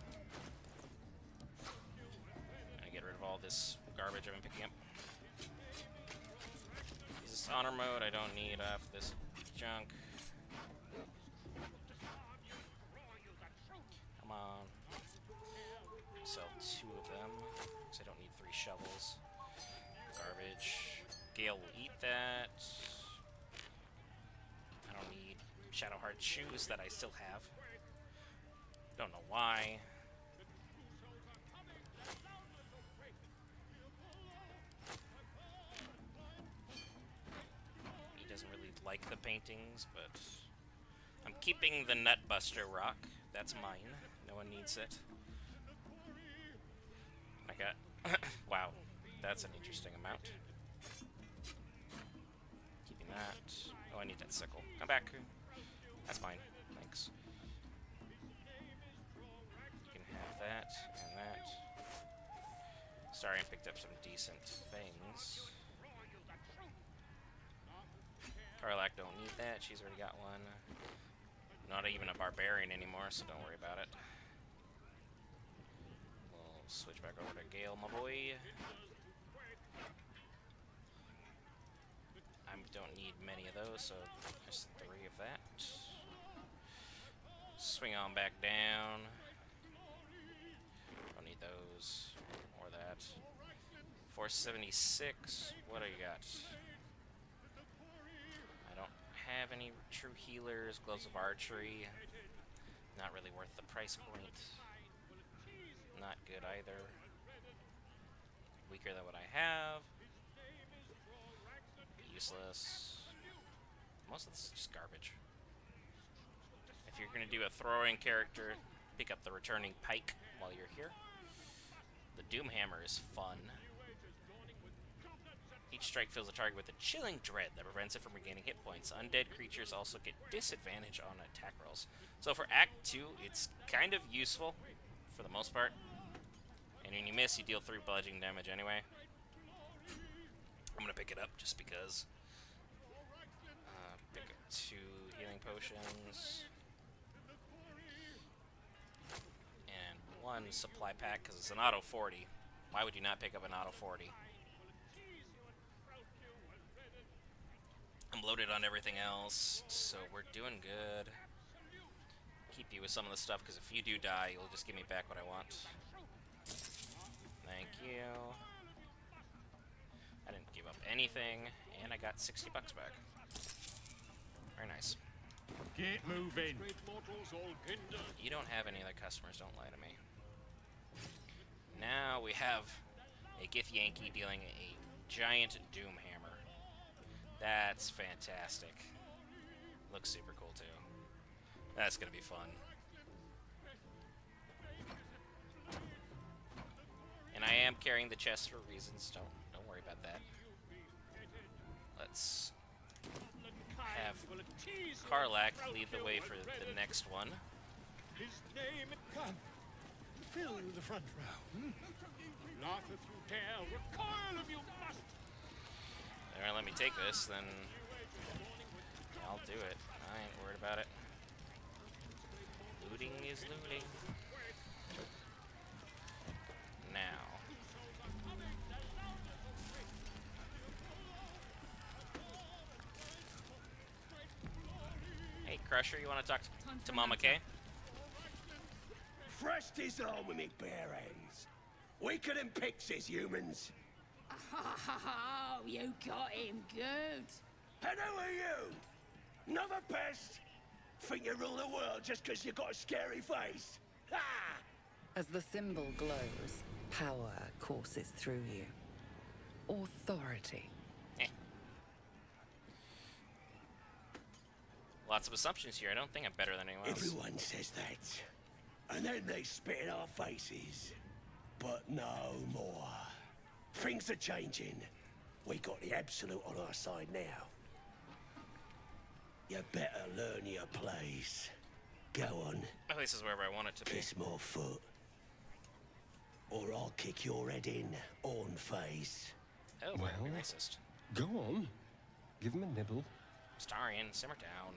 Gonna get rid of all this garbage I've been picking up. Is this honor mode? I don't need off this junk. Come on. Sell 2 of them, because I don't need 3 shovels. Garbage. Gale will eat that. I don't need Shadowheart shoes that I still have. Don't know why. He doesn't really like the paintings, but I'm keeping the Nutbuster rock. That's mine. No one needs it. I got... wow, that's an interesting amount. Keeping that. Oh, I need that sickle. Come back. That's fine. Thanks. You can have that and that. Sorry, I picked up some decent things. Karlach don't need that. She's already got one. Not even a barbarian anymore, so don't worry about it. We'll switch back over to Gale, my boy. I don't need many of those, so there's 3 of that. Swing on back down. Don't need those or that. 476. What do you got? I don't have any true healers. Gloves of archery. Not really worth the price point. Not good either. Weaker than what I have. Useless. Most of this is just garbage. If you're going to do a throwing character, pick up the returning pike while you're here. The Doom Hammer is fun. Each strike fills a target with a chilling dread that prevents it from regaining hit points. Undead creatures also get disadvantage on attack rolls. So for Act 2, it's kind of useful for the most part. And when you miss, you deal 3 bludgeoning damage anyway. I'm gonna pick it up just because. Pick up 2 healing potions. And 1 supply pack, because it's an auto 40. Why would you not pick up an auto 40? I'm loaded on everything else, so we're doing good. Keep you with some of the stuff, because if you do die, you'll just give me back what I want. Thank you. I didn't give up anything, and I got 60 bucks back. Very nice. Get moving. You don't have any other customers, don't lie to me. Now we have a Githyanki dealing a giant Doom Hammer. That's fantastic. Looks super cool too. That's gonna be fun. And I am carrying the chest for reasons. Don't worry about that. Let's have Karlach lead the way for the next one. His name, come. Fill the front row. Laugh if you dare, recoil if you must. Alright, let me take this, then I'll do it. I ain't worried about it. Looting is looting. Now. Hey, Crusher, you want to talk to Mama K? Thrust his arm with me bare hands. Weaker than pixies, humans. Oh, you got him good. And who are you? Another pest? Think you rule the world just because you got a scary face? Ha! As the symbol glows, Power courses through you. Authority. Lots of assumptions here. I don't think I'm better than anyone else. Everyone says that. And then they spit in our faces. But no more. Things are changing. We got the Absolute on our side now. You better learn your place. Go on. At least is wherever I want it to be. Kiss my foot. Or I'll kick your head in, on face. Oh, Well, be racist. Go on. Give him a nibble. Starion, simmer down.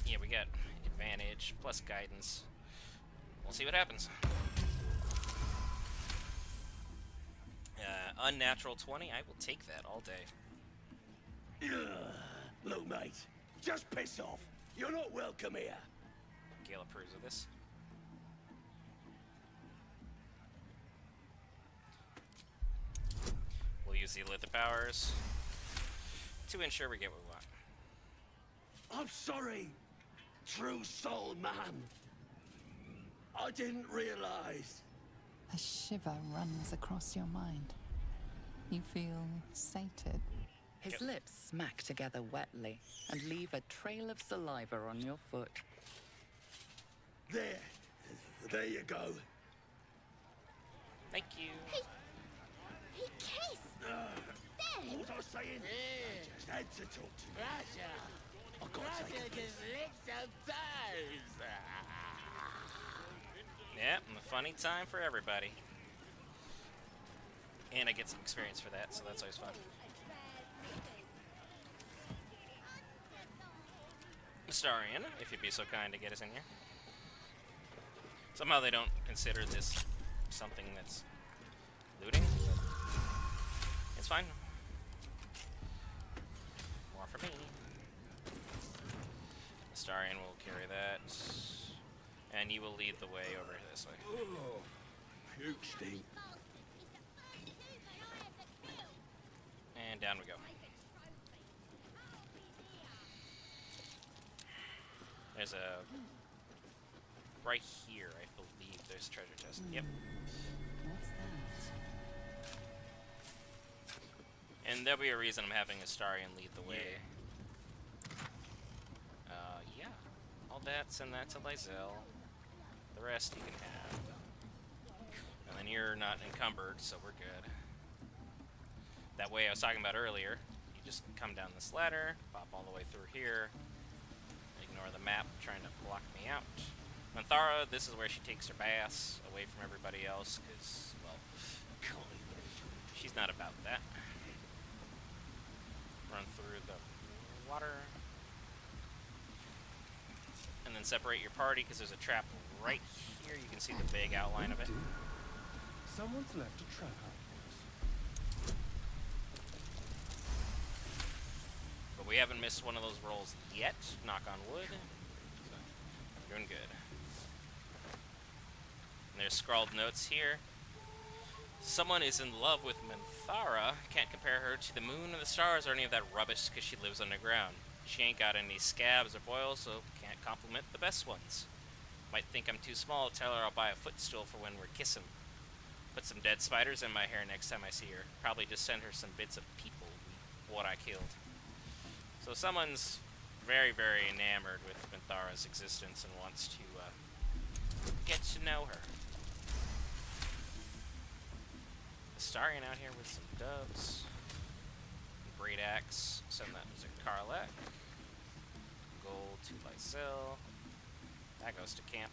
Yeah, we got advantage plus guidance. We'll see what happens. Unnatural 20, I will take that all day. Look, mate, just piss off. You're not welcome here. Gale approves of this. We'll use the Elitha powers to ensure we get what we want. I'm sorry, true soul man. I didn't realize. A shiver runs across your mind. You feel sated. His lips smack together wetly and leave a trail of saliva on your foot. There you go. Thank you. He kissed. Then. What was I saying? I just had to talk to you. I got to take a Yeah, a funny time for everybody. And I get some experience for that, so that's always fun. Starion, if you'd be so kind to get us in here. Somehow they don't consider this something that's looting. It's fine. More for me. Starion will carry that. And you will lead the way over this way. Oh, puke stink. And down we go. There's a... Right here, I believe there's a treasure chest. Yep. What's that? And there'll be a reason I'm having Astarion lead the way. Yeah. All that, send that to Lae'Zel. The rest you can have. And then you're not encumbered, so we're good. That way I was talking about earlier, you just come down this ladder, pop all the way through here, ignore the map trying to block me out. Manthara, this is where she takes her baths away from everybody else, because, well, she's not about that. Run through the water. And then separate your party, because there's a trap right here. You can see the big outline of it. Someone's left a trap out for us. But we haven't missed one of those rolls yet, knock on wood. So, we're doing good. And there's scrawled notes here. Someone is in love with Manthara. Can't compare her to the moon or the stars or any of that rubbish because she lives underground. She ain't got any scabs or boils, so can't compliment the best ones. Might think I'm too small. Tell her I'll buy a footstool for when we're kissing. Put some dead spiders in my hair next time I see her. Probably just send her some bits of people, what I killed. So someone's very, very enamored with Manthara's existence and wants to get to know her. Astarion out here with some doves. Great axe. Send that to Karlak. Gold to Lae'Zel. That goes to camp.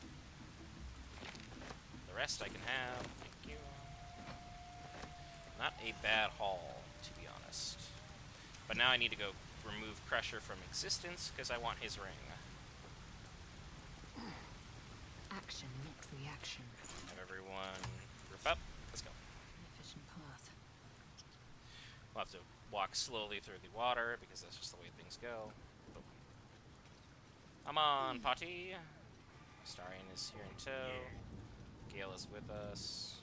The rest I can have. Thank you. Not a bad haul, to be honest. But now I need to go remove Crusher from existence because I want his ring. Action, not reaction. Have everyone group up. Let's go. An efficient path. We'll have to walk slowly through the water because that's just the way things go. Boom. I'm on, Potty. Starion is here in tow. Gale is with us.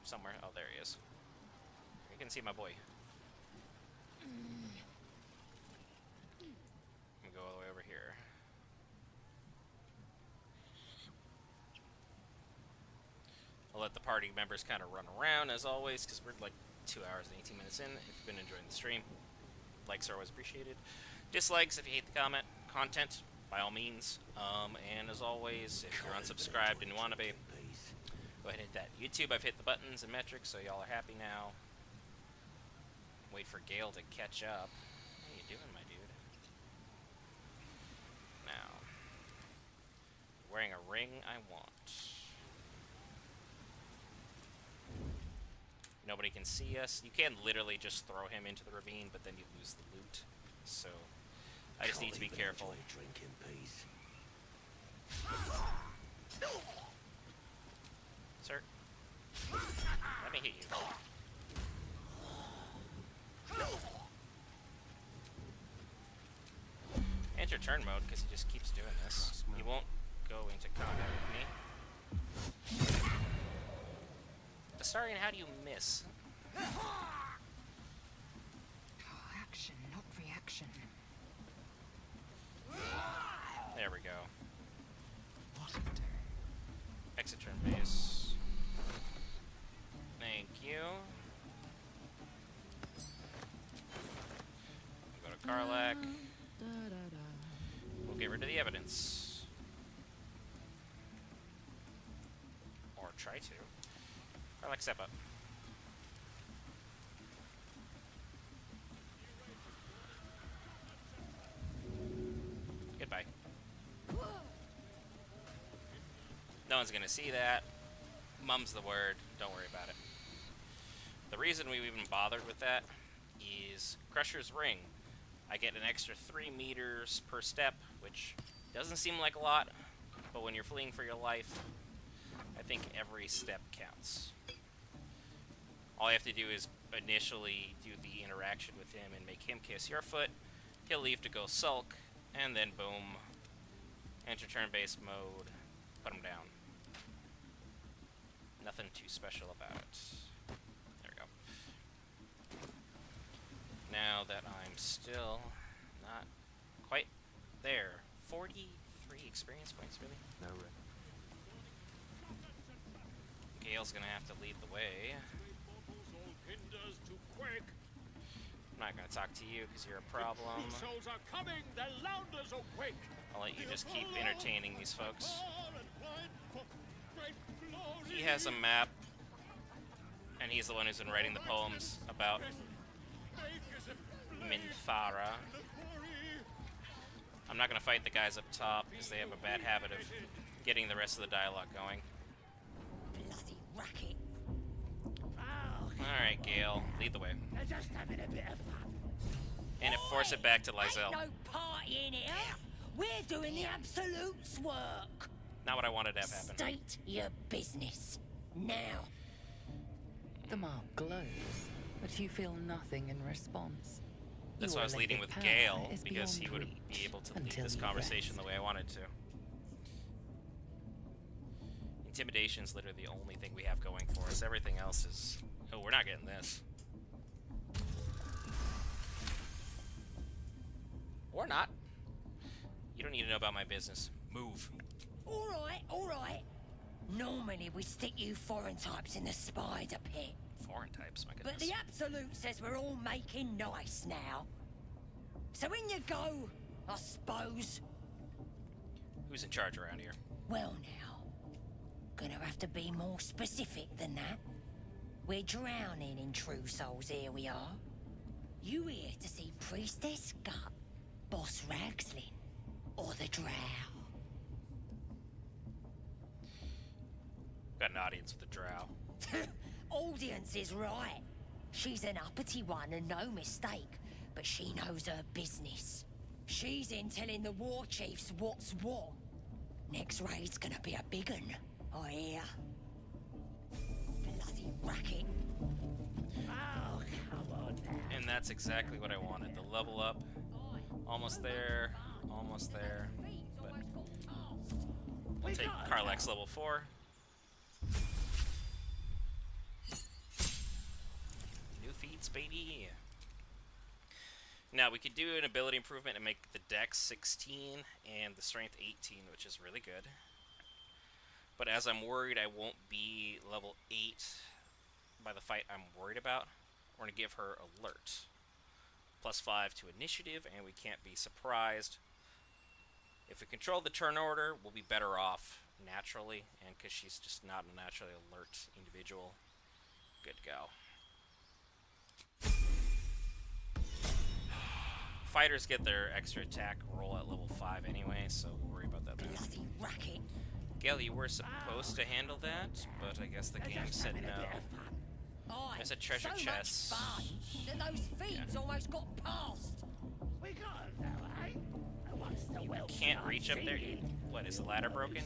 Somewhere. Oh, there he is. You can see my boy. let the party members kind of run around, as always, because we're like 2 hours and 18 minutes in. If you've been enjoying the stream, likes are always appreciated. Dislikes if you hate the content, by all means. And as always, if you're unsubscribed and you want to be, go ahead and hit that. YouTube, I've hit the buttons and metrics, so y'all are happy now. Wait for Gale to catch up. How you doing, my dude? Now, wearing a ring I want. Nobody can see us. You can literally just throw him into the ravine, but then you lose the loot. So, I just need to be careful. Sir, let me hit you. Enter turn mode, because he just keeps doing this. He won't go into combat with me. Astarion, how do you miss? Action, not reaction. There we go. Exit turn base. Thank you. We'll go to Karlach. We'll get rid of the evidence. Or try to. Karlach, step up. Goodbye. No one's gonna see that. Mum's the word. Don't worry about it. The reason we even bothered with that is Crusher's Ring. I get an extra 3 meters per step, which doesn't seem like a lot, but when you're fleeing for your life, I think every step counts. All you have to do is initially do the interaction with him and make him kiss your foot. He'll leave to go sulk, and then boom, enter turn-based mode, put him down. Nothing too special about it. There we go. Now that I'm still not quite there. 43 experience points, really? No, Rick. Gale's gonna have to lead the way. I'm not gonna talk to you because you're a problem. I'll let you just keep entertaining these folks. He has a map, and he's the one who's been writing the poems about Minthara. I'm not gonna fight the guys up top because they have a bad habit of getting the rest of the dialogue going. Bloody racket. Alright, Gale, lead the way. They're just having a bit of fun. And force it back to Lae'Zel. Ain't no party in here. We're doing the Absolute's work. Not what I wanted to have happen. State your business. Now. The mark glows, but you feel nothing in response. That's why I was leading with Gale, because he would be able to lead this conversation the way I wanted to. Intimidation's literally the only thing we have going for us. Everything else is... Oh, we're not getting this. Or not. You don't need to know about my business. Move. All right, all right. Normally we stick you foreign types in the spider pit. Foreign types, my goodness. But the Absolute says we're all making nice now. So in you go, I suppose. Who's in charge around here? Well now, gonna have to be more specific than that. We're drowning in true souls, here we are. You here to see Priestess Gut, Boss Ragslin, or the Drow? Got an audience with the Drow. Audience is right. She's an uppity one and no mistake, but she knows her business. She's in telling the war chiefs what's what. Next raid's gonna be a big un, I hear. Bloody racket. Oh, come on now. And that's exactly what I wanted. The level up. Almost there. Almost there. But we'll take Karlach's level 4. New feats, baby. Now, we could do an ability improvement and make the dex 16 and the strength 18, which is really good. But as I'm worried I won't be level 8 by the fight I'm worried about, we're going to give her alert. +5 to initiative, and we can't be surprised. If we control the turn order, we'll be better off naturally, and because she's just not a naturally alert individual. Good go. Fighters get their extra attack roll at level 5 anyway, so we'll worry about that later. Bloody racket. Gale, you were supposed to handle that, but I guess the game said no. There's a treasure chest. So much fun that those feeds almost got past. We got 'em now, eh? And once the whelp Can't starts reach up there? singing, What, is the ladder broken?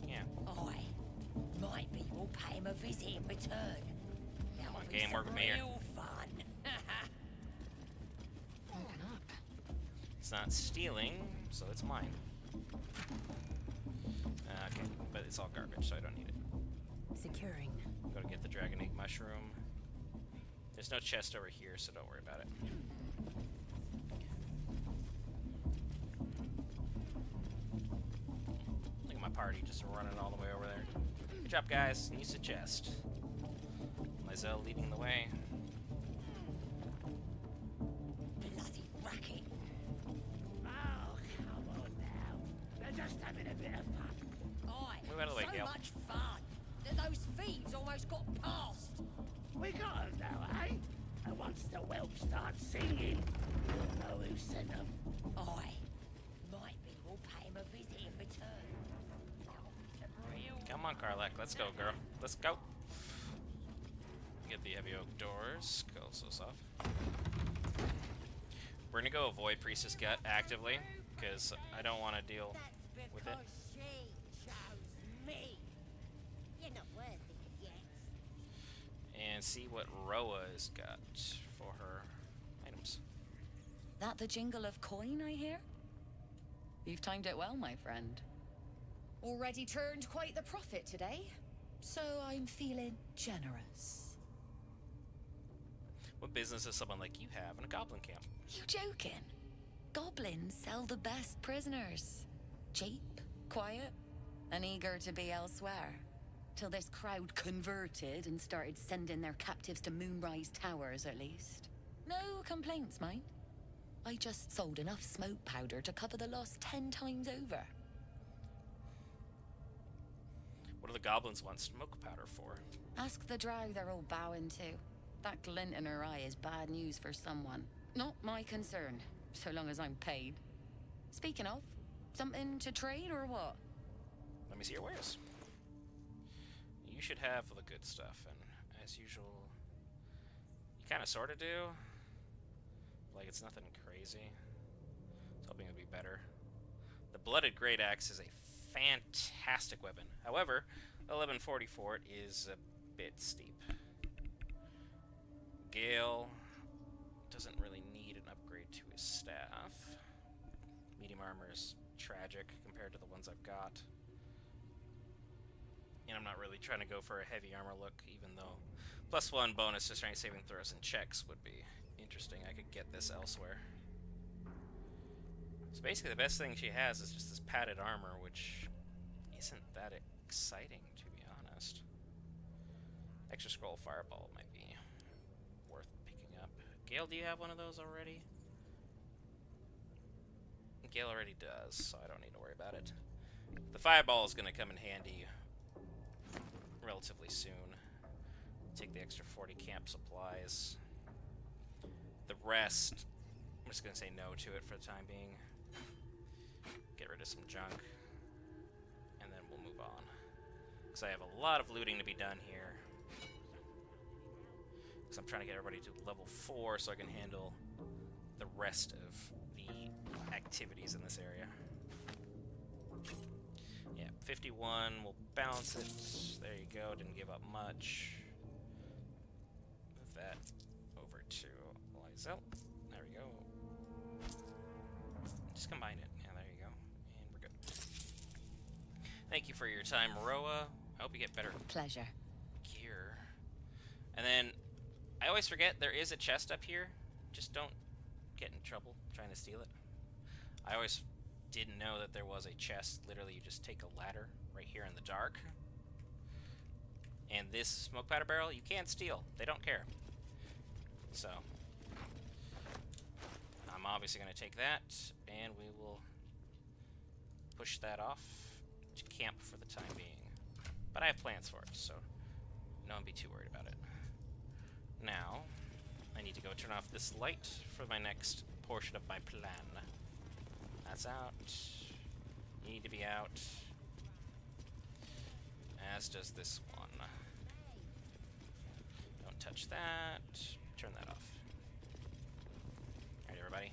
Yeah. Aye. Maybe we'll pay him a visit in return. Come on, game, work with me here. Real fun. It's not stealing, so it's mine. Okay, but it's all garbage, so I don't need it. Securing. Gotta get the Dragon Egg Mushroom. There's no chest over here, so don't worry about it. Look at my party just running all the way over there. Good job, guys. Needs a chest. Lae'Zel leading the way. Bloody racket. Oh, come on now. They're just having a bit of fun. Aye. Move out of the way, So Gale. much fun that those feeds almost got past. We got 'em now, eh? And once the whelp starts singing, we'll know who sent 'em. Aye. Maybe we'll pay him a visit in return. Real Come on, Karlak. Let's go, girl. Let's go. Get the heavy oak doors. Close those off. We're gonna go avoid Priestess Gut actively, because I don't want to deal with it. she chose me. You're not worthy yet. And see what Roa has got for her items. That the jingle of coin I hear? You've timed it well, my friend. Already turned quite the profit today, so I'm feeling generous. What business does someone like you have in a goblin camp? You joking? Goblins sell the best prisoners. Cheap, quiet, and eager to be elsewhere. Till this crowd converted and started sending their captives to Moonrise Towers, at least. No complaints, mind. I just sold enough smoke powder to cover the loss 10 times over. What do the goblins want smoke powder for? Ask the drow they're all bowing to. That glint in her eye is bad news for someone. Not my concern, so long as I'm paid. Speaking of, something to trade or what? Let me see your wares. You should have the good stuff, and as usual, you kind of sort of do. Like, it's nothing crazy. I was hoping it would be better. The Blooded Great Axe is a fantastic weapon. However, 1140 for it is a bit steep. Gale doesn't really need an upgrade to his staff. Medium armor is tragic compared to the ones I've got. And I'm not really trying to go for a heavy armor look, even though +1 bonus to strength saving throws and checks would be interesting. I could get this elsewhere. So basically the best thing she has is just this padded armor, which isn't that exciting, to be honest. Extra scroll fireball might be worth picking up. Gale, do you have one of those already? Gale already does, so I don't need to worry about it. The fireball is going to come in handy relatively soon. Take the extra 40 camp supplies. The rest, I'm just going to say no to it for the time being. Get rid of some junk. And then we'll move on. Because I have a lot of looting to be done here. Because I'm trying to get everybody to level 4 so I can handle the rest of the activities in this area. Yeah, 51, we'll balance it. There you go, didn't give up much. Move that over to Lae'Zel. There we go. Just combine it. Yeah, there you go. And we're good. Thank you for your time, Roa. I hope you get better Pleasure. gear. And then, I always forget there is a chest up here. Just don't get in trouble trying to steal it. I always didn't know that there was a chest. Literally, you just take a ladder right here in the dark, And this smoke powder barrel, you can't steal. They don't care. So, I'm obviously going to take that, and we will push that off to camp for the time being. But I have plans for it, so no one be too worried about it. Now, I need to go turn off this light for my next portion of my plan. That's out. You need to be out. As does this one. Don't touch that. Turn that off. Alright, everybody.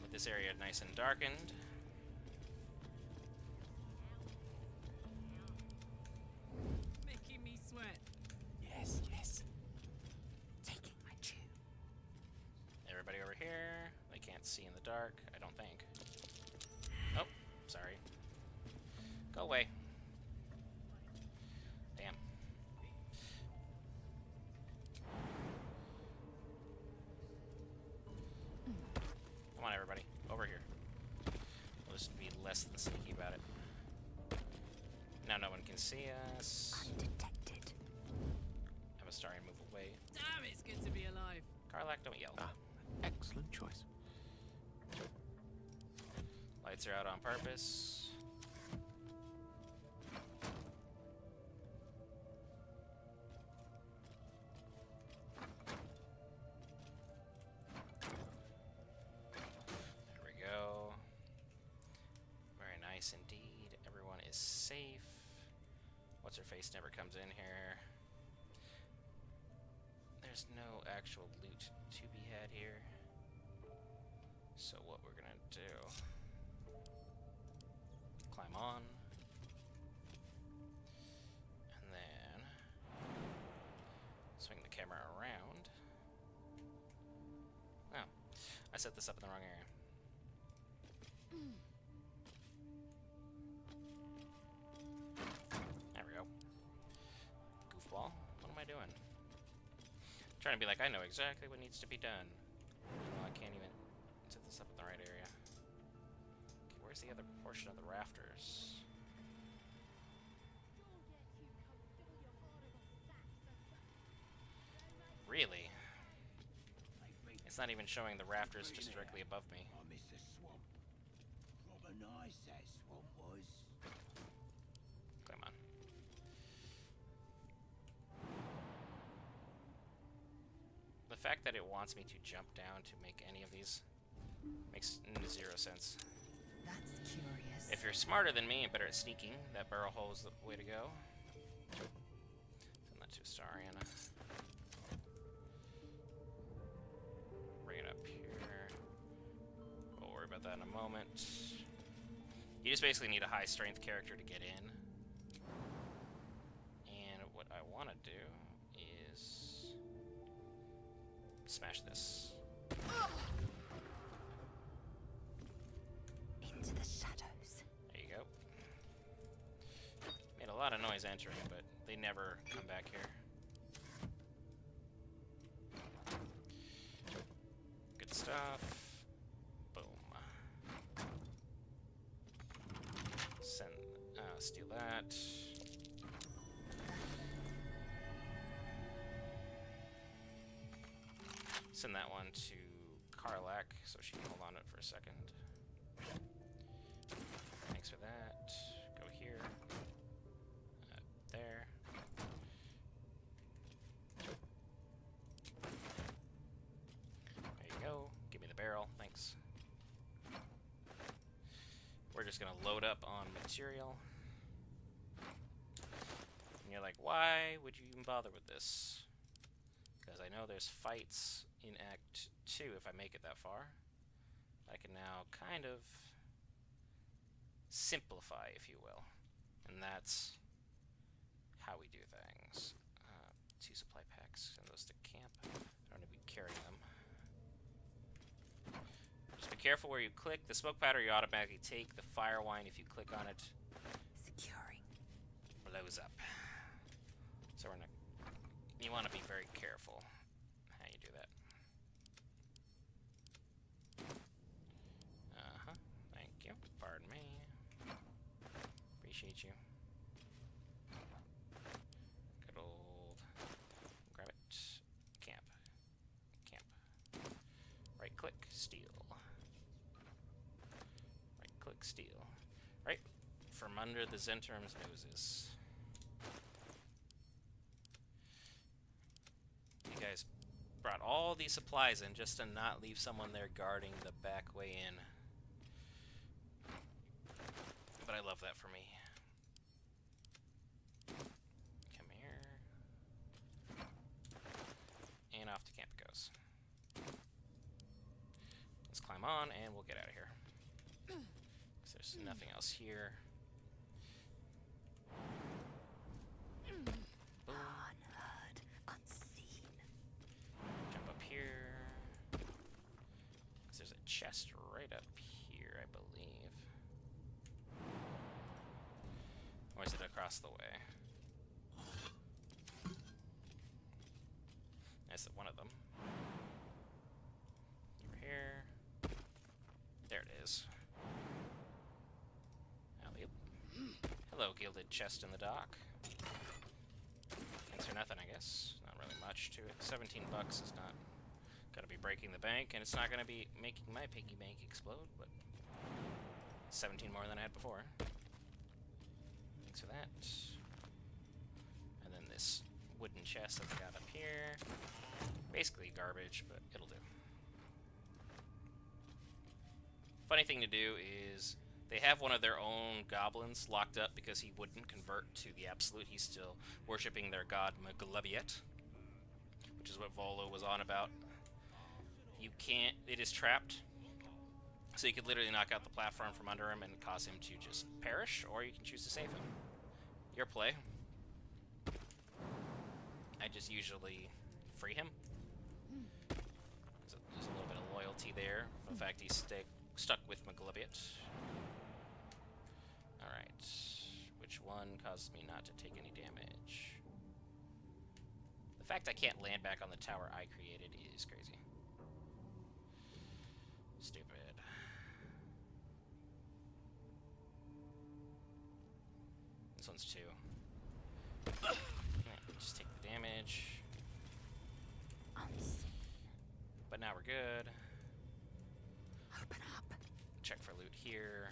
With this area nice and darkened. Making me sweat. Yes, yes. Taking my cue. Everybody over here. They can't see in the dark, I don't think. Oh, sorry. Go away. Damn. Come on, everybody. Over here. We'll just be less than sneaky about it. Now no one can see us. Undetected. Have a starry move away. Damn, it's good to be alive. Karlak, don't yell. Excellent choice. Lights are out on purpose. There we go. Very nice indeed. Everyone is safe. What's her face never comes in here. There's no actual loot to be had here. So what we're gonna do, climb on, and then swing the camera around. Oh, I set this up in the wrong area. There we go. Goofball, what am I doing? Trying to be like, I know exactly what needs to be done. Well, I can't even set this up in the right area. Okay, where's the other portion of the rafters? Really? It's not even showing the rafters just directly above me. I miss the swamp. Proper nice that swamp was. Come on. The fact that it wants me to jump down to make any of these makes zero sense. That's curious. If you're smarter than me and better at sneaking, that barrel hole is the way to go. Send that to Stariana. Bring it up here. We'll worry about that in a moment. You just basically need a high strength character to get in. And what I want to do is smash this. Into the shadows. There you go. Made a lot of noise entering, but they never come back here. Good stuff. Boom. Steal that. Send that one to Karlak so she can hold on to it for a second. Thanks for that. Go here. There. There you go. Give me the barrel. Thanks. We're just gonna load up on material. And you're like, why would you even bother with this? Because I know there's fights in Act 2 if I make it that far. I can now kind of simplify, if you will. And that's how we do things. 2 supply packs, send those to camp. I don't need to be carrying them. Just be careful where you click. The smoke powder you automatically take. The fire wine, if you click on it, Securing. blows up. So we're not. You want to be very careful how you do that. Thank you. Pardon me. Appreciate you. click steal. Right click steal. Right from under the Zentorm's noses. You guys brought all these supplies in just to not leave someone there guarding the back way in. But I love that for me. Come here. And off to camp it goes. Let's climb on and we'll get out of here. 'Cause there's nothing else here. Boom. Unheard, unseen. Jump up here. 'Cause there's a chest right up here, I believe. Or is it across the way? That's one of them. Over here. There it is. Alley-oop. Hello, gilded chest in the dock. Thanks for nothing, I guess. Not really much to it. 17 bucks is not gonna be breaking the bank, and it's not gonna be making my piggy bank explode, but 17 more than I had before. Thanks for that. And then this wooden chest that I got up here. Basically garbage, but it'll do. Funny thing to do is they have one of their own goblins locked up because he wouldn't convert to the Absolute. He's still worshipping their god Maglebiet, which is what Volo was on about. You can't, it is trapped. So you could literally knock out the platform from under him and cause him to just perish, or you can choose to save him. Your play. I just usually free him. There's a little bit of loyalty there. For the fact he's stuck with Maglebiet. Alright. Which one causes me not to take any damage? The fact I can't land back on the tower I created is crazy. Stupid. This one's 2. Yeah, just take the damage. But now we're good. Open up. Check for loot here.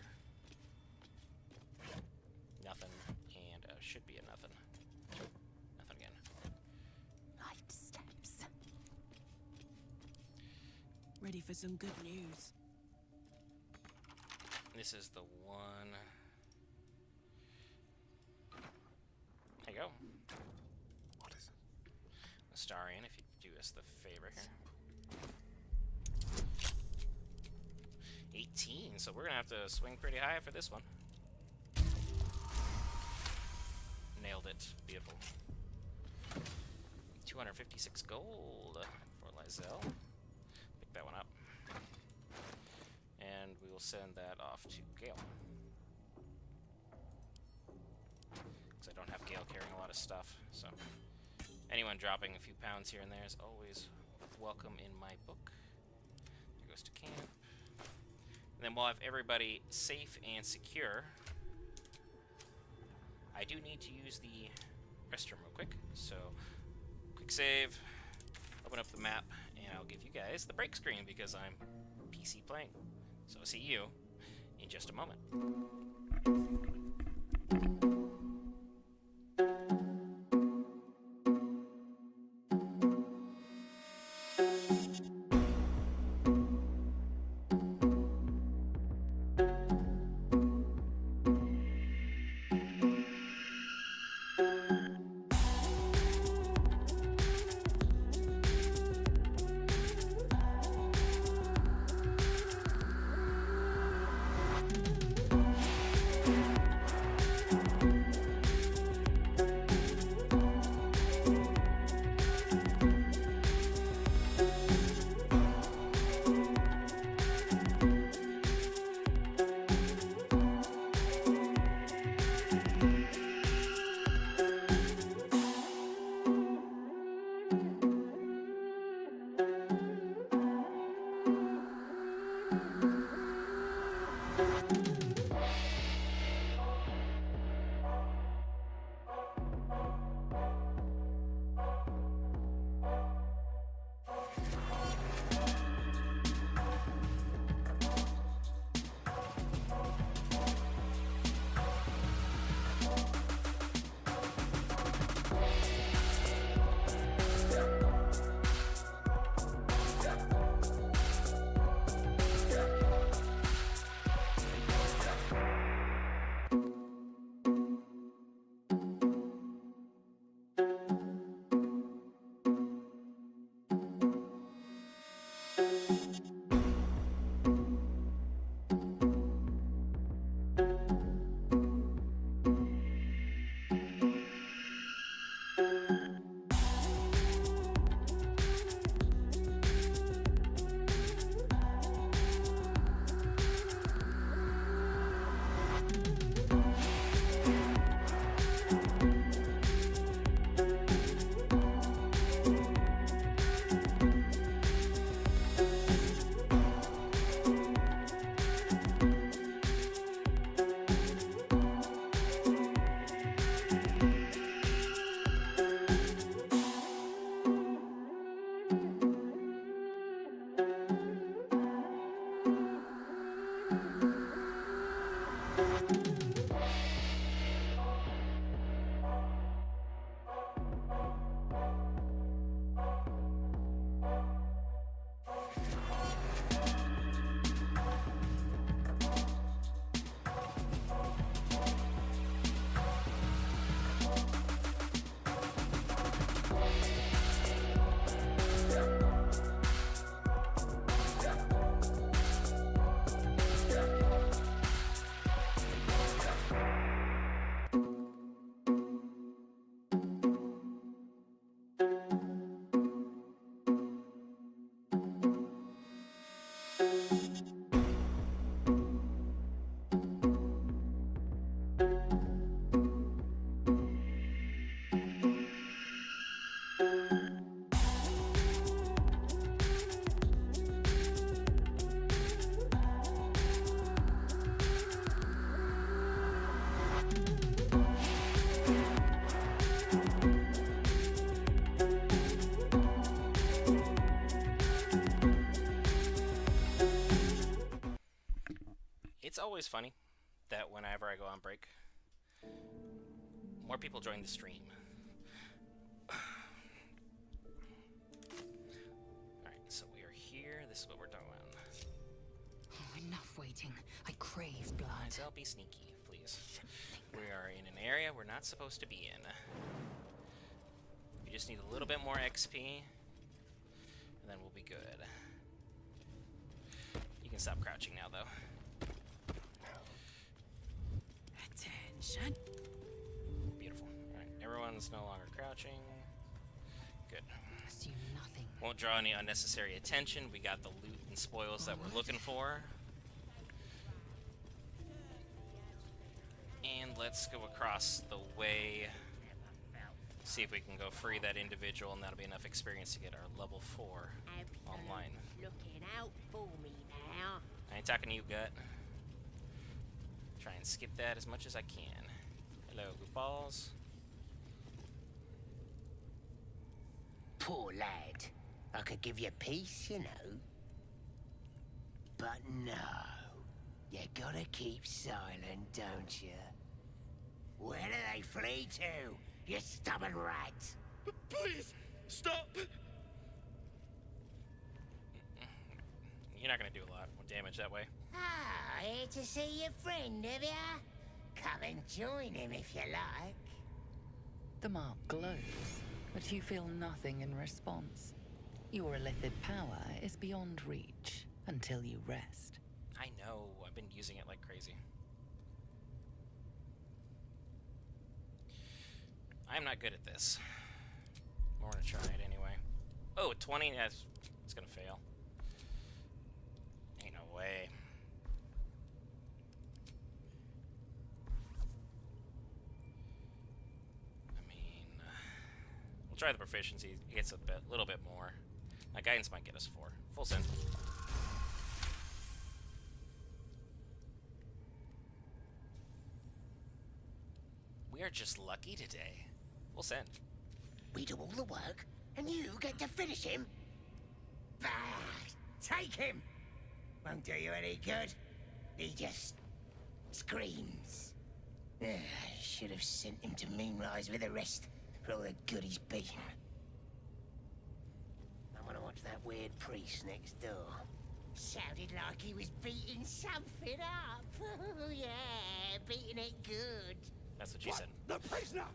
Nothing. And should be a nothing. Nothing again. Light steps. Ready for some good news. This is the one. There you go. What is it? Astarion, if you do us the favor here. 18, so we're gonna have to swing pretty high for this one. Nailed it. Beautiful. 256 gold for Lae'Zel. Pick that one up. And we will send that off to Gale. Because I don't have Gale carrying a lot of stuff, so anyone dropping a few pounds here and there is always welcome in my book. Here goes to camp. And then we'll have everybody safe and secure. I do need to use the restroom real quick, so quick save, open up the map, and I'll give you guys the break screen because I'm PC playing. So I'll see you in just a moment. always funny that whenever I go on break, more people join the stream. Alright, so we are here. This is what we're doing. Oh, enough waiting. I crave blood. Lae'Zel, be sneaky, please. We are in an area we're not supposed to be in. We just need a little bit more XP, and then we'll be good. You can stop crouching now, though. Attention. Beautiful. Alright, everyone's no longer crouching. Good. Assume nothing. Won't draw any unnecessary attention. We got the loot and spoils that we're looking for. And let's go across the way. See if we can go free that individual, and that'll be enough experience to get our level 4 online. Looking out for me now. I ain't talking to you, Gut. Try and skip that as much as I can. Hello, goofballs. Poor lad. I could give you peace, you know. But no. You gotta keep silent, don't you? Where do they flee to, you stubborn rat? Please, stop! You're not gonna do a lot of damage that way. Ah, here to see your friend, have ya? Come and join him if you like. The mark glows, but you feel nothing in response. Your illithid power is beyond reach until you rest. I know, I've been using it like crazy. I'm not good at this. We're gonna try it anyway. Oh, 20, it's gonna fail. Ain't no way. I mean, we'll try the proficiency. It gets a little bit more. Guidance might get us 4. Full send. We are just lucky today. We'll send. We do all the work, and you get to finish him? Bah! Take him! Won't do you any good. He just screams. I should have sent him to Moonrise with the rest for all the good he's been. I want to watch that weird priest next door. Sounded like he was beating something up. Oh, yeah, beating it good. That's what she said. The prisoner!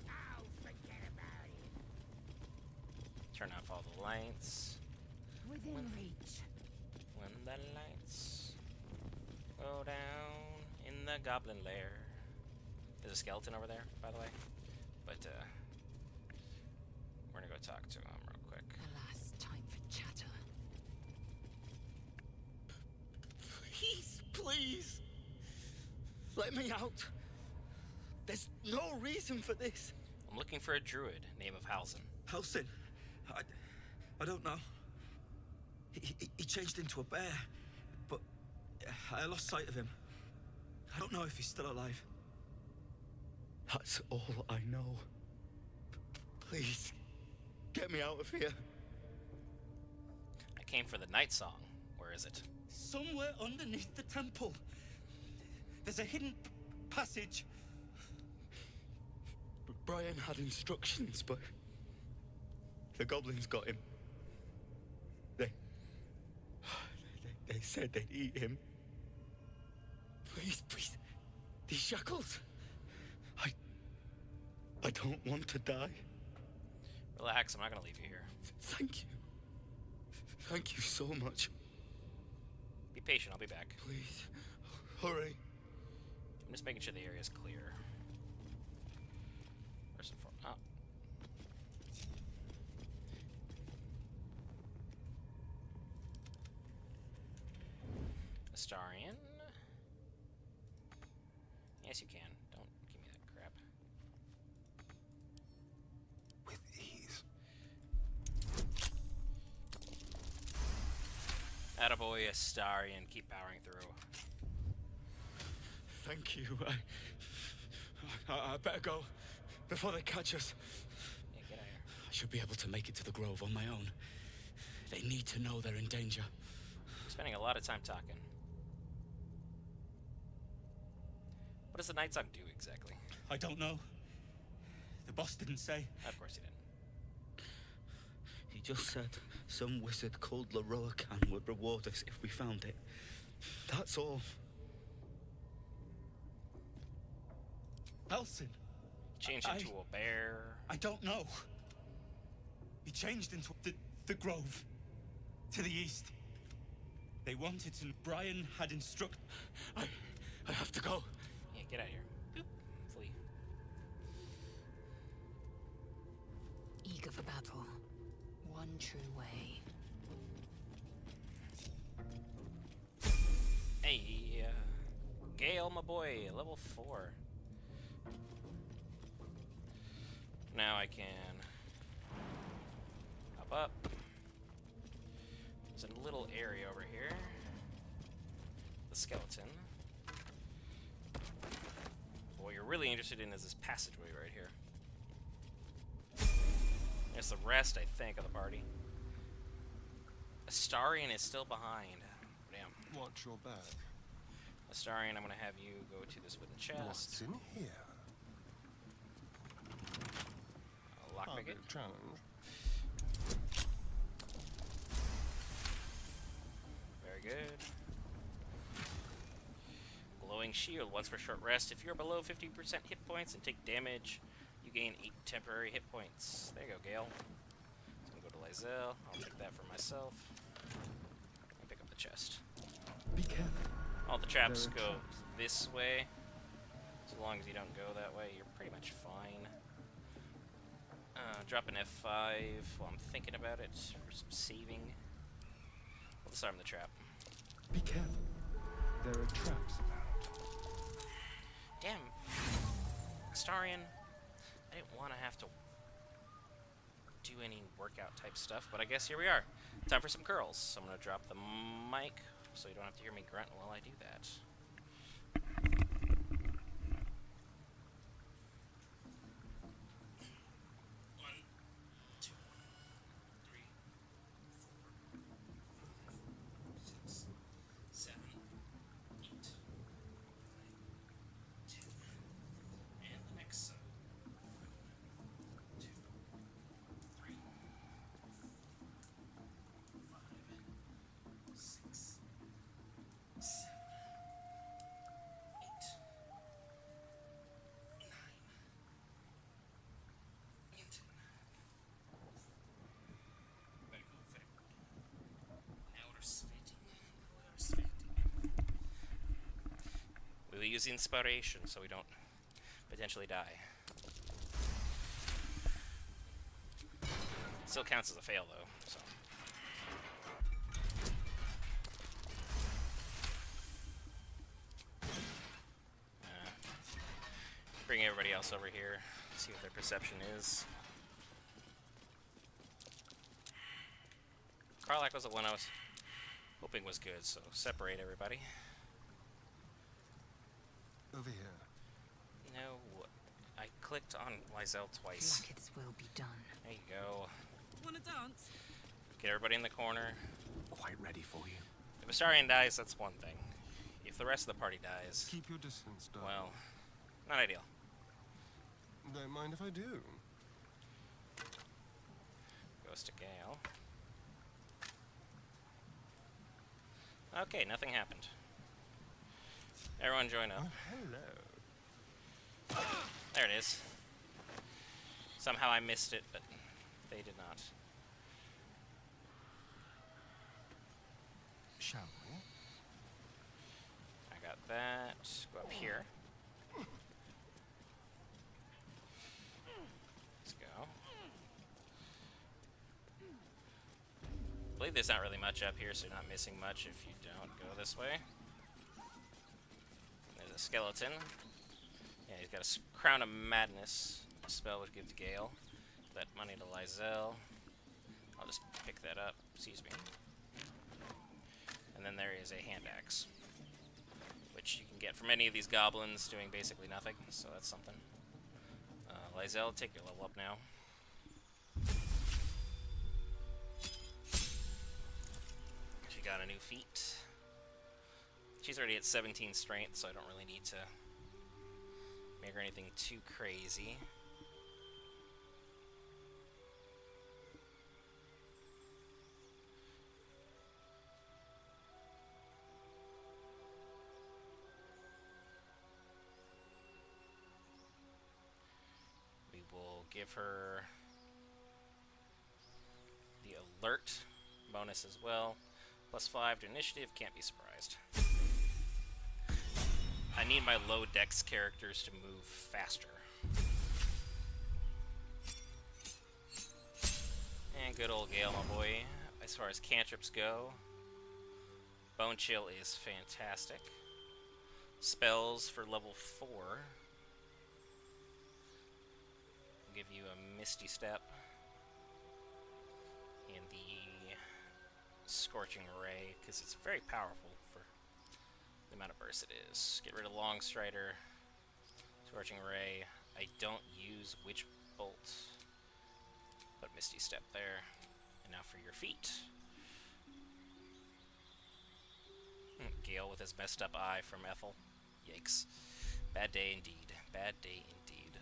Oh, forget about it. Turn off all the lights. Within reach. When the lights go down in the goblin lair. There's a skeleton over there, by the way. But, we're gonna go talk to him real quick. Alas, time for chatter. Please, please. Let me out. There's no reason for this. I'm looking for a druid, name of Halsin. Halsin? I don't know. He changed into a bear, but I lost sight of him. I don't know if he's still alive. That's all I know. Please, get me out of here. I came for the night song. Where is it? Somewhere underneath the temple. There's a hidden passage. Brian had instructions, but the goblins got him. They said they'd eat him. Please, please. These shackles. I don't want to die. Relax, I'm not gonna leave you here. Thank you. Thank you so much. Be patient, I'll be back. Please, hurry. I'm just making sure the area's clear. First and foremost. Oh. Astarian. Yes, you can. Don't give me that crap. With ease. Attaboy, Astarian. Keep powering through. Thank you. I better go before they catch us. Yeah, get out of here. I should be able to make it to the Grove on my own. They need to know they're in danger. We're spending a lot of time talking. What does the Night Song do exactly? I don't know. The boss didn't say. Of course he didn't. He just said some wizard called Lae'Zel would reward us if we found it. That's all. Elson. Changed into a bear. I don't know. He changed into the grove. To the east. They wanted to. Brian had instructed. I have to go. Yeah, get out of here. Boop. Flee. Eager for battle. One true way. Hey, Gale, my boy, level 4. Now I can hop up. There's a little area over here. The skeleton. What you're really interested in is this passageway right here. There's the rest, I think, of the party. Astarion is still behind. Damn. Watch your back. Astarion, I'm gonna have you go to this wooden chest. What's in here? Lockpick it. Challenge. Very good. Glowing shield. Once per short rest. If you're below 50% hit points and take damage, you gain 8 temporary hit points. There you go, Gale. So I'm gonna go to Lae'Zel. I'll take that for myself. And pick up the chest. Be careful. All the traps go this way. So long as you don't go that way, you're pretty much fine. Drop an F5 while I'm thinking about it for some saving. We'll disarm the trap. Be careful. There are traps about. Damn. Astarion, I didn't want to have to do any workout type stuff, but I guess here we are. Time for some curls. So I'm going to drop the mic so you don't have to hear me grunt while I do that. We'll use inspiration so we don't potentially die. Still counts as a fail though, so. Bring everybody else over here, see what their perception is. Karlach was the one I was hoping was good, so separate everybody. Over here. No, I clicked on Lae'Zel twice. Blackets will be done. There you go. Wanna dance? Get everybody in the corner. Quite ready for you. If Astarion dies, that's one thing. If the rest of the party dies, Keep your distance, darling. well, not ideal. Don't mind if I do. Goes to Gale. Okay, nothing happened. Everyone join up. Oh, hello. There it is. Somehow I missed it, but they did not. Shall we? I got that. Go up here. Let's go. I believe there's not really much up here, so you're not missing much if you don't go this way. There's a skeleton. Yeah, he's got a Crown of Madness spell which gives Gale. That money to Lae'Zel. I'll just pick that up. Excuse me. And then there is a hand axe, which you can get from any of these goblins doing basically nothing, so that's something. Lae'Zel, take your level up now. She got a new feat. She's already at 17 strength, so I don't really need to make her anything too crazy. We will give her the alert bonus as well. +5 to initiative, can't be surprised. I need my low dex characters to move faster. And good old Gale, my boy. As far as cantrips go, Bone Chill is fantastic. Spells for level 4. I'll give you a Misty Step. And the Scorching Ray, because it's very powerful for the amount of burst it is. Get rid of Long Strider, Scorching Ray. I don't use Witch Bolt. Put Misty Step there. And now for your feet. Gale with his messed up eye from Ethel. Yikes. Bad day indeed. Bad day indeed.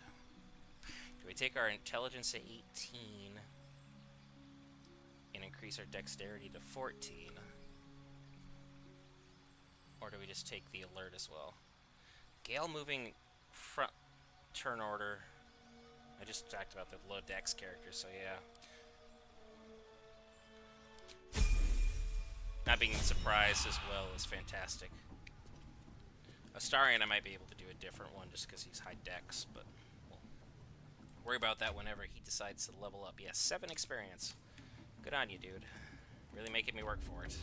Do we take our intelligence to 18 and increase our dexterity to 14? Or do we just take the alert as well? Gale moving front turn order. I just talked about the low dex character, so yeah. Not being surprised as well is fantastic. Astarion, I might be able to do a different one just because he's high dex, but we'll worry about that whenever he decides to level up. Yes, 7 experience. Good on you, dude. Really making me work for it.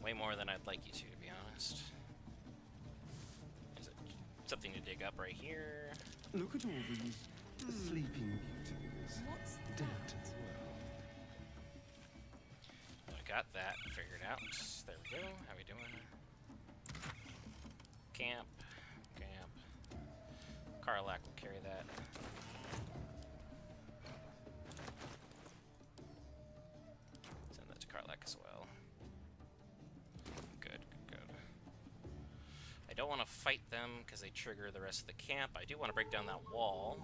Way more than I'd like you to be honest. Is it something to dig up right here? Look at all these sleeping beauties. What's Dead that? as well. I got that figured out. There we go. How we doing? Camp. Karlak will carry that. Send that to Karlak as well. Good. I don't want to fight them because they trigger the rest of the camp. I do want to break down that wall.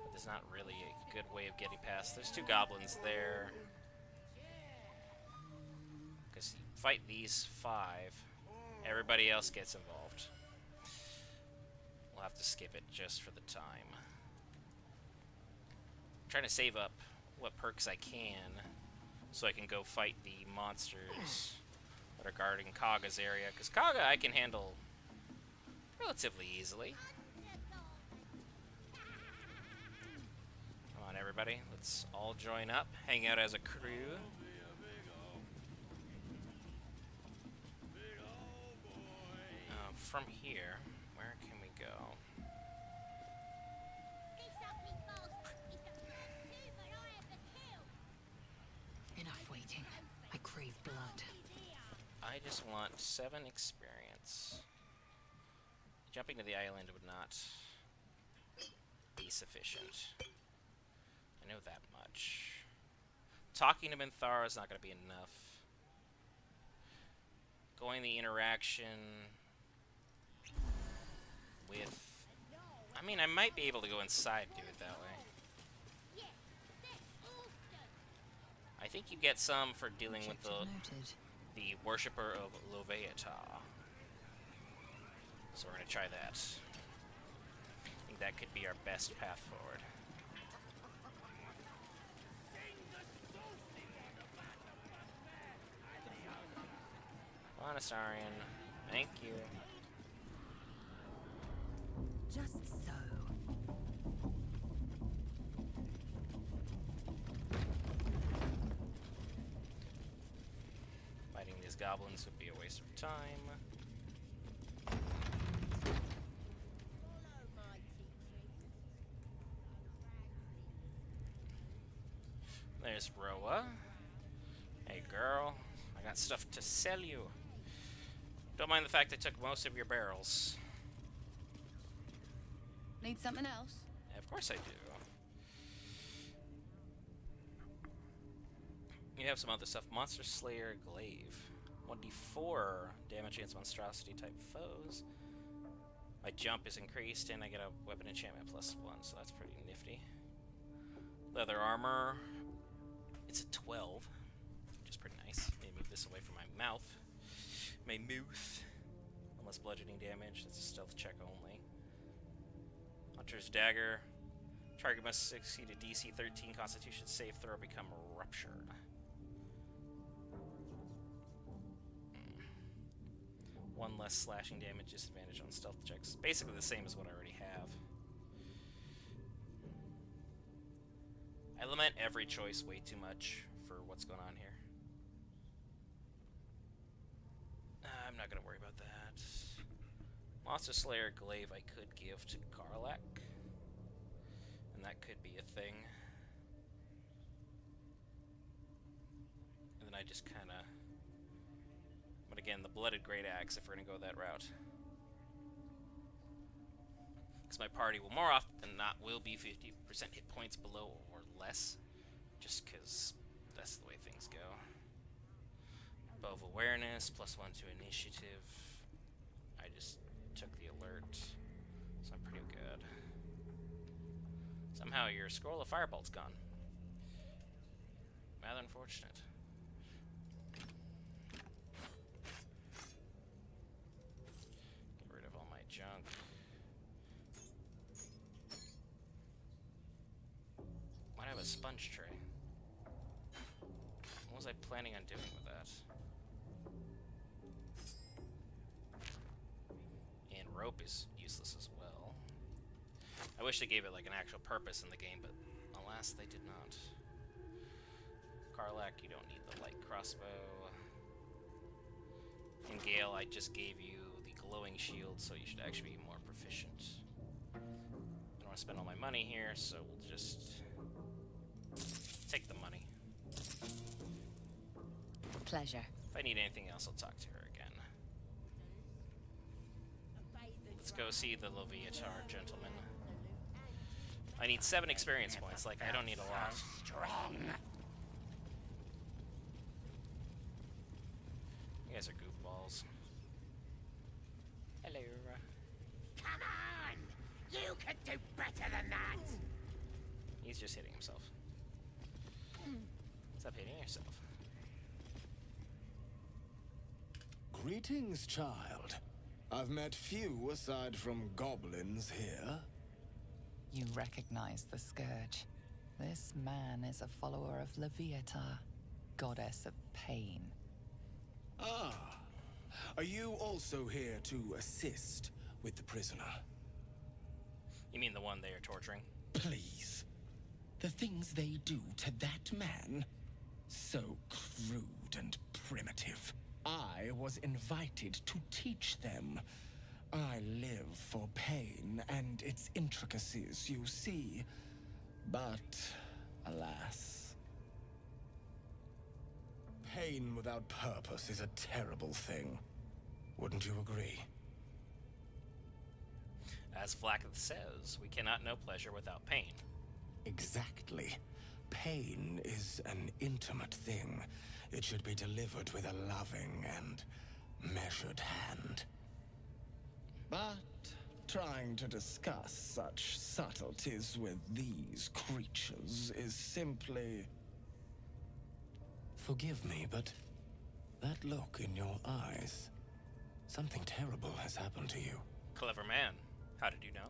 But there's not really a good way of getting past. There's 2 goblins there. Because you fight these 5, everybody else gets involved. We'll have to skip it just for the time. I'm trying to save up what perks I can so I can go fight the monsters that are guarding Kaga's area. Because Kaga I can handle relatively easily. Come on, everybody. Let's all join up, hang out as a crew. From here, where can we go? Enough waiting. I crave blood. I just want 7 experience. Jumping to the island would not be sufficient. I know that much. Talking to Minthara is not going to be enough. Going the interaction with... I mean, I might be able to go inside and do it that way. I think you get some for dealing with the worshipper of Loveata. So we're going to try that. I think that could be our best path forward. Come on, Astarion. Thank you. Just so. Fighting these goblins would be a waste of time. There's Roa. Hey girl, I got stuff to sell you. Don't mind the fact I took most of your barrels. Need something else? Of course I do. You have some other stuff. Monster Slayer Glaive. 1d4 damage against monstrosity type foes. My jump is increased, and I get a weapon enchantment +1, so that's pretty nifty. Leather armor. It's a 12, which is pretty nice. Let me move this away from my mouth. My mouth. Unless bludgeoning damage, that's a stealth check only. Hunter's dagger. Target must succeed a DC 13 Constitution save throw or become ruptured. One less slashing damage, disadvantage on stealth checks. Basically the same as what I already have. I lament every choice way too much for what's going on here. I'm not going to worry about that. Monster Slayer Glaive I could give to Karlak. And that could be a thing. And then I just kind of... But again, the Blooded Great Axe, if we're going to go that route. Because my party will more often than not will be 50% hit points below or less. Just because that's the way things go. Bow of Awareness, +1 to Initiative. I just took the alert, so I'm pretty good. Somehow your Scroll of Firebolt's gone. Rather unfortunate. Get rid of all my junk. Why do I have a sponge tray? What was I planning on doing with that? And rope is useless as well. I wish they gave it like an actual purpose in the game, but alas, they did not. Karlak, you don't need the light crossbow. And Gale, I just gave you the glowing shield, so you should actually be more proficient. I don't want to spend all my money here, so we'll just take the money. Pleasure. If I need anything else, I'll talk to her again. Let's go see the Leviatar gentleman. I need 7 experience points. Like, I don't need a lot. Strong. You guys are goofballs. Hello. Come on! You could do better than that! He's just hitting himself. Stop hitting yourself. Greetings, child. I've met few aside from goblins here. You recognize the Scourge. This man is a follower of Leviatar, goddess of pain. Ah. Are you also here to assist with the prisoner? You mean the one they are torturing? Please. The things they do to that man? So crude and primitive. I was invited to teach them. I live for pain and its intricacies, you see. But, alas. Pain without purpose is a terrible thing. Wouldn't you agree? As Vlaakith says, we cannot know pleasure without pain. Exactly. Pain is an intimate thing. It should be delivered with a loving and measured hand. But trying to discuss such subtleties with these creatures is simply... Forgive me, but that look in your eyes... Something terrible has happened to you. Clever man. How did you know?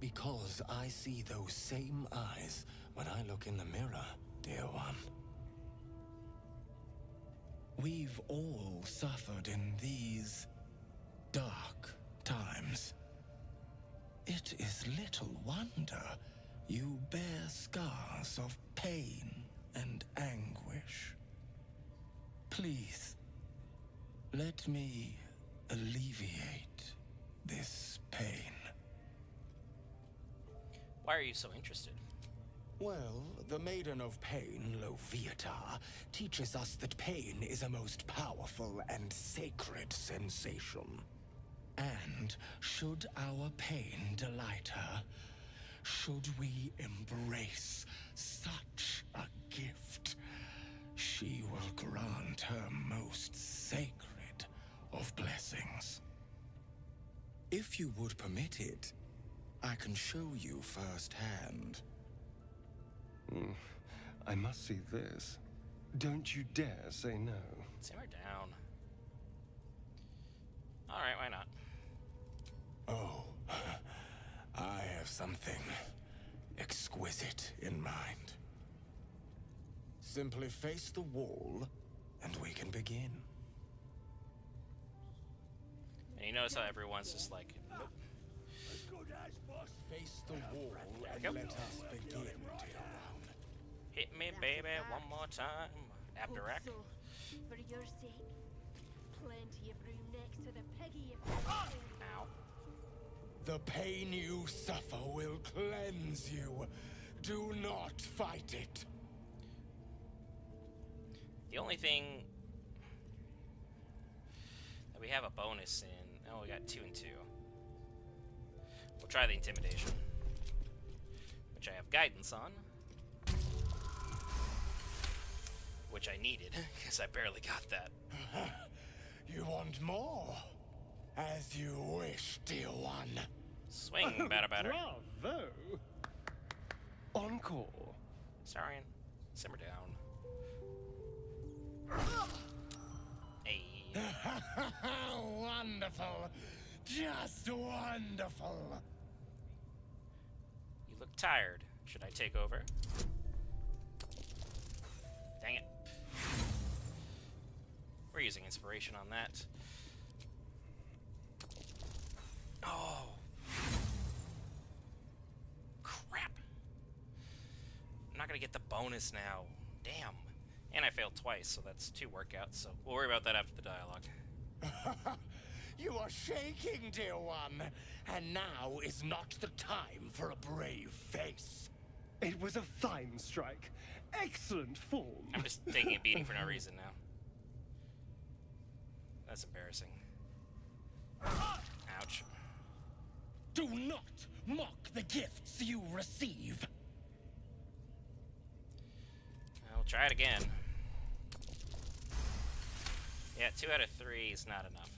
Because I see those same eyes when I look in the mirror, dear one. We've all suffered in these dark times. It is little wonder you bear scars of pain and anguish. Please, let me alleviate this pain. Why are you so interested? Well, the Maiden of Pain, Leviatar, teaches us that pain is a most powerful and sacred sensation. And should our pain delight her, should we embrace such a gift, she will grant her most sacred of blessings. If you would permit it, I can show you firsthand. I must see this. Don't you dare say no. Simmer down. Alright, why not? Oh, I have something exquisite in mind. Simply face the wall, and we can begin. And you notice how everyone's just like, nope. Face the wall and let us begin, dear one. Hit me, baby, one more time. Abdurrahman. So, for your sake, plenty of room next to the piggy if Ow. The pain you suffer will cleanse you. Do not fight it. The only thing that we have a bonus in, oh, we got 2 and 2. We'll try the intimidation, which I have guidance on, which I needed because I barely got that. You want more? As you wish, dear one. Swing, batter. Bravo! Encore. Saurian, simmer down. Hey. Wonderful. Just wonderful. You look tired. Should I take over? Dang it. We're using inspiration on that. Oh. Crap. I'm not gonna get the bonus now. Damn. And I failed twice, so that's 2 workouts, so we'll worry about that after the dialogue. You are shaking, dear one. And now is not the time for a brave face. It was a fine strike. Excellent form. I'm just taking a beating for no reason now. That's embarrassing. Ouch. Do not mock the gifts you receive. I'll try it again. Yeah, 2 out of 3 is not enough.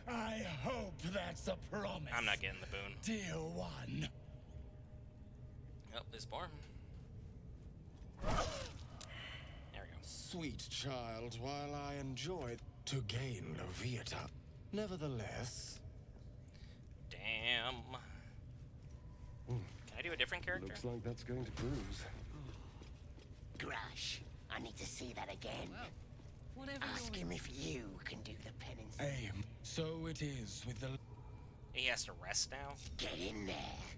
I hope that's a promise. I'm not getting the boon. Dear one. Oh, it's born. There we go. Sweet child, while I enjoy to gain Lae'Zel, nevertheless. Damn. Can I do a different character? Looks like that's going to bruise. Grush, I need to see that again. Ask him if you can do the penance. Aim. So it is with the... He has to rest now? Get in there.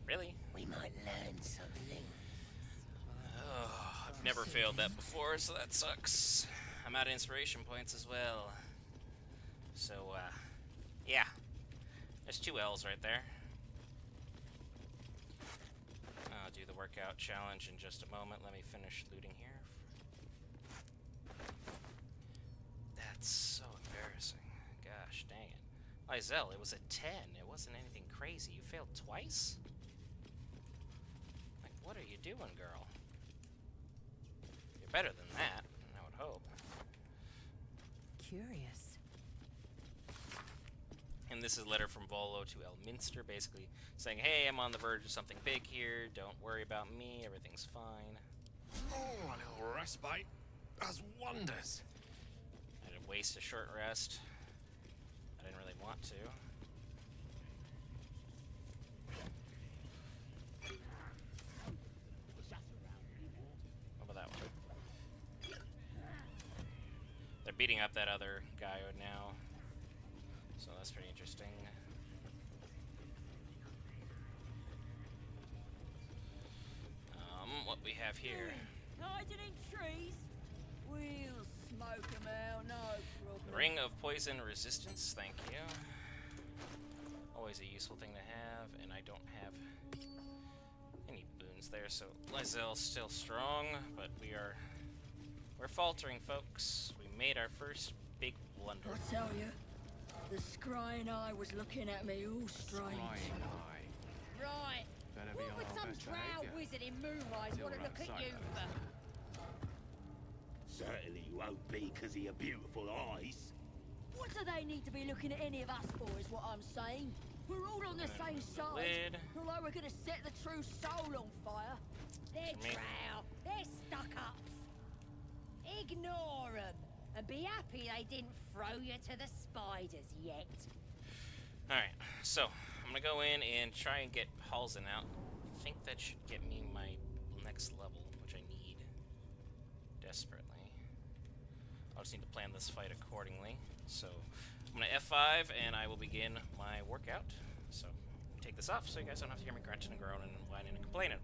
Really? We might learn something. Oh, I've never failed that before, so that sucks. I'm out of inspiration points as well. So, yeah. There's 2 L's right there. I'll do the workout challenge in just a moment. Let me finish looting here. That's so embarrassing. Gosh, dang it. Lae'Zel, it was a 10. It wasn't anything crazy. You failed twice? Like, what are you doing, girl? You're better than that, I would hope. Curious. And this is a letter from Volo to Elminster, basically saying, hey, I'm on the verge of something big here. Don't worry about me. Everything's fine. Oh, a little respite does wonders. I didn't waste a short rest. I didn't really want to. What about that one? They're beating up that other guy now. So that's pretty interesting. What we have here. Hiding in trees? We'll smoke 'em out, no problem. Ring of Poison Resistance, thank you. Always a useful thing to have, and I don't have any boons there, so Lae'Zel's still strong, but we're faltering, folks. We made our first big blunder. I tell you, the scrying eye was looking at me all strange. Right. What would some drow wizard in Moonrise want to look at you for? Certainly you won't be because of your beautiful eyes. What do they need to be looking at any of us for, is what I'm saying? We're all on the same side. lid. Although we're gonna set the true soul on fire. They're drow. They're stuck-ups. Ignore them. And be happy they didn't throw you to the spiders yet. Alright, so I'm gonna go in and try and get Halsin out. I think that should get me my next level, which I need desperately. I'll just need to plan this fight accordingly. So I'm gonna F5 and I will begin my workout. So take this off so you guys don't have to hear me grunting and groaning and whining and complaining.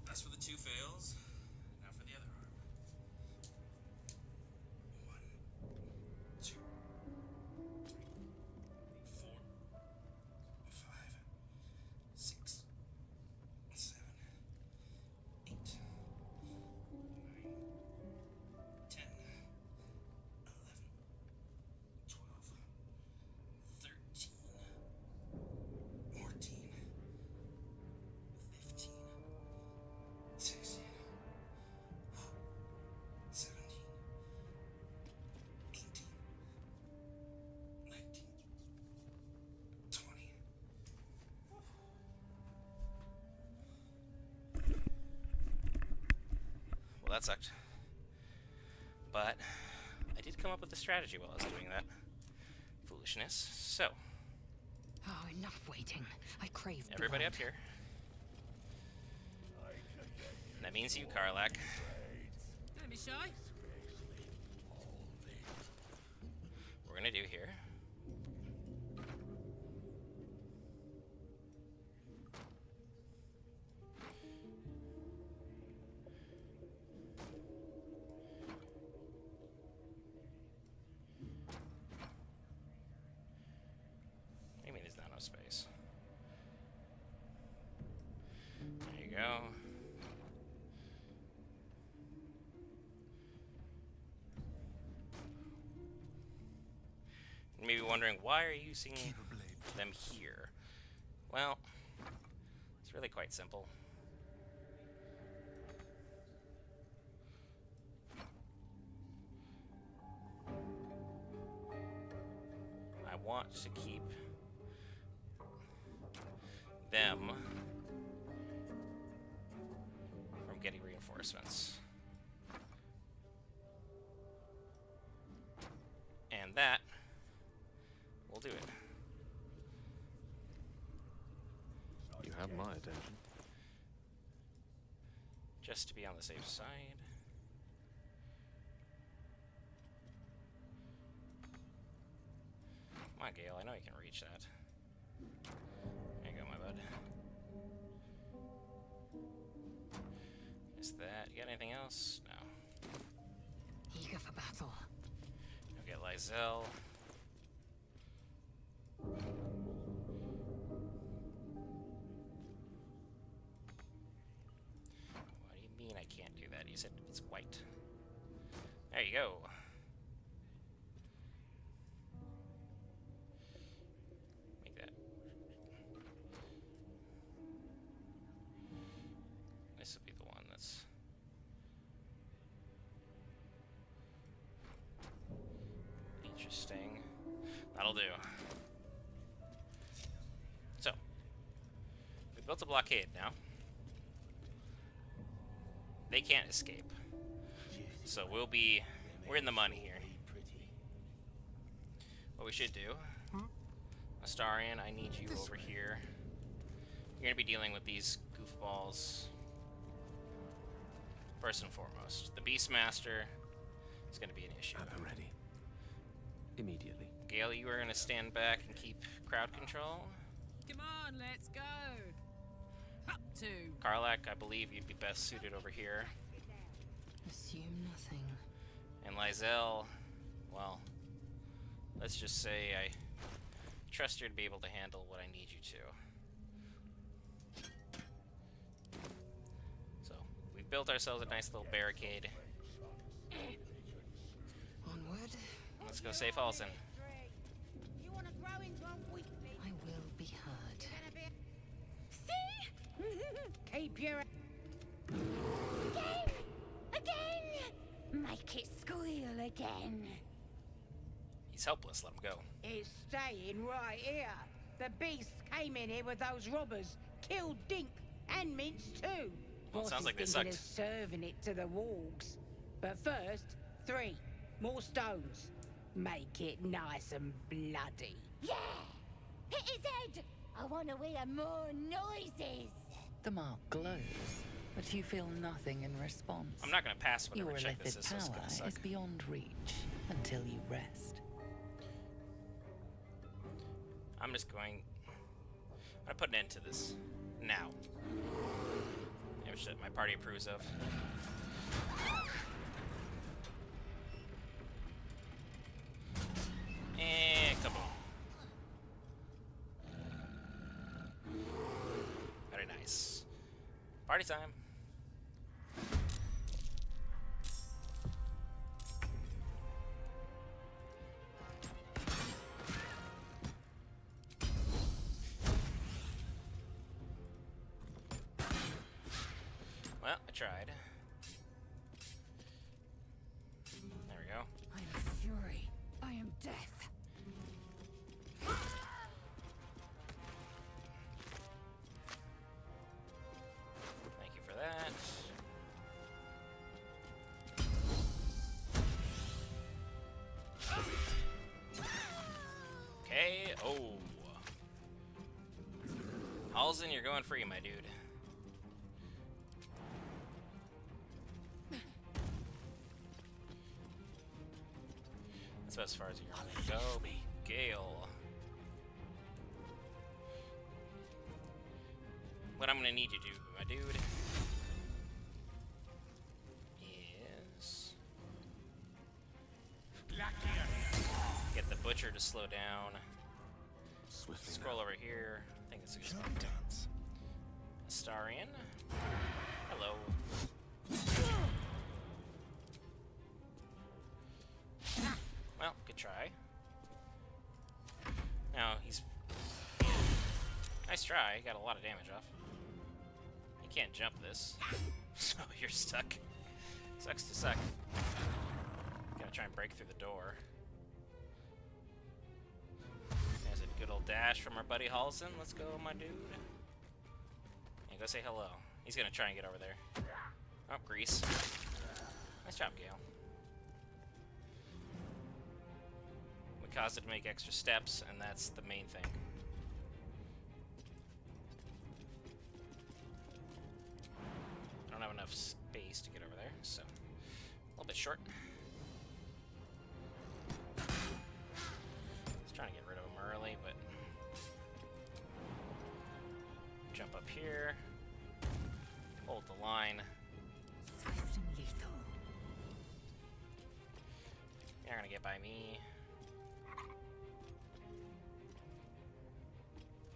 That's for the 2 fails. Now for the other arm. 1, 2, 3, 4, 5, 6, 7, 8, 9, 10, 11, 12, 13, 14, 15, 16, 17, 18, 19, 20. Well, that sucked. But I did come up with a strategy while I was doing that foolishness. So, Oh, enough waiting. I crave everybody blood. up here. That means you, Karlak. Don't be shy. We're gonna do here. What do you mean there's not enough space? There you go. You may be wondering, why are you using them here? Well, it's really quite simple. I want to keep them from getting reinforcements. And that will do it. You have my attention. Just to be on the safe side. Come on, Gale, I know you can reach that. There you go, my bud. Is that... You got anything else? No. Eager for battle. You'll get Lae'Zel. What do you mean I can't do that? You said it's white. There you go. Make that. This will be the one that's... interesting. That'll do. So, we built a blockade now. They can't escape. So we're in the money here. What we should do, Astarion, I need you over here. You're gonna be dealing with these goofballs first and foremost. The Beastmaster is gonna be an issue. I'm ready. Immediately. Gale, you are gonna stand back and keep crowd control. Come on, let's go. Up to. Karlak, I believe you'd be best suited over here. Assume nothing. And Lae'Zel, well, let's just say I trust you to be able to handle what I need you to. So, we built ourselves a nice little barricade. Onward. Let's go save Halsin. I will be heard. See? Keep your... Again! Make it squeal again. He's helpless, let him go. It's staying right here. The beast came in here with those robbers, killed Dink and Mince too. Well, it sounds like they Boss is thinking sucked. of serving it to the wargs. But first, 3 more stones. Make it nice and bloody. Yeah! Hit his head! I want to hear more noises! The mark glows, but you feel nothing in response. I'm not gonna pass whatever Your check this illicit is, so it's power gonna suck. is beyond reach until you rest. I'm just going... I'm gonna put an end to this. Now. Which my party approves of. And kaboom. Very nice. Party time. Well, I tried. There we go. I am fury. I am death. Thank you for that. Okay, oh. Halsin, you're going free, my dude. That's about as far as you're gonna go. Gale. What I'm gonna need you to do, my dude, is get the butcher to slow down. Swiftly Scroll now. over here. I think it's a good spot. Dance. Astarion. Hello. Well, good try. Now he's... Nice try, got a lot of damage off. You can't jump this, so you're stuck. Sucks to suck. Gonna try and break through the door. There's a good old dash from our buddy Halsin. Let's go, my dude. Yeah, go say hello. He's gonna try and get over there. Oh, grease. Nice job, Gale. We caused it to make extra steps, and that's the main thing. I don't have enough space to get over there, so a little bit short. I was trying to get rid of him early, but jump up here, hold the line. Swift and lethal. You're not gonna get by me.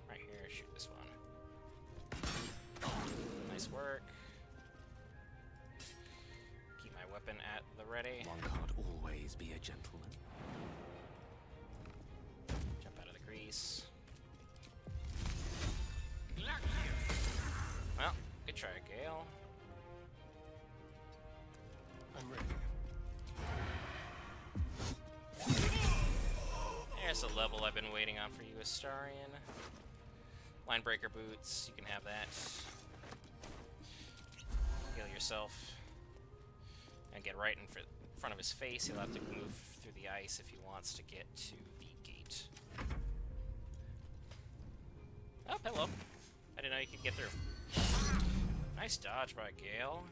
Right here, shoot this one. Nice work. Keep my weapon at the ready. One can't always be a gentleman. Jump out of the grease. Well, good try, Gale. I'm ready. There's a level I've been waiting on for you, Astarion. Linebreaker boots, you can have that. Heal yourself. And get right in front of his face. He'll have to move through the ice if he wants to get to the gate. Oh, hello. I didn't know you could get through. Nice dodge by Gale.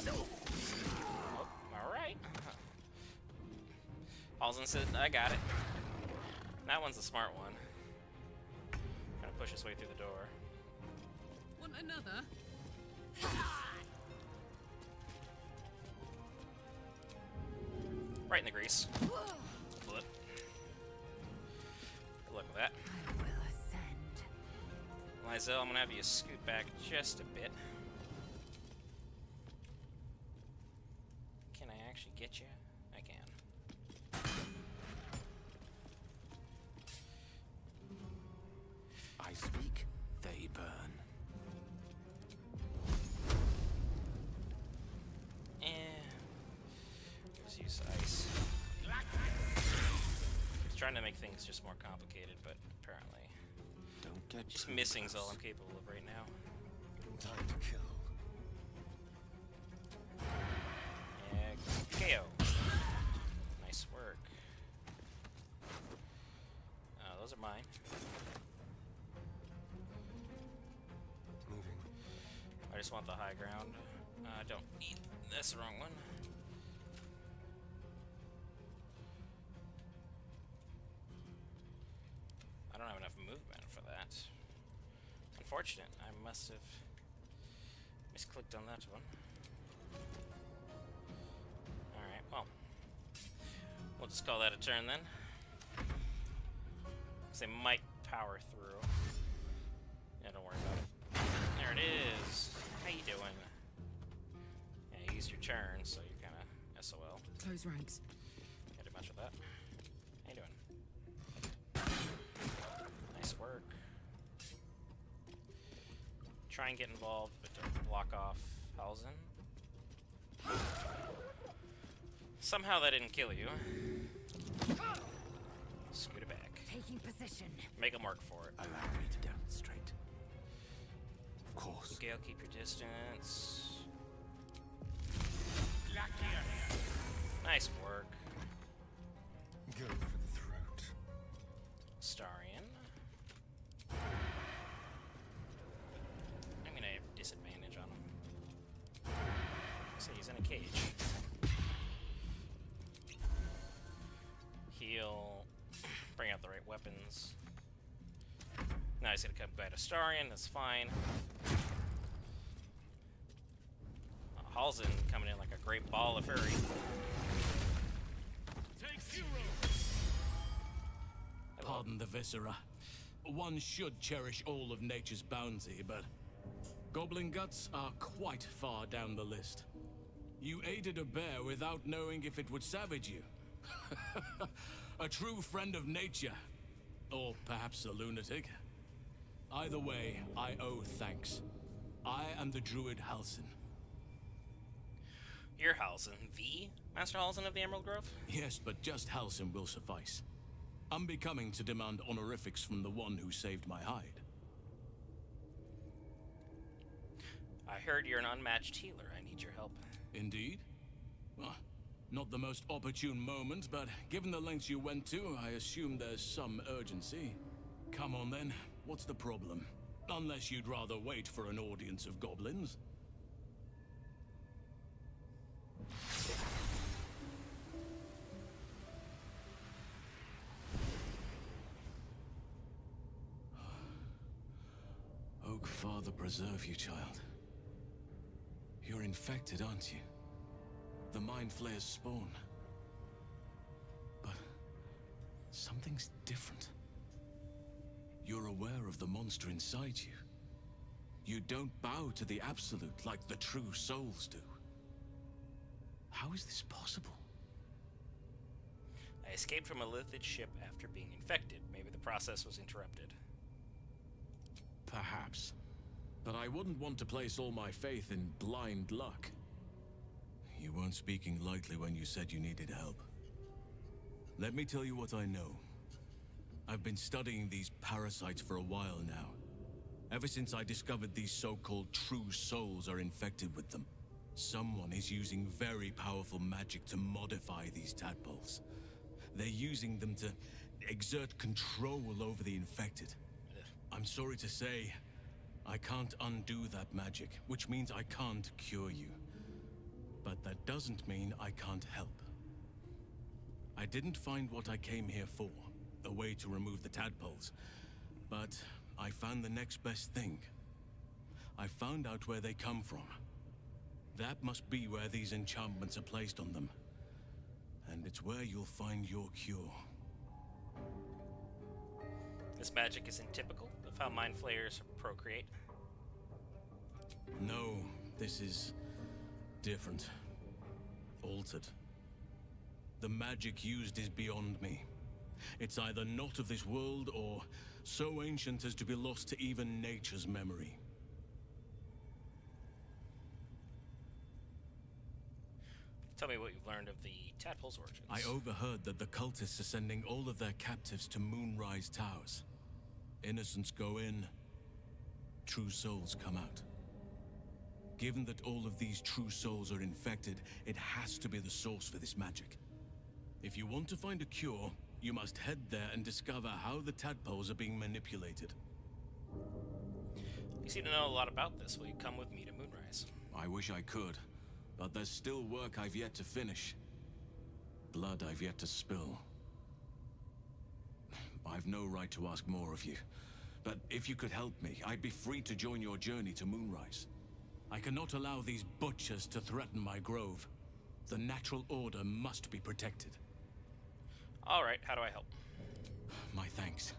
Oh, alright. Halsin said, I got it. That one's the smart one. Trying to push his way through the door. Want another? Right in the grease. Flip. Good luck with that. I will ascend. Lae'Zel, I'm gonna have you scoot back just a bit. Can I actually get you? I can. I speak, they burn. Let's use ice. It's trying to make things just more complicated, but apparently Don't get just too missing's close. all I'm capable of right now. Time to kill. Yeah, KO. Nice work. Those are mine. Moving. I just want the high ground. Don't eat. That's the wrong one. I don't have enough movement for that. Unfortunate. I must have misclicked on that one. Alright, well. We'll just call that a turn then. Because they might power through. Yeah, don't worry about it. There it is. How you doing? Yeah, you used your turn, so you're kind of SOL. Close ranks. Can't do much with that. How you doing? Nice work. Try and get involved, but don't block off Halzen. Somehow that didn't kill you. Scoot it back. Taking position. Make him work for it. Allow me to demonstrate. Of course. Gale, keep your distance. Nice work. Go for the throat. Starion. I'm gonna have disadvantage on him. So he's in a cage. Heal. Bring out the right weapons. Now he's gonna come by to Starion, that's fine. Halzen coming in like a great ball of fury. Take 0. Pardon the viscera. One should cherish all of nature's bounty, but goblin guts are quite far down the list. You aided a bear without knowing if it would savage you. A true friend of nature. Or perhaps a lunatic. Either way, I owe thanks. I am the druid Halsin. You're Halsin, the Master Halsin of the Emerald Grove? Yes, but just Halsin will suffice. Unbecoming to demand honorifics from the one who saved my hide. I heard you're an unmatched healer. I need your help. Indeed? Well, not the most opportune moment, but given the lengths you went to, I assume there's some urgency. Come on then, what's the problem? Unless you'd rather wait for an audience of goblins. Oak Father preserve you, child. You're infected, aren't you? The Mind Flayer's spawn. But something's different. You're aware of the monster inside you. You don't bow to the Absolute like the true souls do. How is this possible? I escaped from a Lithid ship after being infected. Maybe the process was interrupted. Perhaps. But I wouldn't want to place all my faith in blind luck. You weren't speaking lightly when you said you needed help. Let me tell you what I know. I've been studying these parasites for a while now. Ever since I discovered these so-called true souls are infected with them. Someone is using very powerful magic to modify these tadpoles. They're using them to exert control over the infected. I'm sorry to say, I can't undo that magic, which means I can't cure you. But that doesn't mean I can't help. I didn't find what I came here for, a way to remove the tadpoles. But I found the next best thing. I found out where they come from. That must be where these enchantments are placed on them. And it's where you'll find your cure. This magic isn't typical of how mind flayers procreate. No, this is different. Altered. The magic used is beyond me. It's either not of this world or so ancient as to be lost to even nature's memory. Tell me what you've learned of the tadpole's origins. I overheard that the cultists are sending all of their captives to Moonrise Towers. Innocents go in, true souls come out. Given that all of these true souls are infected, it has to be the source for this magic. If you want to find a cure, you must head there and discover how the tadpoles are being manipulated. You seem to know a lot about this. Will you come with me to Moonrise? I wish I could, but there's still work I've yet to finish. Blood I've yet to spill. I've no right to ask more of you, but if you could help me, I'd be free to join your journey to Moonrise. I cannot allow these butchers to threaten my grove. The natural order must be protected. Alright, how do I help? My thanks.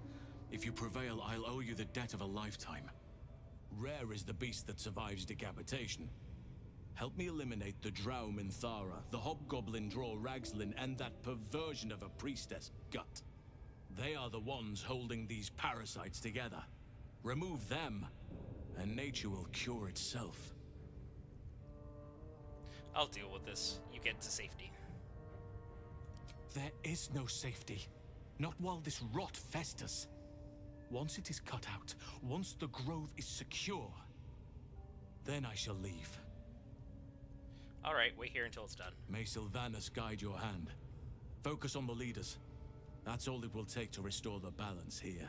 If you prevail, I'll owe you the debt of a lifetime. Rare is the beast that survives decapitation. Help me eliminate the Drow Minthara, the hobgoblin draw Ragzlin, and that perversion of a priestess, Gut. They are the ones holding these parasites together. Remove them, and nature will cure itself. I'll deal with this. You get to safety. There is no safety. Not while this rot festers. Once it is cut out, once the grove is secure, then I shall leave. Alright, wait here until it's done. May Sylvanas guide your hand. Focus on the leaders. That's all it will take to restore the balance here.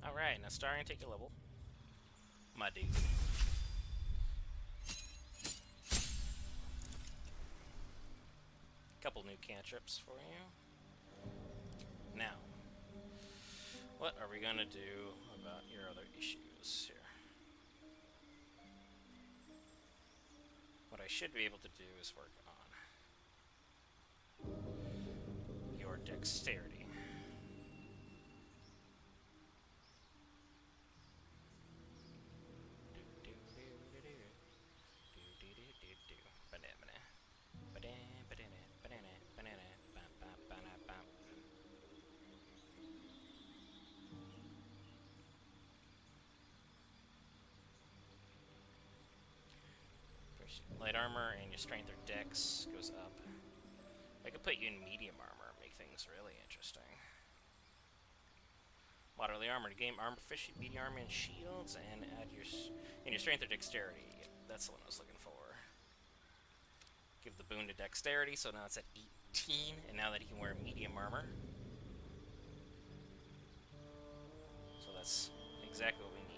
Alright, now Starion, take your level. My dude. Couple new cantrips for you. Now, what are we gonna do about your other issues here? What I should be able to do is work on your dexterity. Light armor and your strength or dex goes up. I could put you in medium armor and make things really interesting. Moderately armored, gain armor proficiency, medium armor and shields, and add your strength or dexterity. Yep, that's the one I was looking for. Give the boon to dexterity, so now it's at 18, and now that he can wear medium armor. So that's exactly what we need.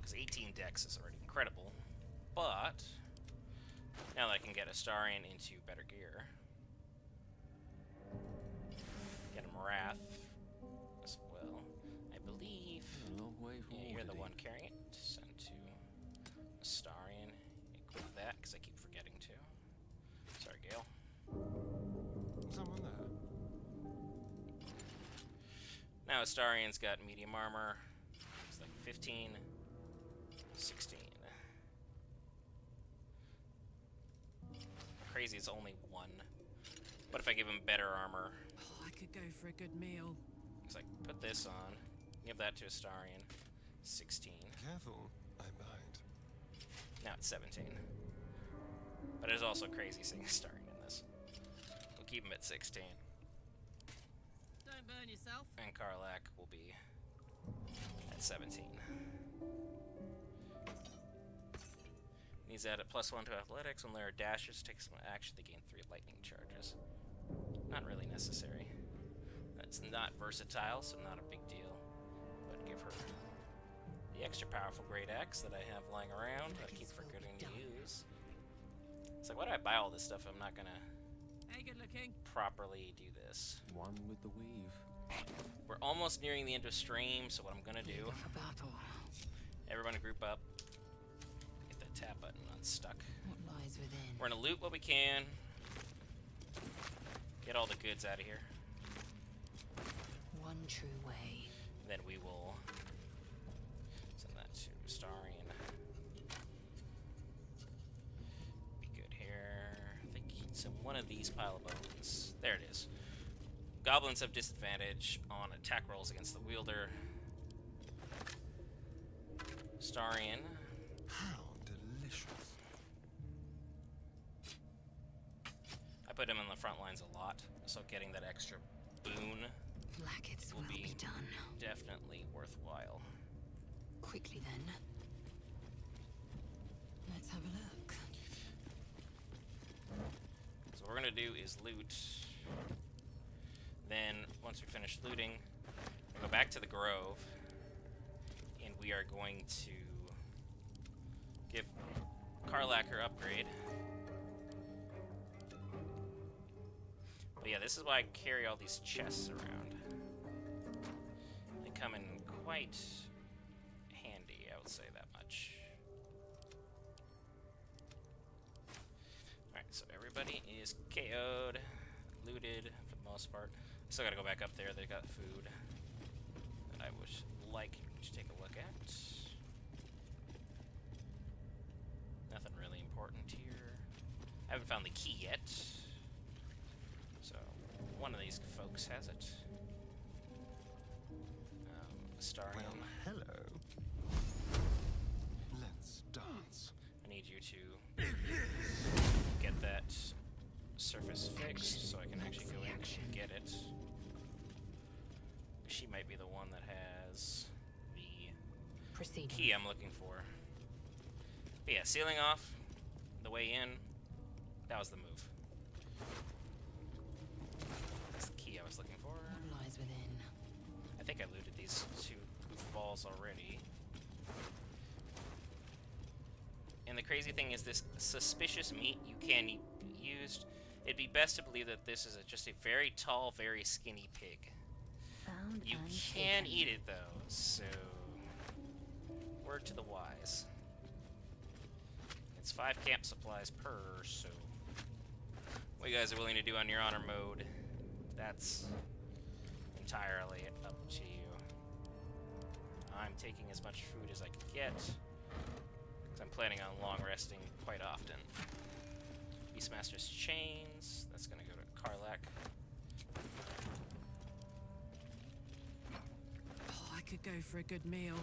Because 18 dex is already incredible, but now that I can get Astarion into better gear, get him Wrath as well. I believe you're the one carrying it. Send to Astarion. Equip that because I keep forgetting to. Sorry, Gale. Someone there. Now Astarion's got medium armor. It's like 15, 16. Crazy, it's only 1. What if I give him better armor? Oh, I could go for a good meal. It's like, put this on, give that to Astarion. 16. Careful, I bite. Now it's 17. But it's also crazy seeing Astarion in this. We'll keep him at 16. Don't burn yourself. And Karlak will be at 17. Needs to add a +1 to athletics. When there are dashers, take some action to gain 3 lightning charges. Not really necessary. That's not versatile, so not a big deal. But give her the extra powerful great axe that I have lying around. I keep forgetting to use. It's like, why do I buy all this stuff if I'm not gonna properly do this? One with the weave. We're almost nearing the end of stream, so what I'm gonna do Everyone group up. Get that tab button unstuck. What lies within? We're gonna loot what we can. Get all the goods out of here. One true way. Then we will send that to Starian. Be good here. I think it's in one of these pile of bones. There it is. Goblins have disadvantage on attack rolls against the wielder. Starian. How delicious. I put him in the front lines a lot, so getting that extra boon Blackets will be done. definitely worthwhile. Quickly then. Let's have a look. So what we're gonna do is loot. Then, once we finish looting, we'll go back to the grove, and we are going to give Karlak her upgrade. But yeah, this is why I carry all these chests around. They come in quite handy, I would say that much. Alright, so everybody is KO'd, looted for the most part. Still gotta go back up there, they've got food that I would like to take a look at. Nothing really important here. I haven't found the key yet. So, one of these folks has it. Starian. Well, hello. Let's dance. I need you to get that surface fixed so I can actually go in and get it. She might be the one that has the key I'm looking for. But yeah, sealing off the way in, that was the move. That's the key I was looking for. What lies within? I think I looted these two goofballs already. And the crazy thing is this suspicious meat you can be used. It'd be best to believe that this is just a very tall, very skinny pig. You can eat it though, so word to the wise. It's 5 camp supplies per, so what you guys are willing to do on your honor mode, that's entirely up to you. I'm taking as much food as I can get, because I'm planning on long resting quite often. Beastmaster's chains, that's gonna go to Karlak. Oh, I could go for a good meal.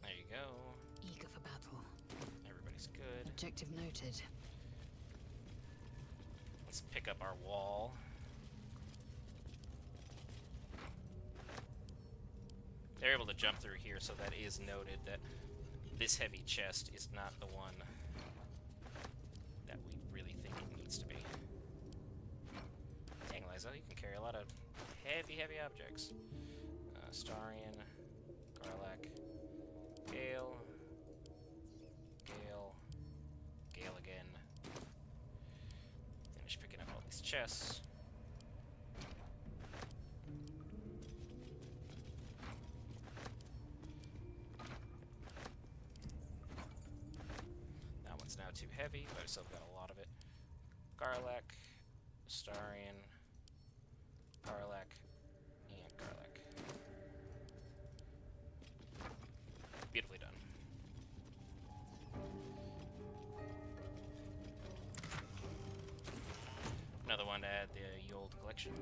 There you go. Eager for battle. Everybody's good. Objective noted. Let's pick up our wall. They're able to jump through here, so that is noted that this heavy chest is not the one that we really think it needs to be. Dang, Lae'Zel, you can carry a lot of heavy objects. Starian, Karlak, Gale, Gale again. Finish picking up all these chests. That one's now too heavy, but I still got a lot of it. Karlak, Starian, Karlak, and Karlak. Beautifully done. Another one to add the old collection.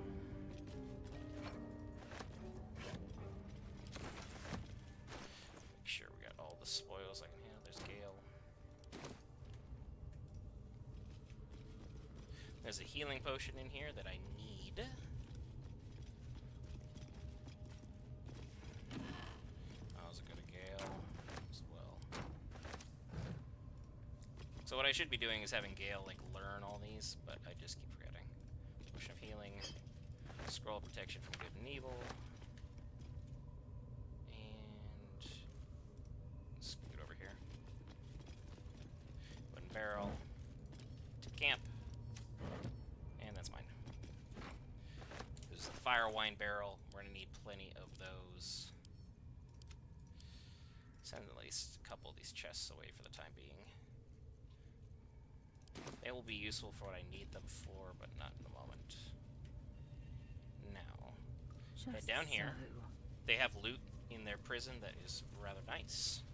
Make sure we got all the spoils I can handle. There's Gale. There's a healing potion in here that I need. How's it go to Gale as well? So what I should be doing is having Gale like learn all these, but I just keep forgetting. Potion of healing, scroll of protection from good and evil, and scoot over here. Wooden barrel to camp, and that's mine. This is the fire wine barrel. We're gonna need plenty of those. Send at least a couple of these chests away for the time being. They will be useful for what I need them for, but not in the moment. Now, head down here. They have loot in their prison that is rather nice.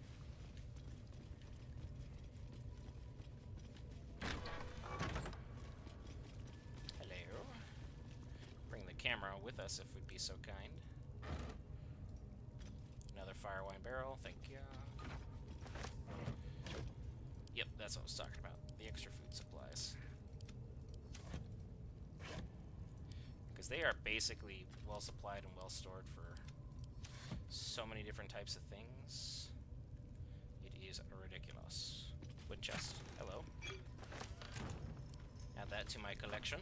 Hello. Bring the camera with us if we'd be so kind. Another fire wine barrel, thank you. Yep, that's what I was talking about. The extra food supplies. Because they are basically well supplied and well stored for so many different types of things. It is ridiculous. Wood chest, hello. Add that to my collection.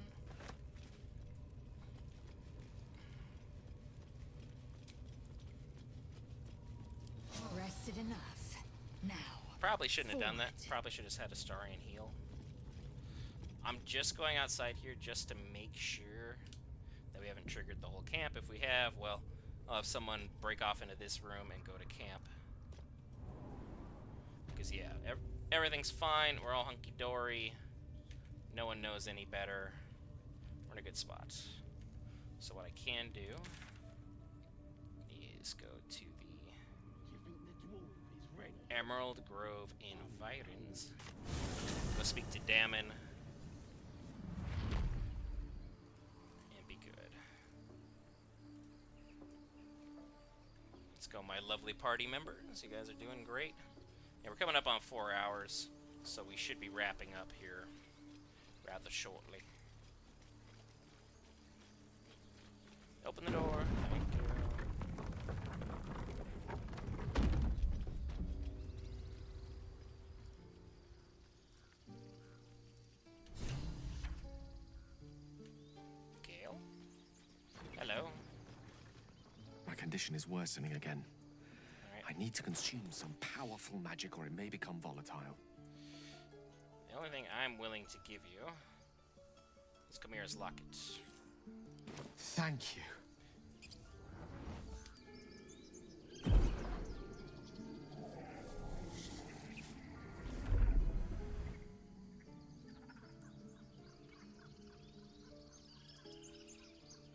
Rested enough. Now. Probably shouldn't have done that. Probably should have had a Starian heal. I'm just going outside here just to make sure that we haven't triggered the whole camp. If we have, well, I'll have someone break off into this room and go to camp. Because, yeah, everything's fine. We're all hunky-dory. No one knows any better. We're in a good spot. So what I can do is go to the Emerald Grove Environs. Go speak to Damon. And be good. Let's go, my lovely party members. You guys are doing great. Yeah, we're coming up on 4 hours, so we should be wrapping up here rather shortly. Open the door. Thank you. Gale? Hello. My condition is worsening again. Alright. I need to consume some powerful magic or it may become volatile. The only thing I'm willing to give you is Chimera's locket. Thank you.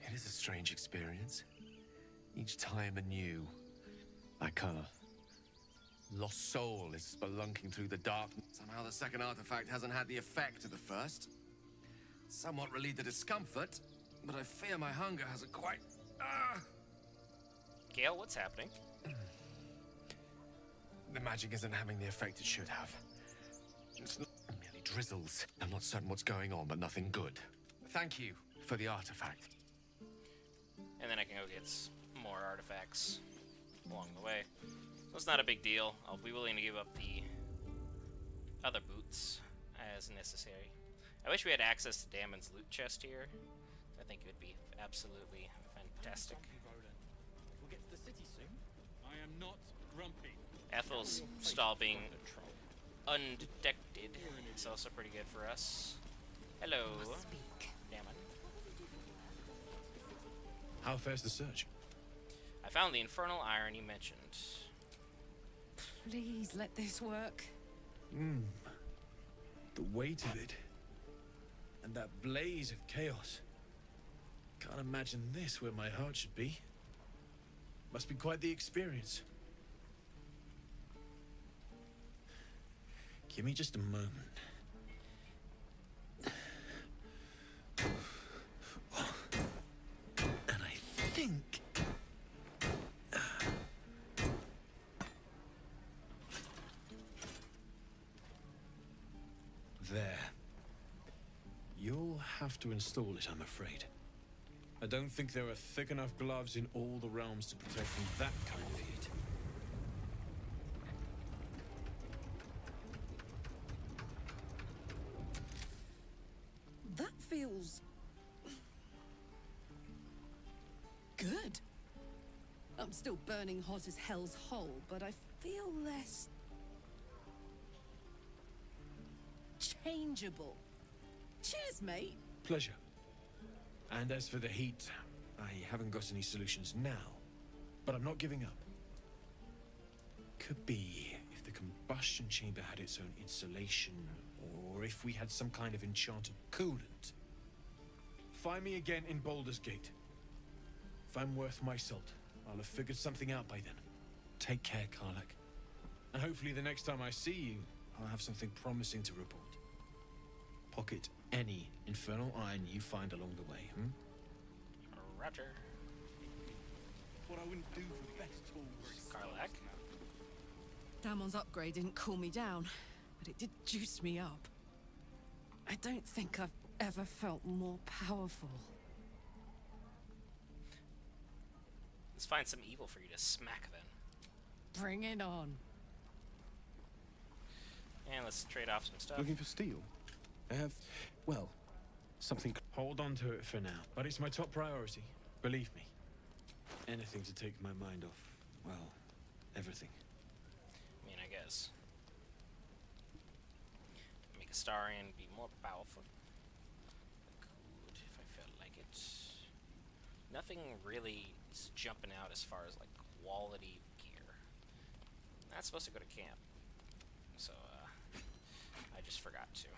It is a strange experience. Each time anew. Like a lost soul is spelunking through the darkness. Somehow the second artifact hasn't had the effect of the first. Somewhat relieved the discomfort, but I fear my hunger hasn't quite... Gale, what's happening? The magic isn't having the effect it should have. It's not merely drizzles. I'm not certain what's going on, but nothing good. Thank you for the artifact. And then I can go get more artifacts along the way. So it's not a big deal. I'll be willing to give up the other boots as necessary. I wish we had access to Damon's loot chest here. I think it would be absolutely fantastic. We'll get to the city soon. I am not grumpy. Ethel's stall being undetected is also pretty good for us. Hello, Damon. How fares the search? I found the infernal iron you mentioned. Please let this work. The weight of it. And that blaze of chaos. Can't imagine this where my heart should be. Must be quite the experience. Give me just a moment. And I think... There. You'll have to install it, I'm afraid. I don't think there are thick enough gloves in all the realms to protect from that kind of heat. That feels... good. I'm still burning hot as hell's hole, but I feel less... changeable. Cheers, mate. Pleasure. And as for the heat, I haven't got any solutions now, but I'm not giving up. could be if the combustion chamber had its own insulation, or if we had some kind of enchanted coolant. Find me again in Baldur's Gate. If I'm worth my salt, I'll have figured something out by then. Take care, Karlak. And hopefully the next time I see you, I'll have something promising to report. Pocket any infernal iron you find along the way, Roger. What I wouldn't do for the best tools. Karlak. Damon's upgrade didn't cool me down, but it did juice me up. I don't think I've ever felt more powerful. Let's find some evil for you to smack then. Bring it on. And let's trade off some stuff. Looking for steel? I have, well, something. Hold on to it for now, but it's my top priority. Believe me. Anything to take my mind off, well, everything. I mean, I guess. Make Astarion be more powerful. Could, if I felt like it. Nothing really is jumping out as far as, like, quality gear. Not supposed to go to camp. So, I just forgot to.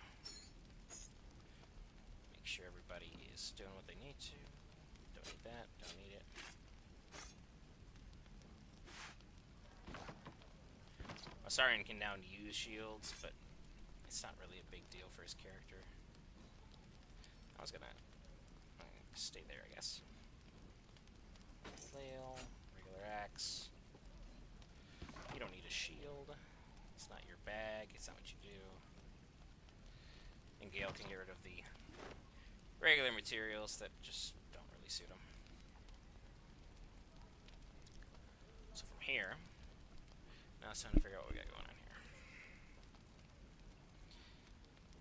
Make sure everybody is doing what they need to. Don't need that, don't need it. Astarion can now use shields, but it's not really a big deal for his character. I was gonna stay there, I guess. Lae'Zel, regular axe. You don't need a shield. It's not your bag, it's not what you do. And Gale can get rid of the regular materials that just don't really suit him. So from here, now it's time to figure out what we got going on here.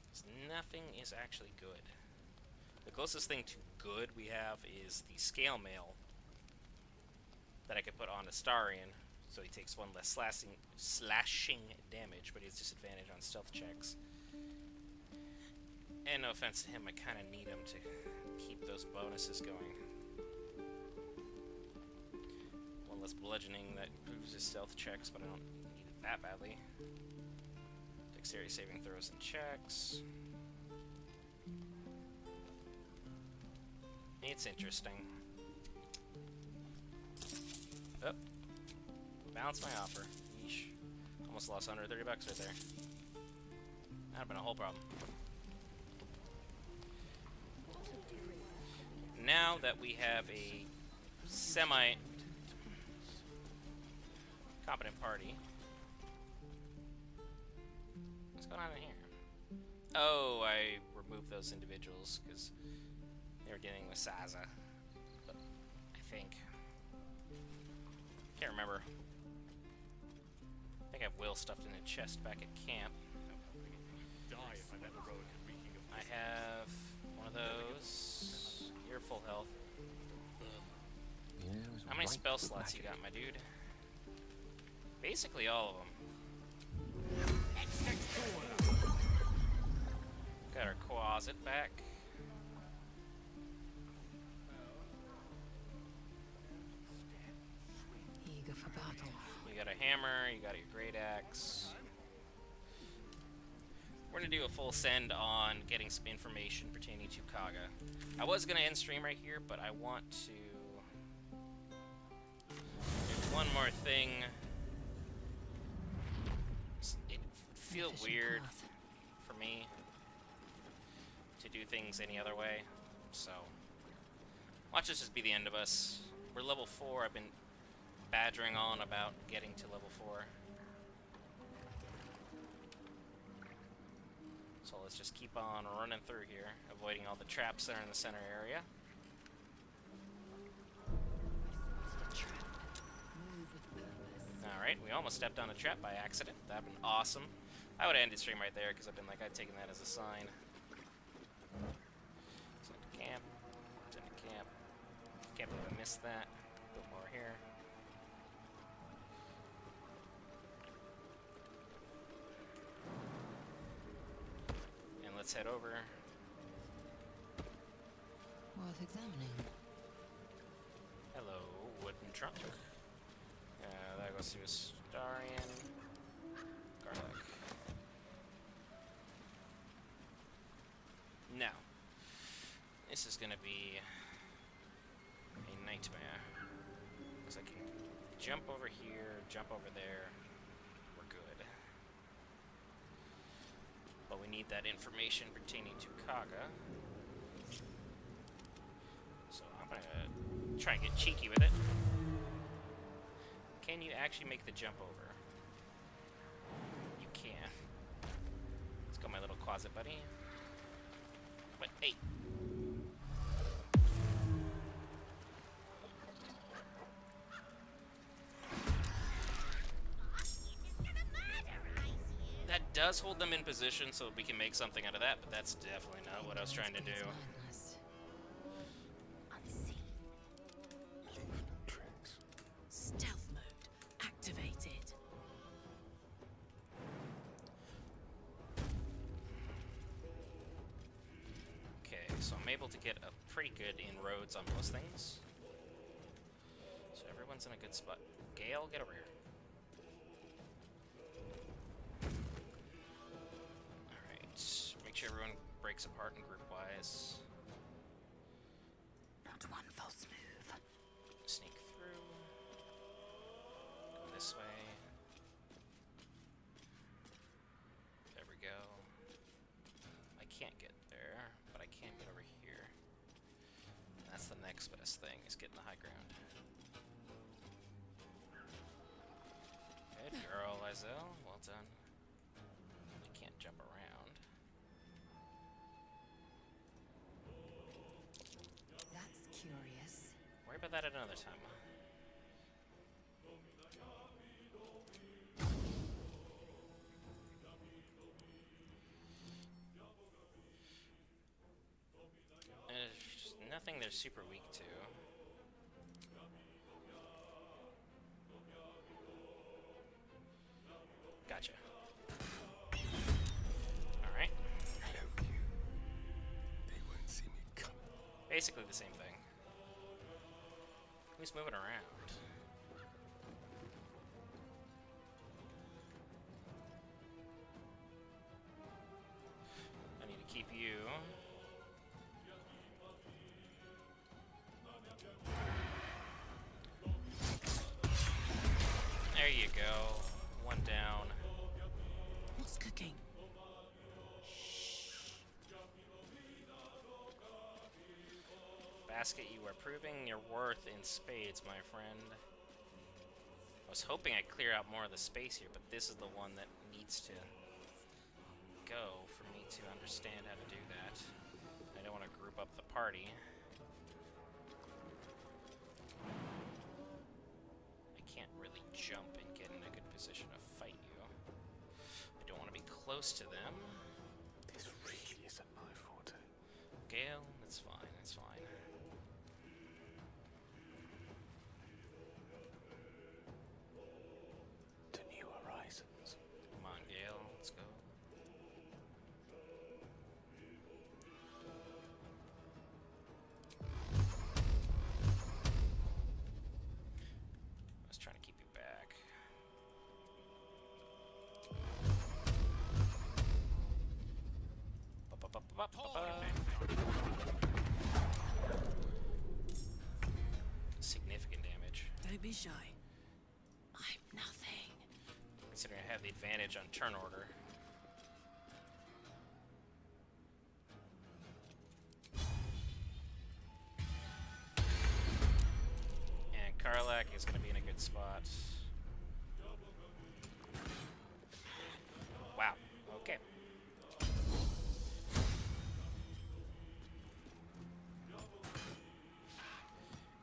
'Cause nothing is actually good. The closest thing to good we have is the scale mail that I could put on Astarion, so he takes one less slashing damage, but he has disadvantage on stealth checks. And no offense to him, I kind of need him to keep those bonuses going. One less bludgeoning that improves his stealth checks, but I don't need it that badly. Dexterity saving throws and checks. It's interesting. Oh. Bounce my offer. Yeesh. Almost lost $130 right there. That'd have been a whole problem. Now that we have a semi-competent party. What's going on in here? Oh, I removed those individuals because they were dealing with Saza. But I think. Can't remember. I think I have Will stuffed in a chest back at camp. I have one of those. You're full health. How many spell slots you got, my dude? Basically all of them. Got our closet back. Eager for battle. You got a hammer, you got your great axe. We're gonna do a full send on getting some information pertaining to Kaga. I was gonna end stream right here, but I want to do one more thing. It would feel weird for me to do things any other way, so watch this just be the end of us. We're level 4. I've been badgering on about getting to level 4. So let's just keep on running through here, avoiding all the traps that are in the center area. Alright, we almost stepped on a trap by accident. That'd been awesome. I would have ended stream right there because I've been like, I'd taken that as a sign. Send to camp. Send to camp. Can't believe I missed that. A bit more here. And let's head over. Worth examining. Hello, wooden trunk. That goes to Darian. Garlic. Now, this is gonna be a nightmare. Because I can jump over here, jump over there. We're good. But we need that information pertaining to Kaga. So I'm gonna try and get cheeky with it. Can you actually make the jump over? You can. Let's go, my little closet buddy. But hey. That does hold them in position so we can make something out of that, but that's definitely not what I was trying to do. Stealth mode activated. Okay, so I'm able to get a pretty good inroads on most things. So everyone's in a good spot. Gale, get over here. Alright, make sure everyone breaks apart in group-wise. Not one false move. Sneak through. Go this way. There we go. I can't get there, but I can get over here. That's the next best thing, is getting the high ground. Good girl, Lae'Zel. Well done. I can't jump around. That's curious. Worry about that another time. There's nothing they're super weak to. Gotcha. Alright. They won't see me coming. Basically the same thing. Who's moving around? I need to keep you. There you go. One down. What's cooking? Basket, you are proving your worth in spades, my friend. I was hoping I'd clear out more of the space here, but this is the one that needs to go for me to understand how to do that. I don't want to group up the party. I can't really jump and get in a good position to fight you. I don't want to be close to them. This really isn't my forte. Gale, it's fine, it's fine. To new horizons. Come on, Gale, let's go. I was trying to keep you back. Significant damage. Don't be shy. I'm nothing. Considering I have the advantage on turn order. And Karlak is going to be in a good spot. Wow. Okay.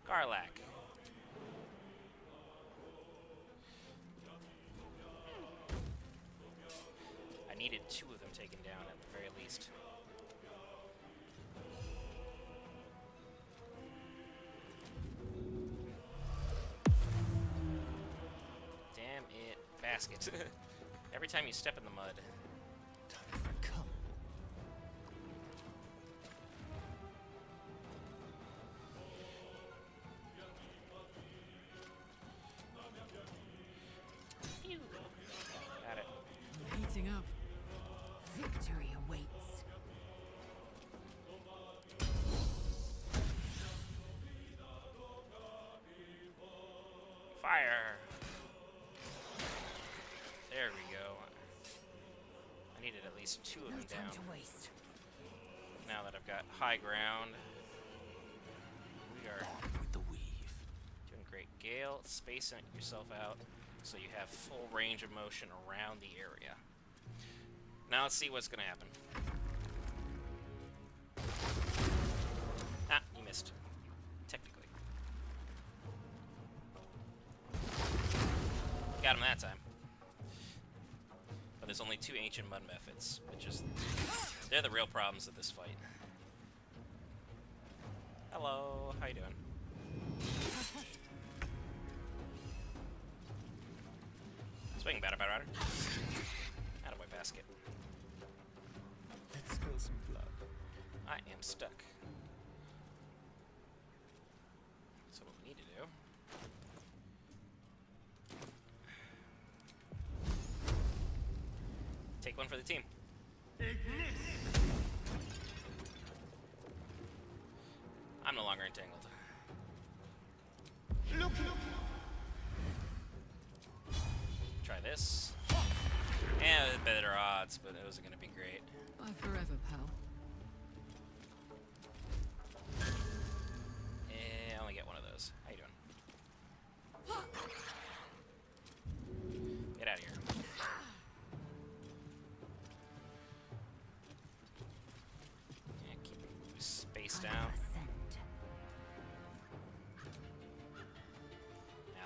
Karlak. I needed 2 of them taken down at the very least. Damn it, basket. Every time you step in the mud. Time for come. You Fire! There we go. I needed at least 2 of them down. To waste. Now that I've got high ground, we are with the weave. Doing great. Gale, space yourself out so you have full range of motion around the area. Now let's see what's gonna happen. Ah, you missed. Technically. Got him that time. But there's only 2 ancient mud methods, which is... they're the real problems of this fight. Hello, how you doing? Swing, batter. Attaboy basket. Let's spill some blood. I am stuck. So what we need to do... take one for the team. I'm no longer entangled. Try this. Yeah, better odds, but it wasn't gonna be great. Bye forever, pal. I only get one of those. How you doing? Get out of here. Yeah, keep it spaced out.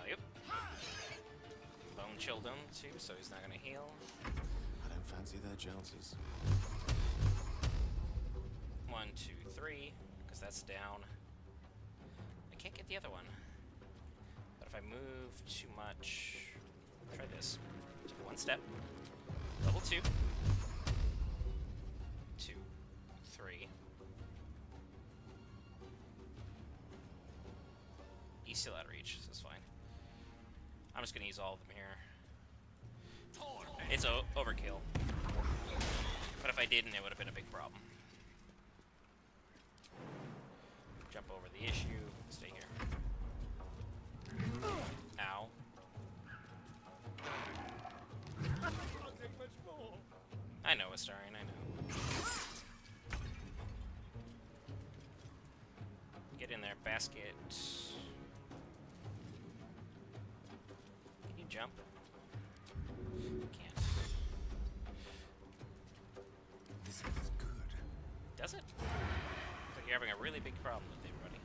Alley-oop. Bone chilled him too, so he's not gonna heal. I don't fancy their jouncers. 1, 2, 3, because that's down. I can't get the other one. But if I move too much, try this. Take 1 step. Level 2. 2, 3. He's still out of reach, so it's fine. I'm just gonna use all of them here. It's overkill. But if I didn't, it would have been a big problem. Jump over the issue. Stay here. Ow. I know, Astarion, I know. Get in there, basket. Can you jump? Can't. This feels good. Does it? Looks like you're having a really big problem with everybody.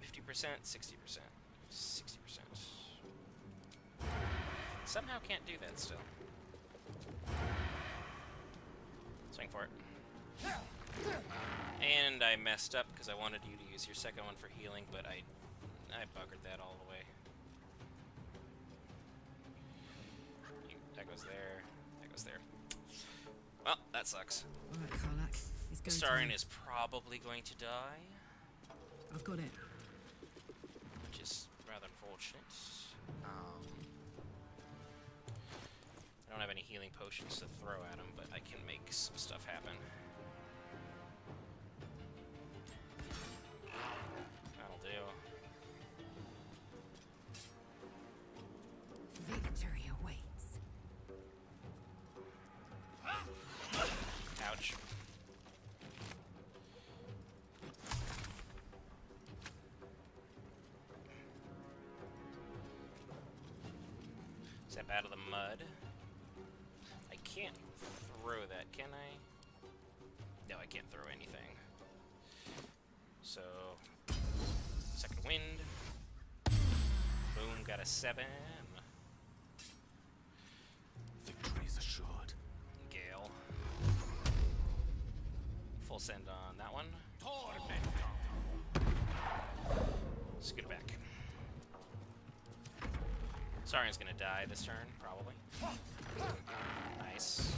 50%, 60%, 60%. Somehow can't do that still. Swing for it. And I messed up because I wanted you to use your second one for healing, but I buggered that all the way. That goes there. That goes there. Well, that sucks. Alright, Karlak. It's go Astarion time. is probably going to die, I've got it. which is rather unfortunate. I don't have any healing potions to throw at him, but I can make some stuff happen. That'll do. Victory awaits. Ouch. Step out of the mud. I can't throw that, can I? No, I can't throw anything. So, second wind. Boom, got a 7. Victory is assured. Gale. Full send on that one. Scoot it back. Astarion's gonna die this turn, probably. Nice.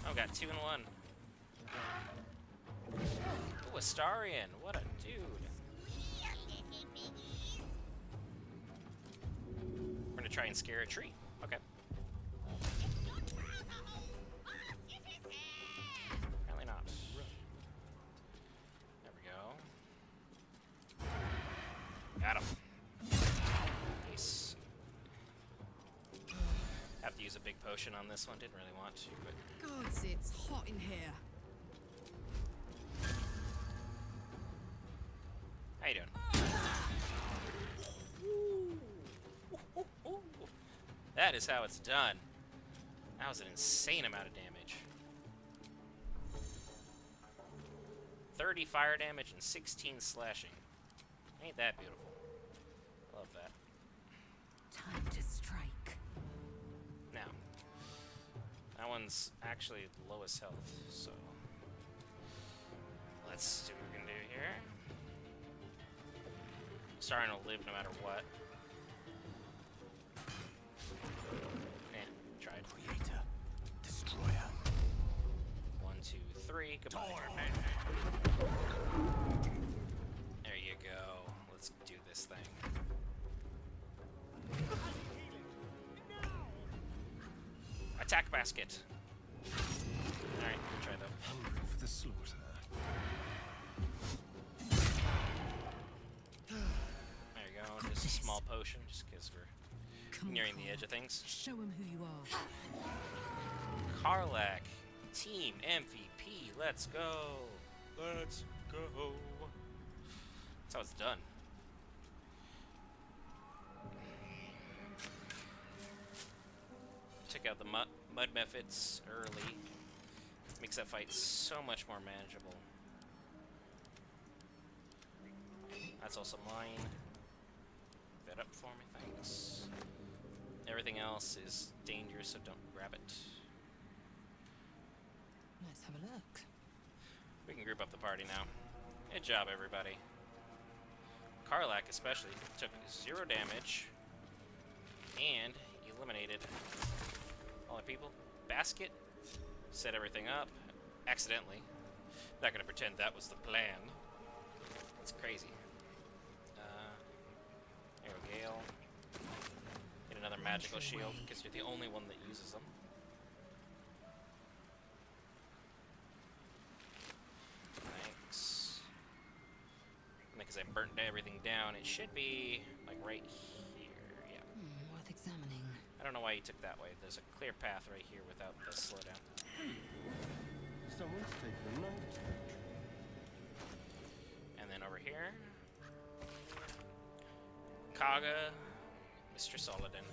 Oh, got 2 in 1. Ooh, Astarion, what a dude. We're gonna try and scare a tree. Okay. Apparently not. There we go. use a big potion on this one. Didn't really want to, but... Gods, it's hot in here. How you doing? That is how it's done. That was an insane amount of damage. 30 fire damage and 16 slashing. Ain't that beautiful? Love that. Time to strike. Now, that one's actually the lowest health, so let's see what we can do here. Starting to live no matter what. Tried. Creator, destroyer. 1, 2, 3. Goodbye. There you go. Let's do this thing. Attack basket. Alright, we'll try though. Hungry for the slaughter. There you go. Just a small potion, just because we're nearing the edge of things. Show him who you are. Karlach, team MVP. Let's go. Let's go. That's how it's done. Took out the mud methods early. Makes that fight so much more manageable. That's also mine. That up for me, thanks. Everything else is dangerous, so don't grab it. Let's have a look. We can group up the party now. Good job, everybody. Karlach especially took 0 damage and eliminated all the people. Basket set everything up accidentally. Not gonna pretend that was the plan. It's crazy. There we go, Gale. Get another magical shield because you're the only one that uses them. Thanks. Because I burnt everything down, it should be like right here. Yeah. Worth examining. I don't know why you took that way. There's a clear path right here without the slowdown. Someone's taken a knife. And then over here, Kaga, Mr. Saladin.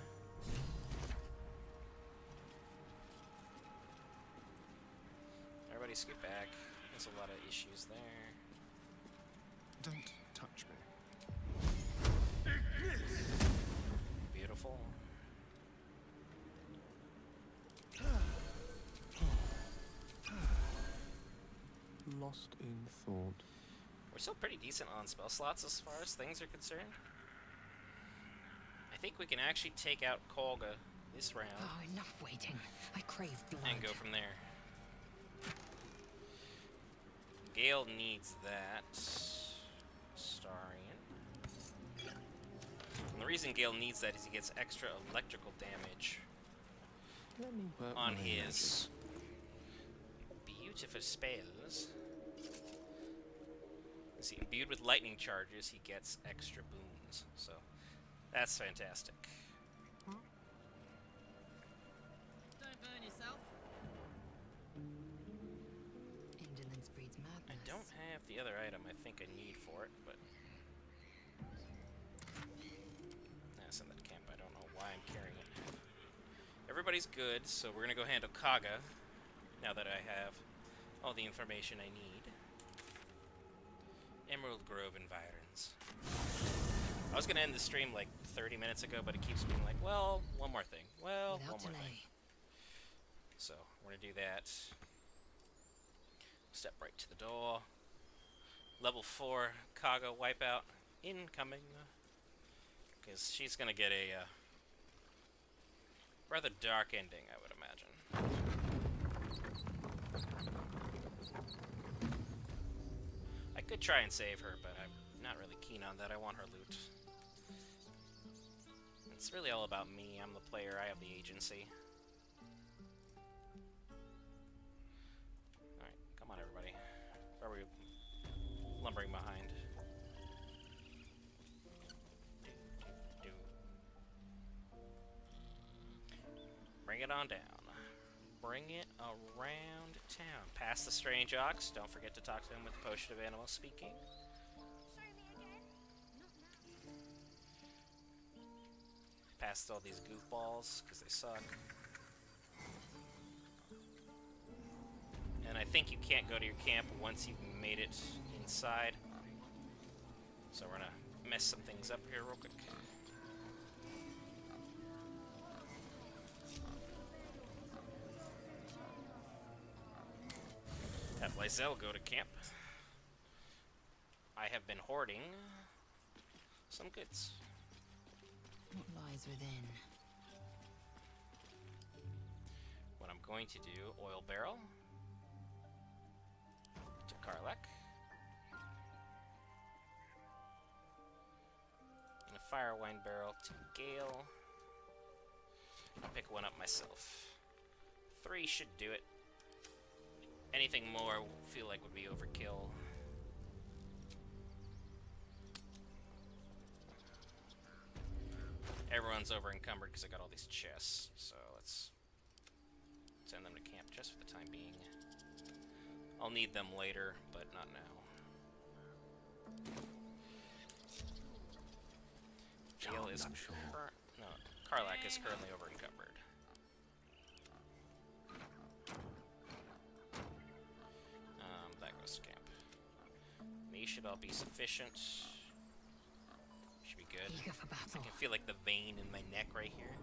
Everybody scoot back. There's a lot of issues there. Don't touch me. Beautiful. Lost in thought. We're still pretty decent on spell slots as far as things are concerned. I think we can actually take out Kolga this round. Oh, enough waiting. I crave blood. And go from there. Gale needs that. Starian. And the reason Gale needs that is he gets extra electrical damage Let me work on my his beautiful spells. You see, imbued with lightning charges, he gets extra boons. So that's fantastic. Don't burn yourself. Indolence breeds madness. I don't have the other item I think I need for it, but that's in the camp. I don't know why I'm carrying it. Everybody's good, so we're gonna go handle Kaga now that I have all the information I need. Emerald Grove environs. I was gonna end the stream like 30 minutes ago, but it keeps being like, well, one more thing. Well, Without one more delay. thing. So we're gonna do that. Step right to the door. Level 4 Kaga wipeout incoming. Because she's gonna get a rather dark ending, I would imagine. I could try and save her, but I'm not really keen on that. I want her loot. It's really all about me. I'm the player. I have the agency. Alright, come on everybody. Where are we lumbering behind? Bring it it on down. Bring it around town. Past the strange ox. Don't forget to talk to him with the potion of animal speaking. Past all these goofballs, because they suck. And I think you can't go to your camp once you've made it inside. So we're gonna mess some things up here real quick. Have Lae'Zel go to camp. I have been hoarding some goods. What lies within? What I'm going to do, oil barrel to Karlak. And a fire wine barrel to Gale. I'll pick one up myself. 3 should do it. Anything more I feel like would be overkill. Everyone's over encumbered because I got all these chests, so let's send them to camp just for the time being. I'll need them later, but not now. Gale is no, Karlak is currently over encumbered. That goes to camp. These should all be sufficient. Should be good. Eager for battle. I can feel like the vein in my neck right here.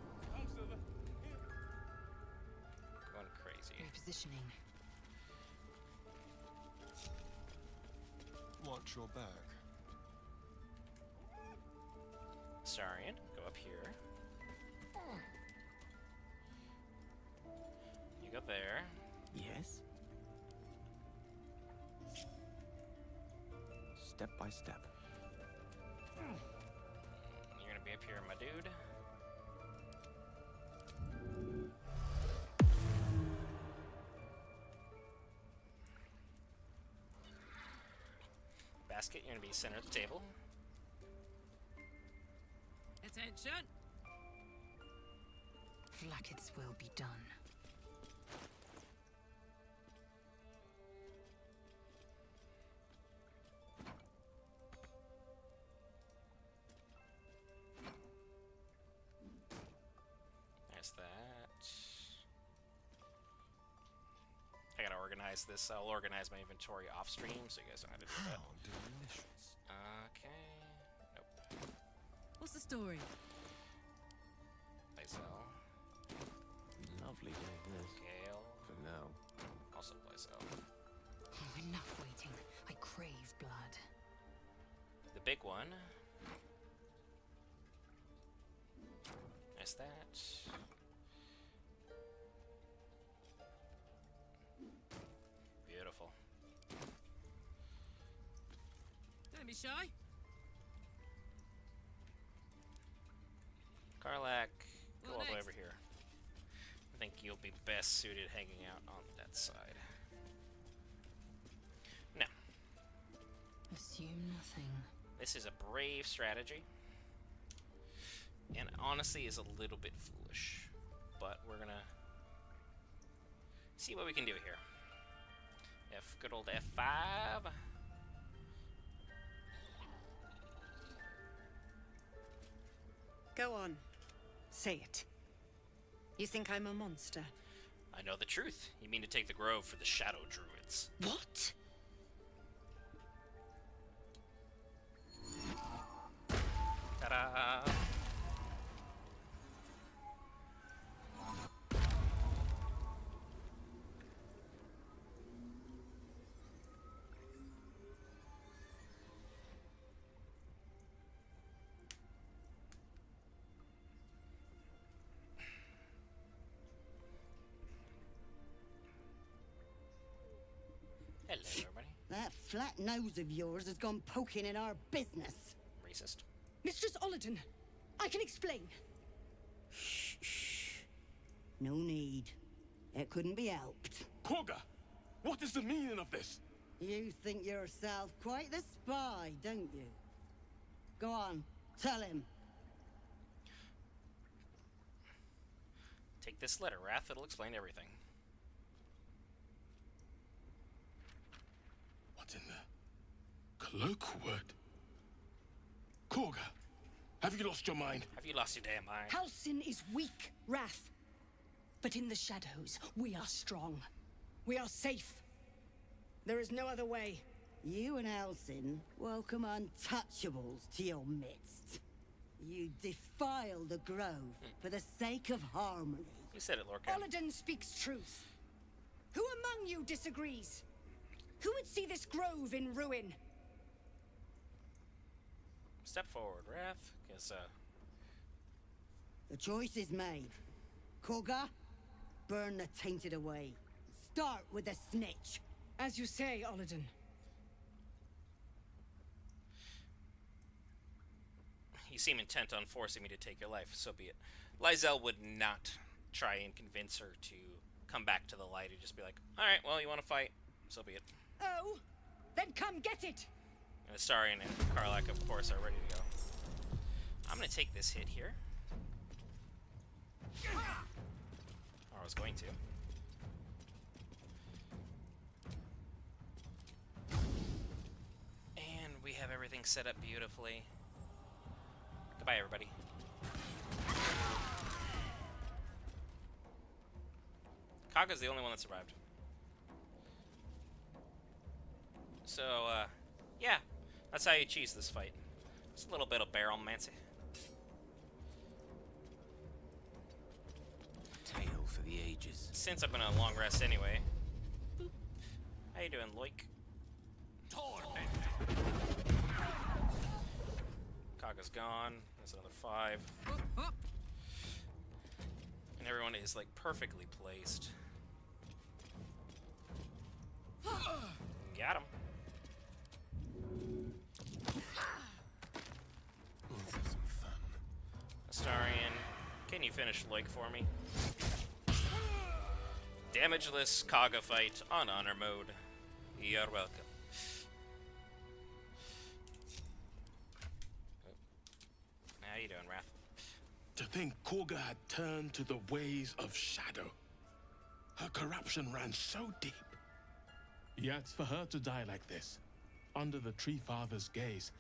Going crazy. Repositioning. Watch your back. Sarian, go up here. You go there. Yes? Step by step. You're gonna be up here, my dude. Basket, you're gonna be center of the table. Attention! Lae'Zel's will be done. There's that. I gotta organize this. I'll organize my inventory off stream so you guys know how to do that. Okay. Nope. What's the story? Lae'Zel. Lovely doing this. Gale. For now. Also Lae'Zel. Oh, enough waiting. I crave blood. The big one. There's that. Beautiful. Don't be shy. Karlak, go What all the way next? over here. I think you'll be best suited hanging out on that side. Now, Assume nothing. this is a brave strategy. And honestly is a little bit foolish. But we're gonna see what we can do here. Good old F5. Go on. Say it. You think I'm a monster? I know the truth. You mean to take the grove for the Shadow Druids. What? Ta-da! Hello, everybody. That flat nose of yours has gone poking in our business. Racist. Mistress Ollerton, I can explain. Shh. No need. It couldn't be helped. Quagga, what is the meaning of this? You think yourself quite the spy, don't you? Go on, tell him. Take this letter, Wrath. It'll explain everything. What's in the cloakwood? Korga, have you lost your mind? Have you lost your damn mind? Halsin is weak, Wrath. But in the shadows, we are strong. We are safe. There is no other way. You and Halsin welcome untouchables to your midst. You defile the grove for the sake of harmony. You said it, Lorcan. Olladin speaks truth. Who among you disagrees? Who would see this grove in ruin? Step forward, Wrath. Guess, The choice is made. Korga, burn the tainted away. Start with the snitch. As you say, Olladin. You seem intent on forcing me to take your life, so be it. Lae'Zel would not try and convince her to come back to the light. He'd just be like, alright, well, you want to fight? So be it. Oh, then come get it! And Astarion and Karlach, of course, are ready to go. I'm going to take this hit here. Or I was going to. And we have everything set up beautifully. Goodbye, everybody. Kaga's the only one that survived. So, yeah. That's how you cheese this fight. Just a little bit of barrel-mancy. Tale for the ages. Since I'm gonna long rest anyway. Boop. How you doing, Loik? Kaga's gone. There's another 5. And everyone is, like, perfectly placed. Got him. Astarion, can you finish Loik for me? Damageless Kaga fight on honor mode. You're welcome. How you doing, Wrath? To think Korga had turned to the ways of shadow. Her corruption ran so deep. Yet for her to die like this, under the Tree Father's gaze,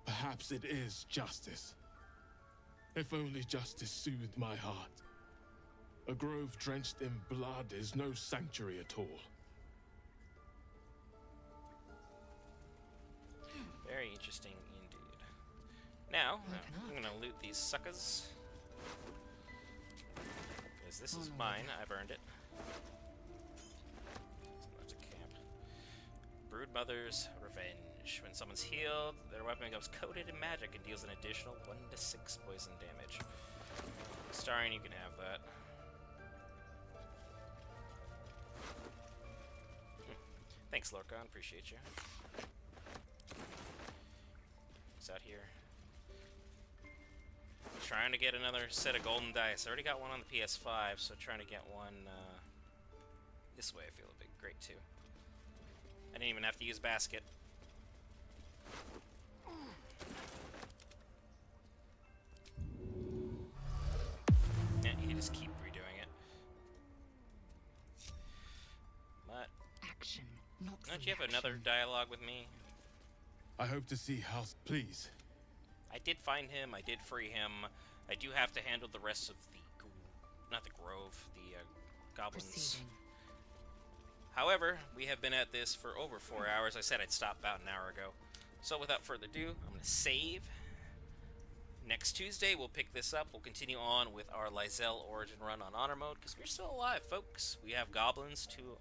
perhaps it is justice. If only justice soothed my heart. A grove drenched in blood is no sanctuary at all. Very interesting indeed. Now, I'm gonna loot these suckers. Because this is mine, I've earned it. So that's a camp. Broodmother's Revenge. When someone's healed, their weapon becomes coated in magic and deals an additional 1 to 6 poison damage. Astarion, you can have that. Thanks, Lorcan. Appreciate you. What's out here? Trying to get another set of golden dice. I already got one on the PS5, so trying to get one this way I feel would be great too. I didn't even have to use basket. Yeah, you just keep redoing it. But action, not don't you have another dialogue with me? I hope to see House, please. I did find him. I did free him. I do have to handle the rest of the, not the grove, the goblins. Proceeding. However, we have been at this for over 4 hours. I said I'd stop about an hour ago. So without further ado, I'm going to save. Next Tuesday, we'll pick this up. We'll continue on with our Lae'Zel origin run on honor mode, because we're still alive, folks. We have goblins to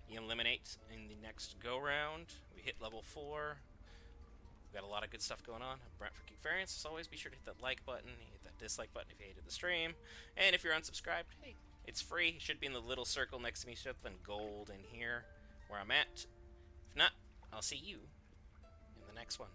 eliminate in the next go-round. We hit level 4. We've got a lot of good stuff going on. Brent for Geek Variants. As always, be sure to hit that like button, hit that dislike button if you hated the stream. And if you're unsubscribed, hey, it's free. It should be in the little circle next to me, something gold in here where I'm at. If not, I'll see you in the next one.